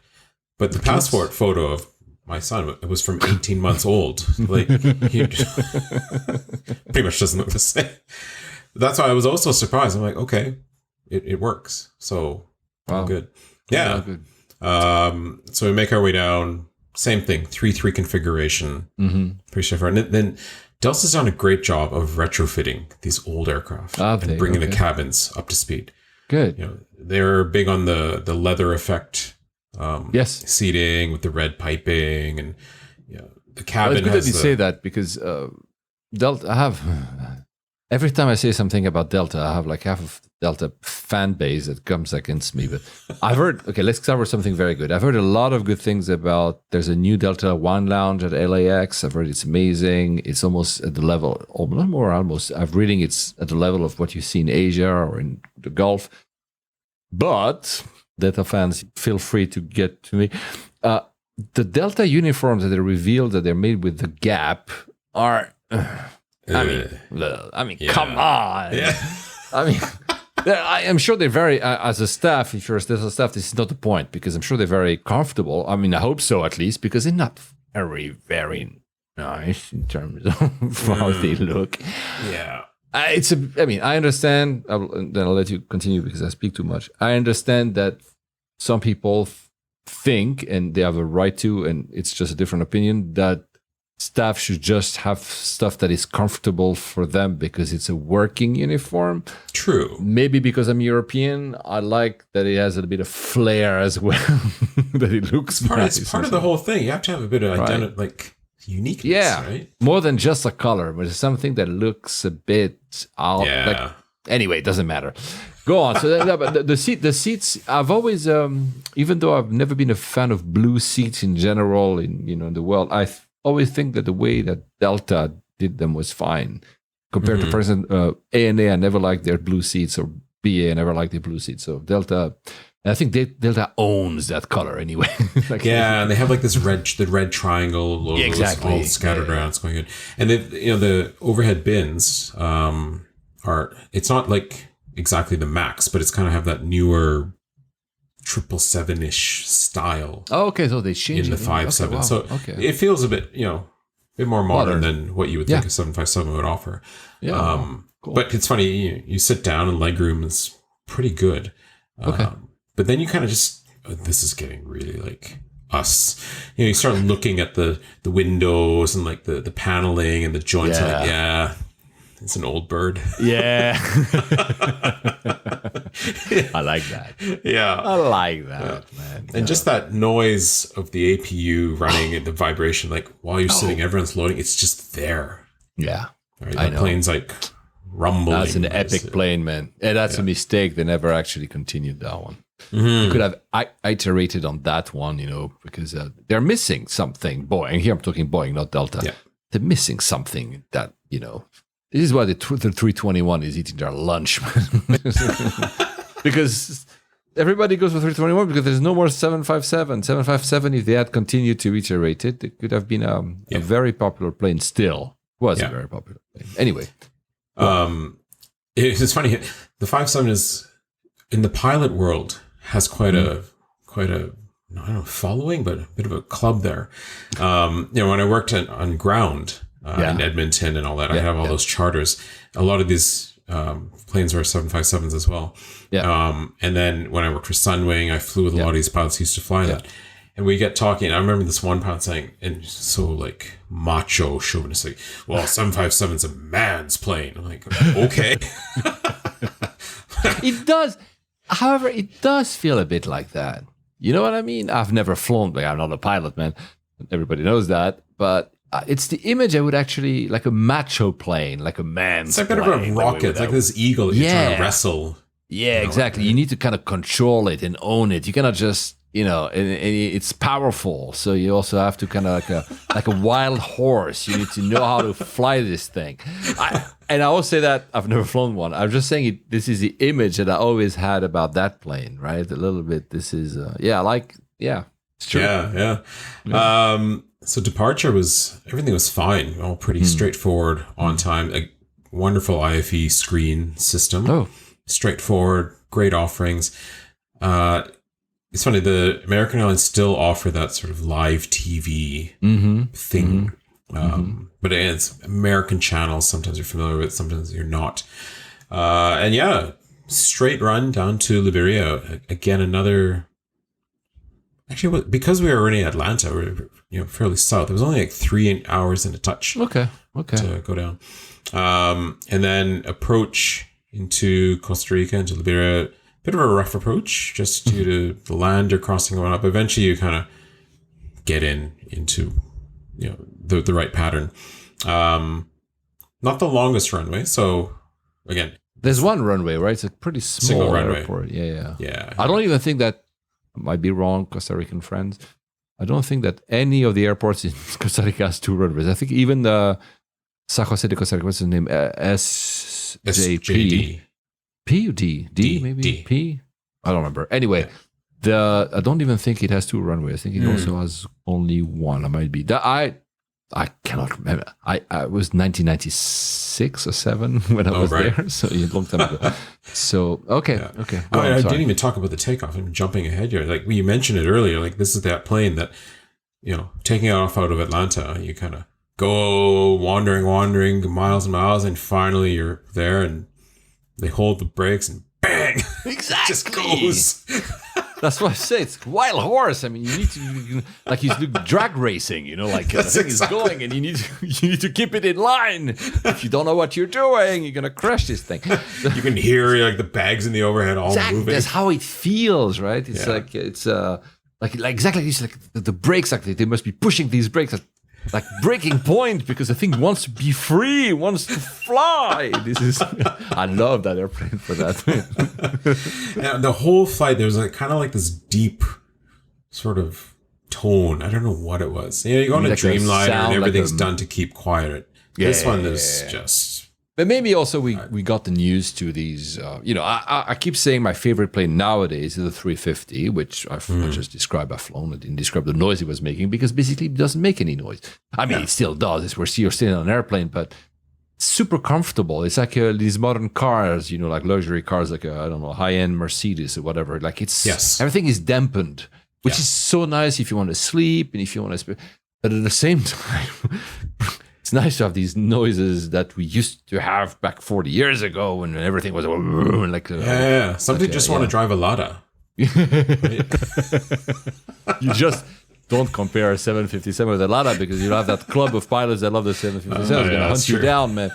But the passport photo of my son, it was from 18 months old. Like, he pretty much doesn't look the same. That's why I was also surprised. I'm like, okay, it works. So, good. Yeah. Good. So we make our way down. Same thing, 3-3 configuration. Pretty straightforward. And then Delta's done a great job of retrofitting these old aircraft and bringing the cabins up to speed. Good. They're big on the leather effect. Seating with the red piping and the cabin. Well, it's good that you say that because Delta. I have every time I say something about Delta, I have like half of Delta fan base that comes against me. But I've heard. Okay, let's cover something very good. I've heard a lot of good things about. There's a new Delta wine lounge at LAX. I've heard it's amazing. It's almost at the level, almost. I'm reading it's at the level of what you see in Asia or in the Gulf. But Delta fans, feel free to get to me. The Delta uniforms that they revealed that they're made with the Gap are. I mean, come on. Yeah. I mean. I'm sure they're very, as a staff, if you're a staff, this is not the point because I'm sure they're very comfortable. I mean, I hope so at least because they're not very, very nice in terms of how they look. Yeah. I understand, then I'll let you continue because I speak too much. I understand that some people think, and they have a right to, and it's just a different opinion, that staff should just have stuff that is comfortable for them because it's a working uniform. True. Maybe because I'm European, I like that it has a bit of flair as well. That it looks nice. It's part of the whole thing. You have to have a bit of identity, like uniqueness, right? More than just a color, but it's something that looks a bit out. Yeah. Anyway, it doesn't matter. Go on. So but the seats. I've always, even though I've never been a fan of blue seats in general in the world, I always think that the way that Delta did them was fine compared to, for instance, ANA. I never liked their blue seats, or BA. I never liked their blue seats. So Delta, And I think Delta owns that color anyway. Like, yeah, and they have like the red triangle logos exactly. all scattered around. It's going good. And they, the overhead bins are. It's not like exactly the Max, but it's kind of have that newer 777-ish style. Oh, okay. So they changed in the 5.7. Okay, wow. So it feels a bit, a bit more modern than what you would think a 757 would offer. Yeah. Cool. But it's funny, you sit down and legroom is pretty good. Okay. But then you kind of just, this is getting really like us. You start looking at the windows and like the paneling and the joints. Yeah. Like, yeah, it's an old bird. Yeah. I like that. Yeah. I like that, man. And just that noise of the APU running and the vibration, like while you're sitting, everyone's loading, it's just there. Yeah. Right? That plane's like rumbling. That's an epic plane, man. And that's a mistake. They never actually continued that one. Mm-hmm. You could have iterated on that one, because they're missing something. Boeing, here I'm talking Boeing, not Delta. Yeah. They're missing something that, this is why the 321 is eating their lunch. Because everybody goes for 321 because there's no more 757. 757, if they had continued to iterate it, it could have been a very popular plane still. Was a very popular plane. Anyway. It's funny. The 57 is, in the pilot world, has quite a I don't know, following, but a bit of a club there. When I worked on ground in Edmonton and all that, I have all those charters. A lot of these planes were 757s as well. Yeah. And then when I worked for Sunwing, I flew with a lot of these pilots who used to fly that. And we get talking. I remember this one pilot saying, and so like macho chauvinistic, well, 757's a man's plane. I'm like, okay. It does. However, it does feel a bit like that. You know what I mean? I've never flown. Like, I'm not a pilot, man. Everybody knows that. But it's the image I would actually, like a macho plane, like a man's plane. It's like a bit of a rocket. It's like this eagle that you're trying to wrestle. Yeah, exactly. You need to kind of control it and own it. You cannot just, and it's powerful. So you also have to kind of like a wild horse. You need to know how to fly this thing. And I always say that I've never flown one. I'm just saying this is the image that I always had about that plane, right? A little bit. This is, it's true. Yeah. So departure everything was fine. All pretty straightforward, on time. A wonderful IFE screen system. Oh. Straightforward, great offerings. It's funny, the American Airlines still offer that sort of live TV thing. But it's American channels. Sometimes you're familiar with, sometimes you're not. Straight run down to Liberia. Again, another... Actually, because we were already in Atlanta, we were fairly south. It was only like 3 hours and a touch. Okay. To go down. And then approach into Costa Rica, into Liberia. Bit of a rough approach, just due to the land you're crossing going up. Eventually, you kind of get into the right pattern. Not the longest runway, so again, there's one runway, right? It's a pretty small airport. Yeah. I don't even think that, I might be wrong, Costa Rican friends. I don't think that any of the airports in Costa Rica has 2 runways. I think even the San Jose de Costa Rica, what's his name? SJP. P or D? D maybe? D. P? I don't remember. Anyway, I don't even think it has 2 runways. I think it also has only 1. I might be. I cannot remember. I was 1996 or 7 when I was there, so a long time ago. So okay. I didn't even talk about the takeoff. I'm jumping ahead here. Like you mentioned it earlier. Like this is that plane that taking off out of Atlanta, you kind of go wandering miles and miles, and finally you're there, and they hold the brakes, and bang! Exactly. It just goes. That's what I say. It's wild horse. I mean, you need to, like he's drag racing, like the thing is going, and you need to keep it in line. If you don't know what you're doing, you're gonna crash this thing. You can hear like the bags in the overhead all moving. That's how it feels, right? It's like exactly. It's like the brakes. Like they must be pushing these brakes like breaking point, because the thing wants to be free, wants to fly. I love that airplane for that. And the whole flight, there was kind of like this deep sort of tone. I don't know what it was. You go on a Dreamliner and everything's done to keep quiet. This one is just But maybe also we got the news to these. I keep saying my favorite plane nowadays is the 350, which I just described. I've flown. I didn't describe the noise it was making because basically it doesn't make any noise. I mean, it still does. You're still on an airplane, but super comfortable. It's like these modern cars, like luxury cars, like I don't know, high-end Mercedes or whatever. Like everything is dampened, which is so nice if you want to sleep and if you want to. But at the same time. It's nice to have these noises that we used to have back 40 years ago when everything was like... Somebody just want to drive a Lada. You just don't compare a 757 with a Lada because you have that club of pilots that love the 757. It's going to hunt you down, man.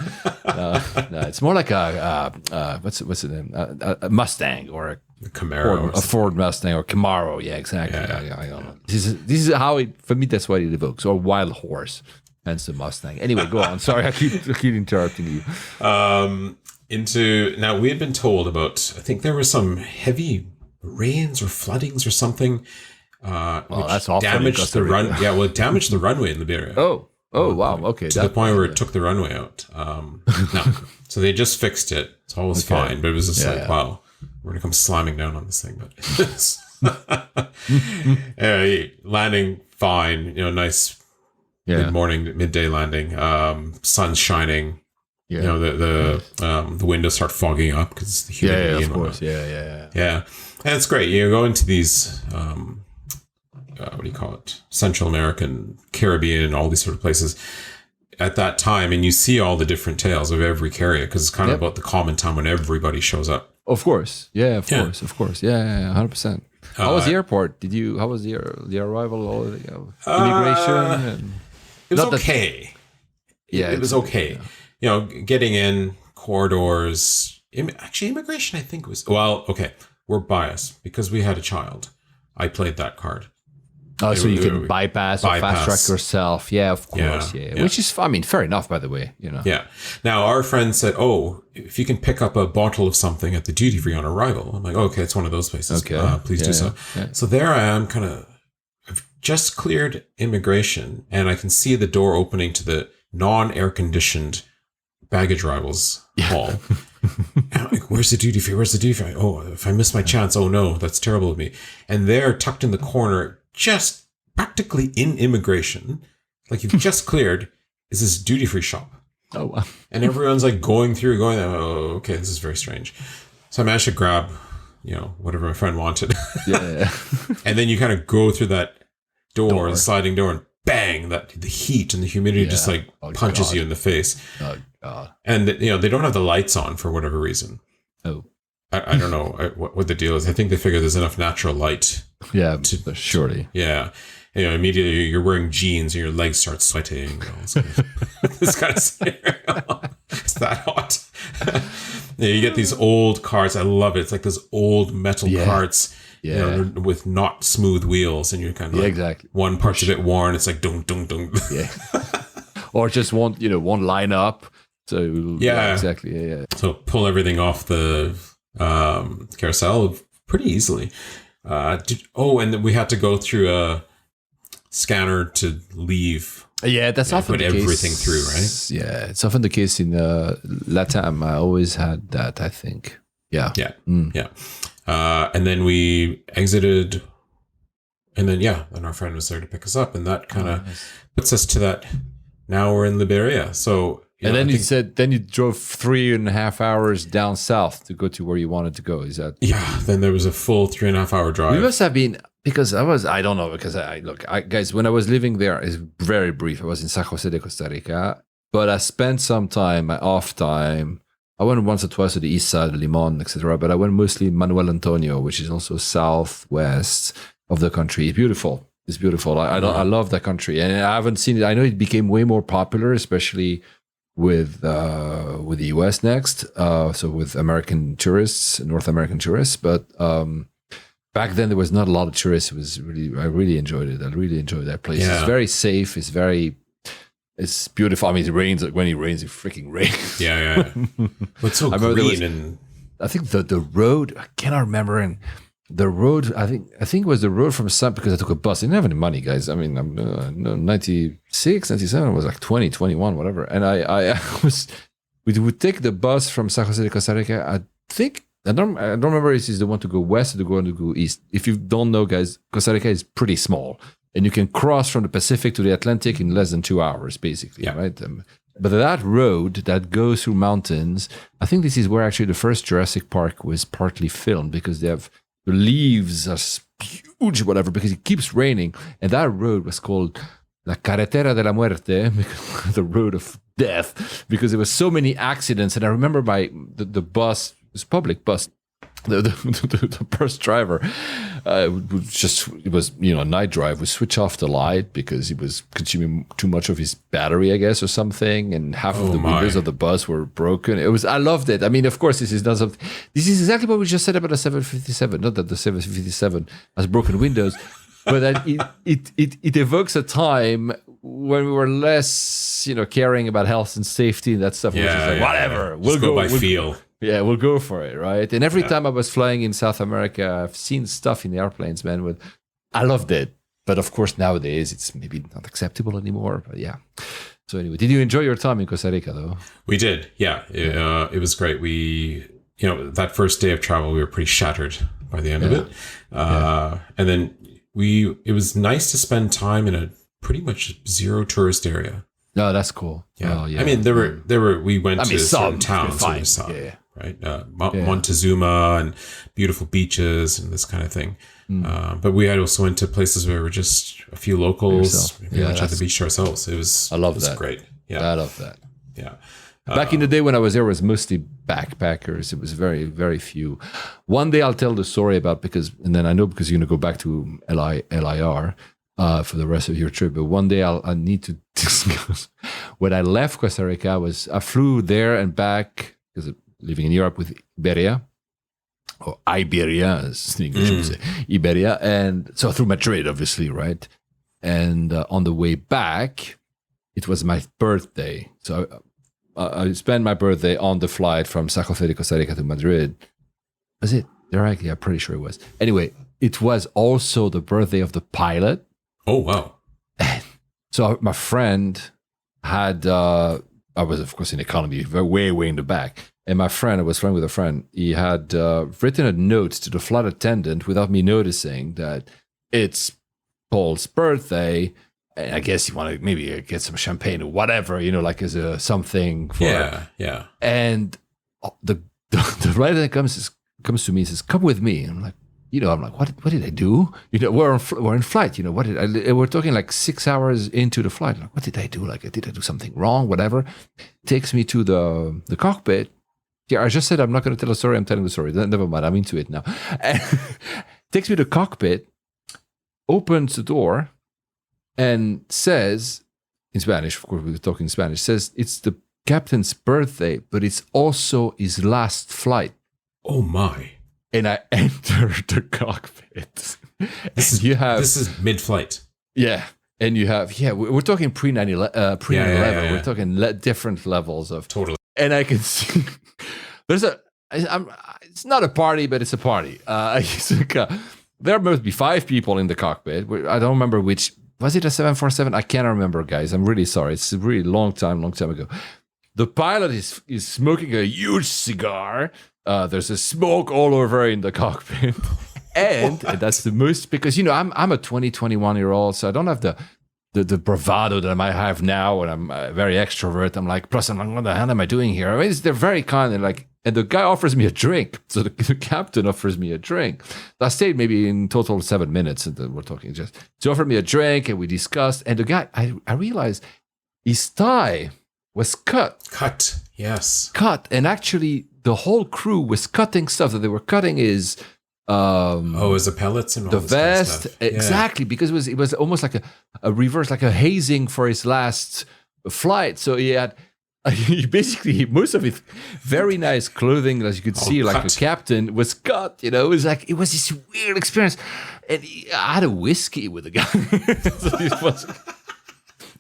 No, it's more like what's the name? A Mustang or a Camaro. A Ford Mustang or Camaro. Yeah, exactly. Yeah. I don't know. This is how for me, that's what it evokes. Or Wild Horse. Hence the Mustang. Anyway, go on. Sorry, I keep interrupting you. Now we had been told about. I think there was some heavy rains or floodings or something. Well, that's awful. Damaged the run. Yeah, well, it damaged the runway in Liberia. Oh, wow. Okay, to the point where it took the runway out. No, so they just fixed it. It's always fine, but it was just wow, we're gonna come slamming down on this thing. But landing fine. Nice. Mid-morning, midday landing, sun's shining. Yeah. The windows start fogging up because it's the humidity. Of course. Yeah. And it's great. You go into these, what do you call it? Central American, Caribbean, and all these sort of places at that time, and you see all the different tales of every carrier because it's kind of about the common time when everybody shows up. Of course. Yeah, of course. Yeah, 100%. How was the airport? How was the arrival? Immigration? It was okay. It was okay. Yeah. Getting in, corridors. Actually, immigration, I think was... Well, okay. We're biased because we had a child. I played that card. Oh, so you can bypass or fast track yourself. Yeah, of course. Yeah. Which is, fair enough, by the way. Yeah. Now, our friend said, if you can pick up a bottle of something at the duty free on arrival. I'm like, okay, it's one of those places. Okay. Please do so. Yeah. So there I am, I've just cleared immigration, and I can see the door opening to the non-air conditioned baggage arrivals hall. And I'm like, where's the duty free? Oh, if I miss my chance, oh no, that's terrible of me. And there, tucked in the corner, just practically in immigration, like you've just cleared, is this duty free shop. Oh, wow. And everyone's like going, oh, okay, this is very strange. So I managed to grab, whatever my friend wanted. Yeah. And then you kind of go through that door, the sliding door, and bang, the heat and the humidity just punches you in the face. Oh, God. And, they don't have the lights on for whatever reason. Oh. I don't know what the deal is. I think they figure there's enough natural light. Yeah, surely. Yeah. Immediately you're wearing jeans and your legs start sweating. This kind of scenario. It's that hot. You get these old carts. I love it. It's like those old metal carts. Yeah. With not smooth wheels, and you're kind of exactly. One part's a bit worn. It's like dung dung dung. Yeah. Or just one line up. So exactly. Yeah. So pull everything off the carousel pretty easily. And then we had to go through a scanner to leave. Yeah, that's often the case. Put everything through, right? Yeah, it's often the case in LATAM. I always had that, I think. Yeah. Yeah. Yeah. And then we exited, and then then our friend was there to pick us up, and that kind of puts us to that. Now we're in Liberia, so. Then you said, you drove 3.5 hours down south to go to where you wanted to go. Is that? Yeah. Then there was a full 3.5 hour drive. We must have been, because I don't know, because guys, when I was living there, it's very brief. I was in San Jose de Costa Rica, but I spent some time, my off time. I went once or twice to the east side of Limon, etc. But I went mostly Manuel Antonio, which is also southwest of the country. It's beautiful. It's beautiful. I love that country, and I haven't seen it. I know it became way more popular, especially with the US next. So with American tourists, North American tourists. But back then there was not a lot of tourists. I really enjoyed it. I really enjoyed that place. Yeah. It's very safe. It's beautiful. I mean, it rains. When it rains, it freaking rains. Yeah. It's so green I think the road, I cannot remember. And the road, I think it was the road from San, because I took a bus. I didn't have any money, guys. I mean, I'm 96, 97, I was like 20, 21, whatever. And I was we would take the bus from San Jose de Costa Rica. I don't remember if it's the one to go west or the one to go east. If you don't know, guys, Costa Rica is pretty small, and you can cross from the Pacific to the Atlantic in less than 2 hours, basically, right? But that road that goes through mountains, I think this is where actually the first Jurassic Park was partly filmed, because they have the leaves are huge, whatever, because it keeps raining, and that road was called La Carretera de la Muerte, the road of death, because there were so many accidents. And I remember the bus. This public bus, the bus driver it was night drive, would switch off the light because he was consuming too much of his battery, I guess, or something, and half of the windows of the bus were broken. I loved it. I mean, of course, this is exactly what we just said about the 757. Not that the 757 has broken windows, but that it evokes a time when we were less, caring about health and safety and that stuff. Yeah, which is like, whatever, we'll go by feel. Yeah, we'll go for it, right? And every time I was flying in South America, I've seen stuff in the airplanes, man. I loved it. But of course, nowadays, it's maybe not acceptable anymore. But yeah. So anyway, did you enjoy your time in Costa Rica, though? We did, yeah. It was great. We, that first day of travel, we were pretty shattered by the end of it. And then it was nice to spend time in a pretty much zero tourist area. No, that's cool. Yeah. I mean, we went to certain towns and we saw, right? Montezuma and beautiful beaches and this kind of thing. But we also went to places where we were just a few locals. We went to the beach ourselves. It was great. Yeah. I love that. Yeah. Back in the day when I was there, it was mostly backpackers. It was very, very few. One day I'll tell the story about, because you're going to go back to LIR. For the rest of your trip, but one day I need to discuss. When I left Costa Rica, I flew there and back, because living in Europe with Iberia, or Iberia, as the English would say, Iberia, and so through Madrid, obviously, right? And on the way back, it was my birthday, so I spent my birthday on the flight from San Jose de Costa Rica to Madrid. Was it directly? I'm pretty sure it was. Anyway, it was also the birthday of the pilot. Oh, wow. So my friend had, I was, of course, in economy, way, way in the back. And I was flying with a friend. He had written a note to the flight attendant without me noticing that it's Paul's birthday. And I guess he wanted maybe get some champagne or whatever, like as a something for. Yeah. And the flight attendant comes to me and says, "Come with me." And I'm like, I'm like, what did I do? We're in flight. We're talking like 6 hours into the flight. Like, what did I do? Like, did I do something wrong? Whatever. Takes me to the cockpit. Yeah, I just said I'm not going to tell a story. I'm telling the story. Never mind. I'm into it now. Takes me to the cockpit, opens the door, and says, in Spanish, of course, we were talking Spanish, says it's the captain's birthday, but it's also his last flight. Oh, my. And I entered the cockpit. This is mid-flight. Yeah. And you have, we're talking pre-9/11. We're talking different levels of. Totally. And I can see, it's not a party, but it's a party. There must be 5 people in the cockpit. I don't remember which, was it a 747? I can't remember, guys. I'm really sorry. It's a really long time ago. The pilot is smoking a huge cigar. There's a smoke all over in the cockpit. And that's the most, because, I'm a 21-year-old, so I don't have the bravado that I might have now when I'm very extrovert. I'm like, plus, I'm like, what the hell am I doing here? I mean, they're very kind. And the guy offers me a drink. So the captain offers me a drink. I stayed maybe in total 7 minutes, and then we're talking so he offered me a drink, and we discussed. And the guy, I realized his tie was cut. Yes. Cut. And actually, the whole crew was cutting stuff. That they were cutting is is the pellets and all the this vest, kind of stuff. exactly, because it was almost like a reverse, like a hazing for his last flight. So he basically, most of his very nice clothing, as you could see, like the captain, was cut. It was this weird experience, and I had a whiskey with the guy. So it was.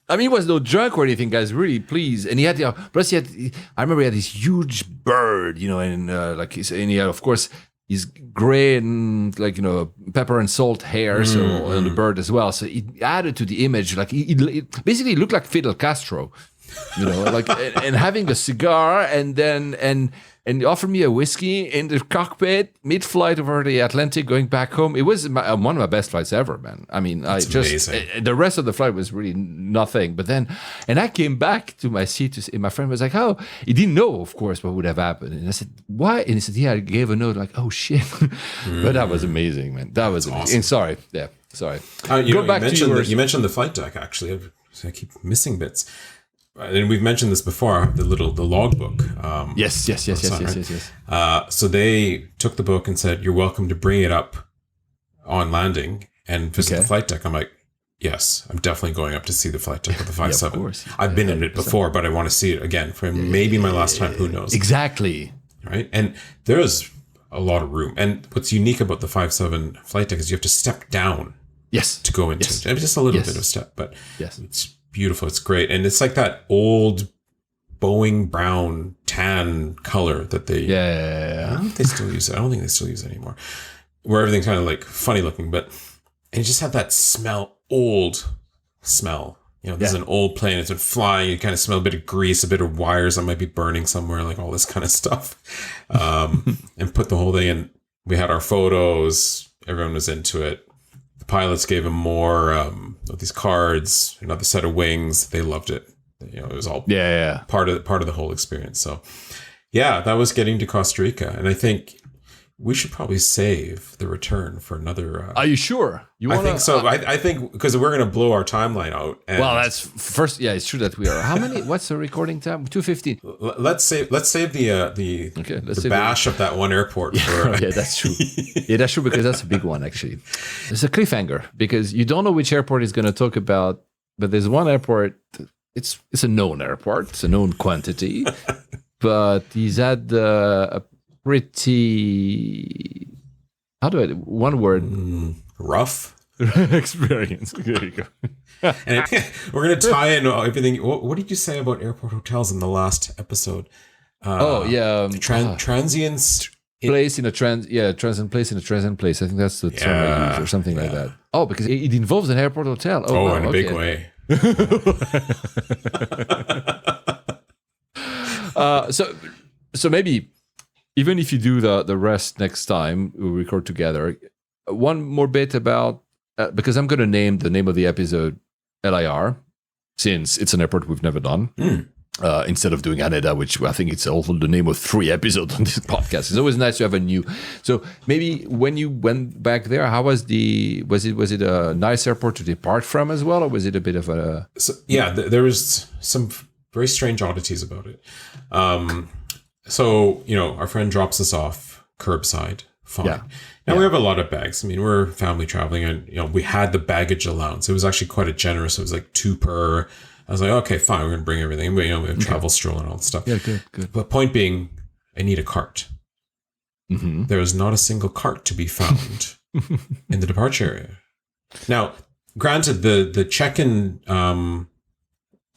I mean, he was no drunk or anything, guys. Really, please. And he had, plus I remember he had this huge bird, and he had, of course, his gray and pepper and salt hair, so on the bird as well. So it added to the image. Like he basically looked like Fidel Castro. like and having a cigar and he offered me a whiskey in the cockpit mid-flight over the Atlantic going back home. It was one of my best flights ever, man. I mean, the rest of the flight was really nothing. But then, and I came back to my seat to see, my friend was like, "Oh," he didn't know, of course, what would have happened. And I said, "Why?" And he said, "Yeah, I gave a note." Like, "Oh shit!" But that was amazing, man. That was amazing. Awesome. Sorry, yeah, sorry. You mentioned the flight deck. Actually, I keep missing bits. And we've mentioned this before, the logbook. Yes. So they took the book and said, "You're welcome to bring it up on landing and visit the flight deck." I'm like, yes, I'm definitely going up to see the flight deck of the 57. Of course. I've been in it before, but I want to see it again for maybe my last time. Who knows? Exactly. Right. And there's a lot of room. And what's unique about the 57 flight deck is you have to step down. Yes. To go into it. I mean, just a little bit of step, but it's beautiful. It's great. And it's like that old Boeing brown tan color that they... Yeah. I don't think they still use it. I don't think they still use it anymore. Where everything's kind of like funny looking, but... And you just have that old smell. This is an old plane. It's been flying. You kind of smell a bit of grease, a bit of wires that might be burning somewhere, like all this kind of stuff. And put the whole thing in. We had our photos. Everyone was into it. The pilots gave him more of these cards, another set of wings. They loved it. It was all part of the whole experience. So, that was getting to Costa Rica, and I think we should probably save the return for another. Are you sure? I think so. I think because we're going to blow our timeline out. And that's first. Yeah, it's true that we are. How many? What's the recording time? 2:15. Let's save the bash of that one airport. For, yeah, that's true. That's true because that's a big one actually. It's a cliffhanger because you don't know which airport he's going to talk about, but there's one airport. It's a known airport. It's a known quantity, but he's had a pretty. How do I? One word. Rough experience. There you go. And we're going to tie in everything. What did you say about airport hotels in the last episode? Transients. Place in a transient place in a transient place. I think that's the term I use or something like that. Oh, because it involves an airport hotel. In a big way. So maybe even if you do the rest next time we record together, one more bit about because I'm going to name the name of the episode LIR since it's an airport we've never done. Instead of doing Haneda, which I think it's also the name of 3 episodes on this podcast. It's always nice to have a new. So maybe when you went back there, how was was it a nice airport to depart from as well, or was it a bit of a? There was some very strange oddities about it. So our friend drops us off curbside. Fine. Yeah. Now we have a lot of bags. I mean, we're family traveling, and we had the baggage allowance. It was actually quite generous. It was like 2 per. I was like, okay, fine, we're going to bring everything. We have travel stroll and all that stuff. Yeah, good. But point being, I need a cart. Mm-hmm. There is not a single cart to be found in the departure area. Now, granted, the check-in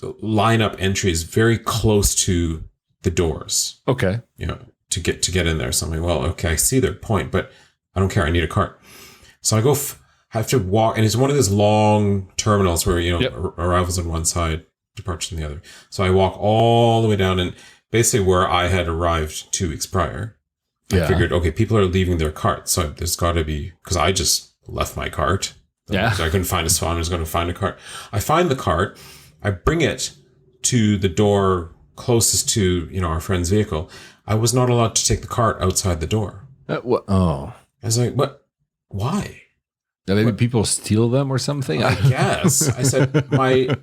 lineup entry is very close to the doors. Okay. To get in there. So I'm like, well, okay, I see their point, but I don't care. I need a cart. So I go... I have to walk, and it's one of those long terminals where, arrivals on one side, departures on the other. So I walk all the way down, and basically where I had arrived 2 weeks prior, I figured, okay, people are leaving their cart. So there's got to be, because I just left my cart. I couldn't find a spot. I was going to find a cart. I find the cart. I bring it to the door closest to, our friend's vehicle. I was not allowed to take the cart outside the door. What? Oh. I was like, what? Why? Now maybe people steal them or something? I guess. I said, my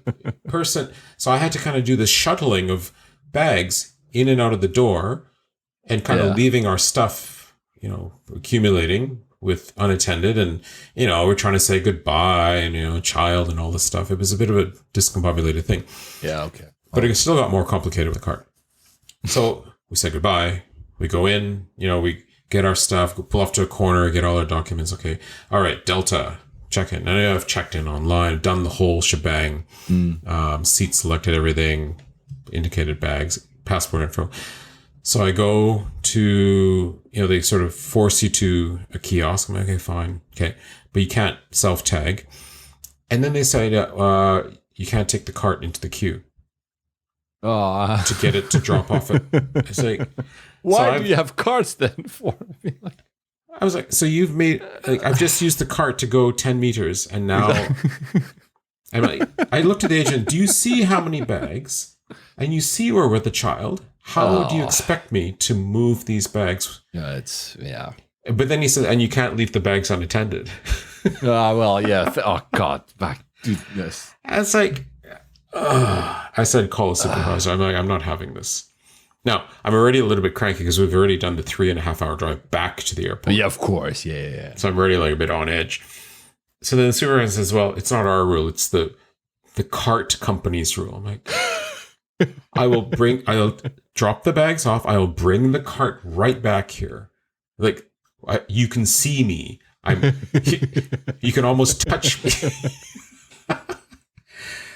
person... So I had to kind of do the shuttling of bags in and out of the door and kind of leaving our stuff, accumulating with unattended. And, we're trying to say goodbye and, child and all this stuff. It was a bit of a discombobulated thing. Yeah, okay. But it still got more complicated with the cart. So we said goodbye. We go in, we... get our stuff, pull off to a corner, get all our documents. Okay. All right. Delta, check in. Now I've checked in online, done the whole shebang. Seat selected, everything, indicated bags, passport info. So I go to, they sort of force you to a kiosk. I'm like, okay, fine. Okay. But you can't self-tag. And then they say, you can't take the cart into the queue. Oh, to get it to drop off it. It's like, why do you have carts then for? I was like, so you've made, like, I've just used the cart to go 10 meters, and now I'm like, I looked at the agent, do you see how many bags? And you see we're with the child. How do you expect me to move these bags? Yeah. But then he said, and you can't leave the bags unattended. Well, yeah. Oh, God. Back. Yes. And it's like, I said, call a supervisor. I'm like, I'm not having this. Now, I'm already a little bit cranky because we've already done the 3.5 hour drive back to the airport. Yeah, of course. Yeah. So I'm already like a bit on edge. So then the supervisor says, well, it's not our rule. It's the cart company's rule. I'm like, I'll drop the bags off. I'll bring the cart right back here. Like, you can see me. You can almost touch me.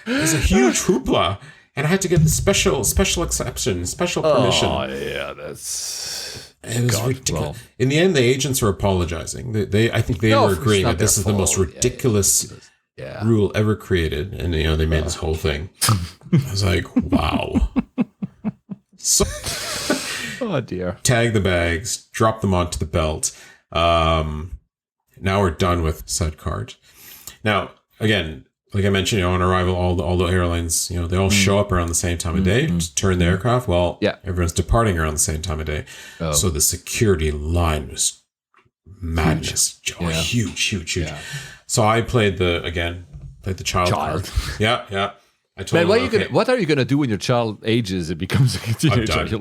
There's a huge hoopla. And I had to get the special exception, special permission. Oh, yeah, it was ridiculous. Well, in the end, the agents were apologizing. I think they were agreeing that this is the most ridiculous rule ever created. And, they made this whole thing. I was like, wow. So, oh, dear. Tag the bags, drop them onto the belt. Now we're done with said cart. Now, again, like I mentioned, on arrival, all the airlines, they all show up around the same time of day to turn the aircraft. Well, everyone's departing around the same time of day. Oh. So the security line was madness. Huge. Yeah. So I played the child card. Yeah. I told him, what are you gonna do when your child ages? It becomes a teenager.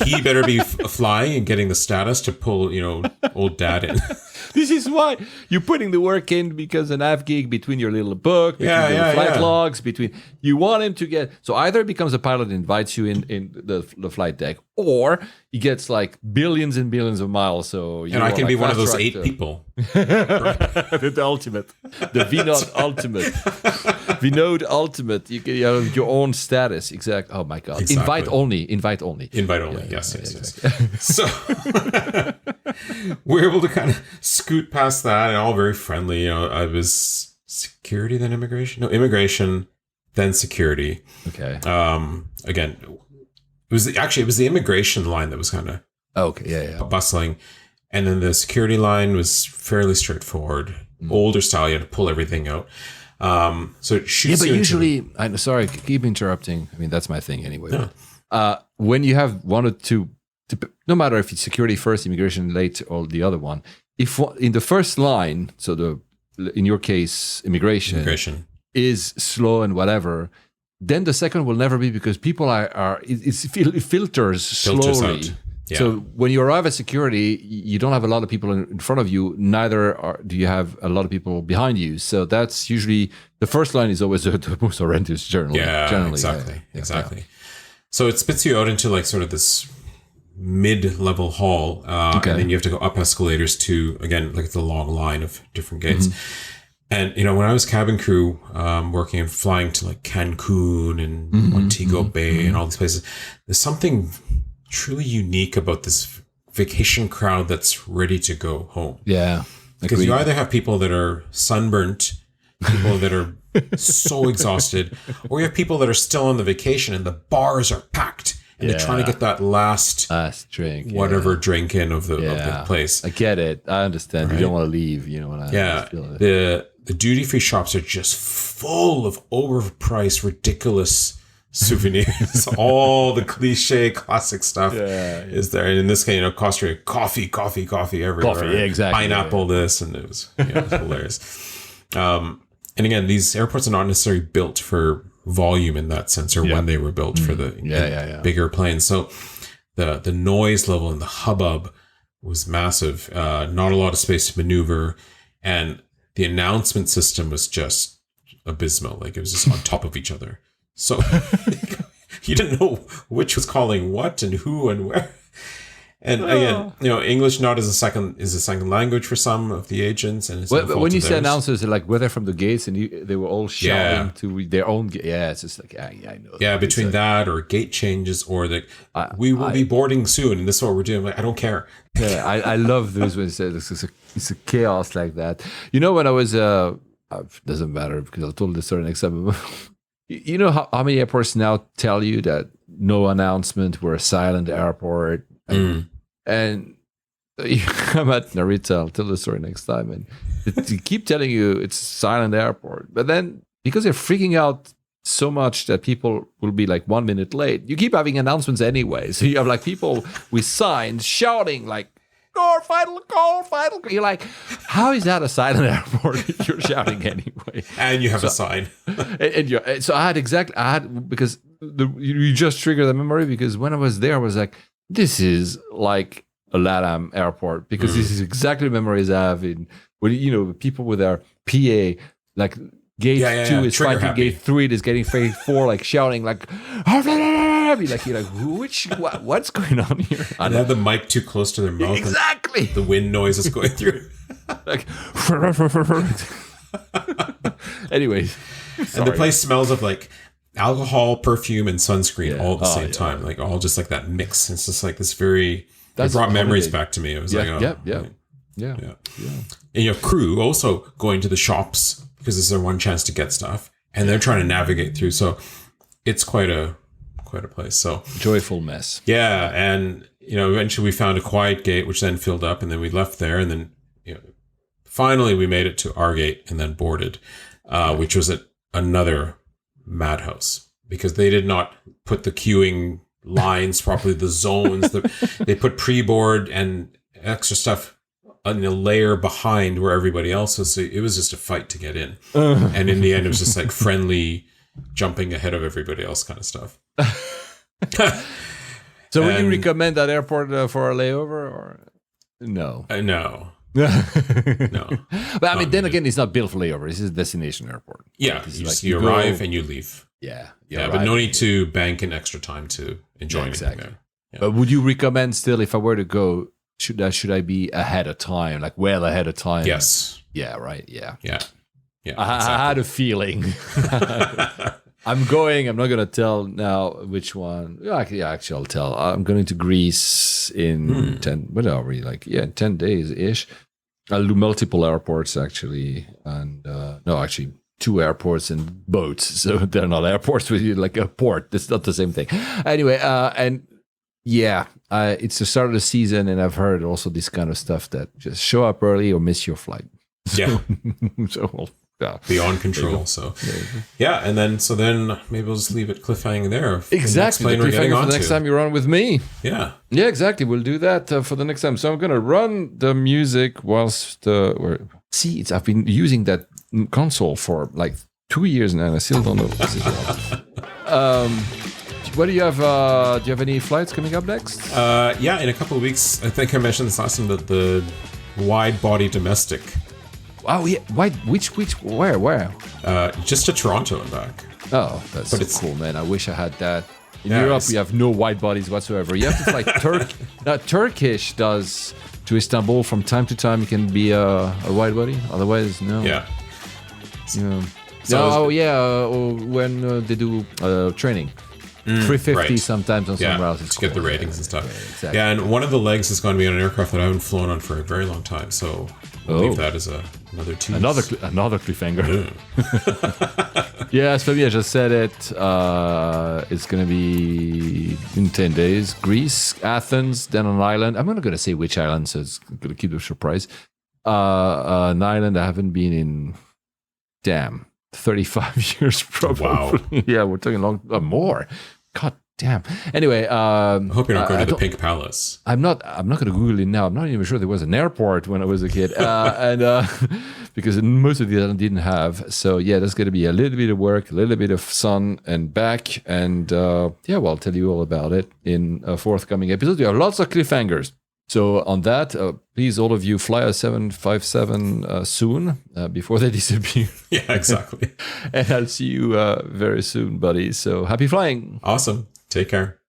He better be flying and getting the status to pull, old dad in. This is why you're putting the work in, because an av gig between your little book, between your flight logs, you want him to get, so either becomes a pilot and invites you in the flight deck, or he gets like billions and billions of miles. So and I can be one of those 8 people. The ultimate, the Vinod ultimate, Vinod ultimate. You have your own status. Exactly. Oh my God. Exactly. Invite only. Yes. So we're able to kind of scoot past that, and all very friendly. I was security, then immigration. No, immigration, then security. Okay. Again, it was the immigration line that was kind of bustling, and then the security line was fairly straightforward, older style. You had to pull everything out. So it shoots. Yeah, but usually, I'm sorry, keep interrupting. I mean, that's my thing anyway. No. When you have one or two, no matter if it's security first, immigration late, or the other one, if in the first line, so in your case, immigration is slow and whatever, then the second will never be, because people it filters slowly. Out. Yeah. So when you arrive at security, you don't have a lot of people in front of you. Neither do you have a lot of people behind you. So that's usually the first line is always the most horrendous. Generally, exactly. So it spits you out into like sort of this mid-level hall, and then you have to go up escalators to, again, like the long line of different gates. And when I was cabin crew, working and flying to like Cancun and Montego Bay and all these places, there's something truly unique about this vacation crowd that's ready to go home. Yeah, because you either have people that are sunburnt, people that are so exhausted, or you have people that are still on the vacation and the bars are packed. And they're trying to get that last drink, drink in of the place. I get it. I understand. Right? You don't want to leave. The duty free shops are just full of overpriced, ridiculous souvenirs. All the cliche classic stuff is there. And in this case, Costa Rica, coffee everywhere. Coffee, exactly. Pineapple this, and it was hilarious. And again, these airports are not necessarily built for volume in that sense, or when they were built for the bigger planes. So the noise level and the hubbub was massive. Not a lot of space to maneuver, and the announcement system was just abysmal. Like, it was just on top of each other. So you didn't know which was calling what and who and where. And again, English not as a second language for some of the agents. And when you say announcers, like were they from the gates and they were all shouting to their own. It's just like I know. Yeah, between that or gate changes or we will be boarding soon, and this is what we're doing. Like, I don't care. Yeah, I love those when you say it's a chaos like that. When I was doesn't matter because I told this story next time. You know how many airports now tell you that no announcement, we're a silent airport, and I'm at Narita. I'll tell the story next time, and they keep telling you it's a silent airport, but then because they're freaking out so much that people will be like 1 minute late, you keep having announcements anyway. So you have like people with signs shouting like, "Call final, call final." You're like, how is that a silent airport if you're shouting anyway? And you have a sign. So I had because you just triggered the memory, because when I was there, I was like, this is like a LATAM airport, because this is exactly the memories I have in when people with their PA like. Gate 2 is trigger fighting happy. Gate 3 is getting Gate 4 like shouting like you're like what's going on here? And they have the mic too close to their mouth. Exactly. And the wind noise is going through. Like anyways. And the place smells of like alcohol, perfume, and sunscreen all at the same time. Like all just like that mix. It's just like this very it brought memories back to me. It was like Yeah. And you have crew also going to the shops because this is their one chance to get stuff, and they're trying to navigate through. So it's quite a place. So joyful mess. Yeah, and eventually we found a quiet gate, which then filled up, and then we left there, and then finally we made it to our gate and then boarded, which was at another madhouse because they did not put the queuing lines properly, the zones. They put pre-board and extra stuff in a layer behind where everybody else was. So it was just a fight to get in. And in the end, it was just like friendly jumping ahead of everybody else kind of stuff. So would you recommend that airport for a layover or no? No. No. But I mean, then again, it's not built for layovers. This is a destination airport. Yeah. You arrive and you leave. Yeah. But no need to bank in extra time to enjoy anything there. Yeah. But would you recommend still, if I were to go, should I be ahead of time, like well ahead of time? Yes. Yeah, right. Yeah. I had a feeling. I'm not going to tell now which one. Actually, I'll tell. I'm going to Greece in 10 days-ish. I'll do multiple airports, actually. And actually, 2 airports and boats. So they're not airports with you, like a port. It's not the same thing. Anyway, it's the start of the season, and I've heard also this kind of stuff that just show up early or miss your flight. Yeah. Yeah. Beyond control. So and then maybe we'll just leave it cliffhanging there. Exactly. The cliffhanger for the next time you're on with me. Yeah. Yeah, exactly. We'll do that for the next time. So I'm going to run the music whilst I've been using that console for like 2 years now, and I still don't know what this is about. What do you have? Do you have any flights coming up next? In a couple of weeks. I think I mentioned this last time, that the wide body domestic. Oh yeah, where? Just to Toronto and back. Oh, that's so cool, man. I wish I had that. In Europe, we have no wide bodies whatsoever. You have to fly Turkish does to Istanbul from time to time. It can be a wide body. Otherwise, no. Yeah. When they do training. 350 sometimes on some routes. To get the ratings and stuff. Yeah, exactly. Yeah, and one of the legs is going to be on an aircraft that I haven't flown on for a very long time. So we'll leave that as another tease. Another cliffhanger. Yes, for me, I just said it. It's going to be in 10 days. Greece, Athens, then an island. I'm not going to say which island, so it's going to keep the surprise. An island I haven't been in, 35 years probably. Wow. Yeah, we're talking more. God damn. Anyway, I hope you're not going to the Pink Palace. I'm not going to Google it now. I'm not even sure there was an airport when I was a kid, because most of the island didn't have. So there's going to be a little bit of work, a little bit of sun and back, and I'll tell you all about it in a forthcoming episode. We have lots of cliffhangers. So on that, please, all of you, fly a 757 soon before they disappear. Yeah, exactly. And I'll see you very soon, buddy. So happy flying. Awesome. Take care.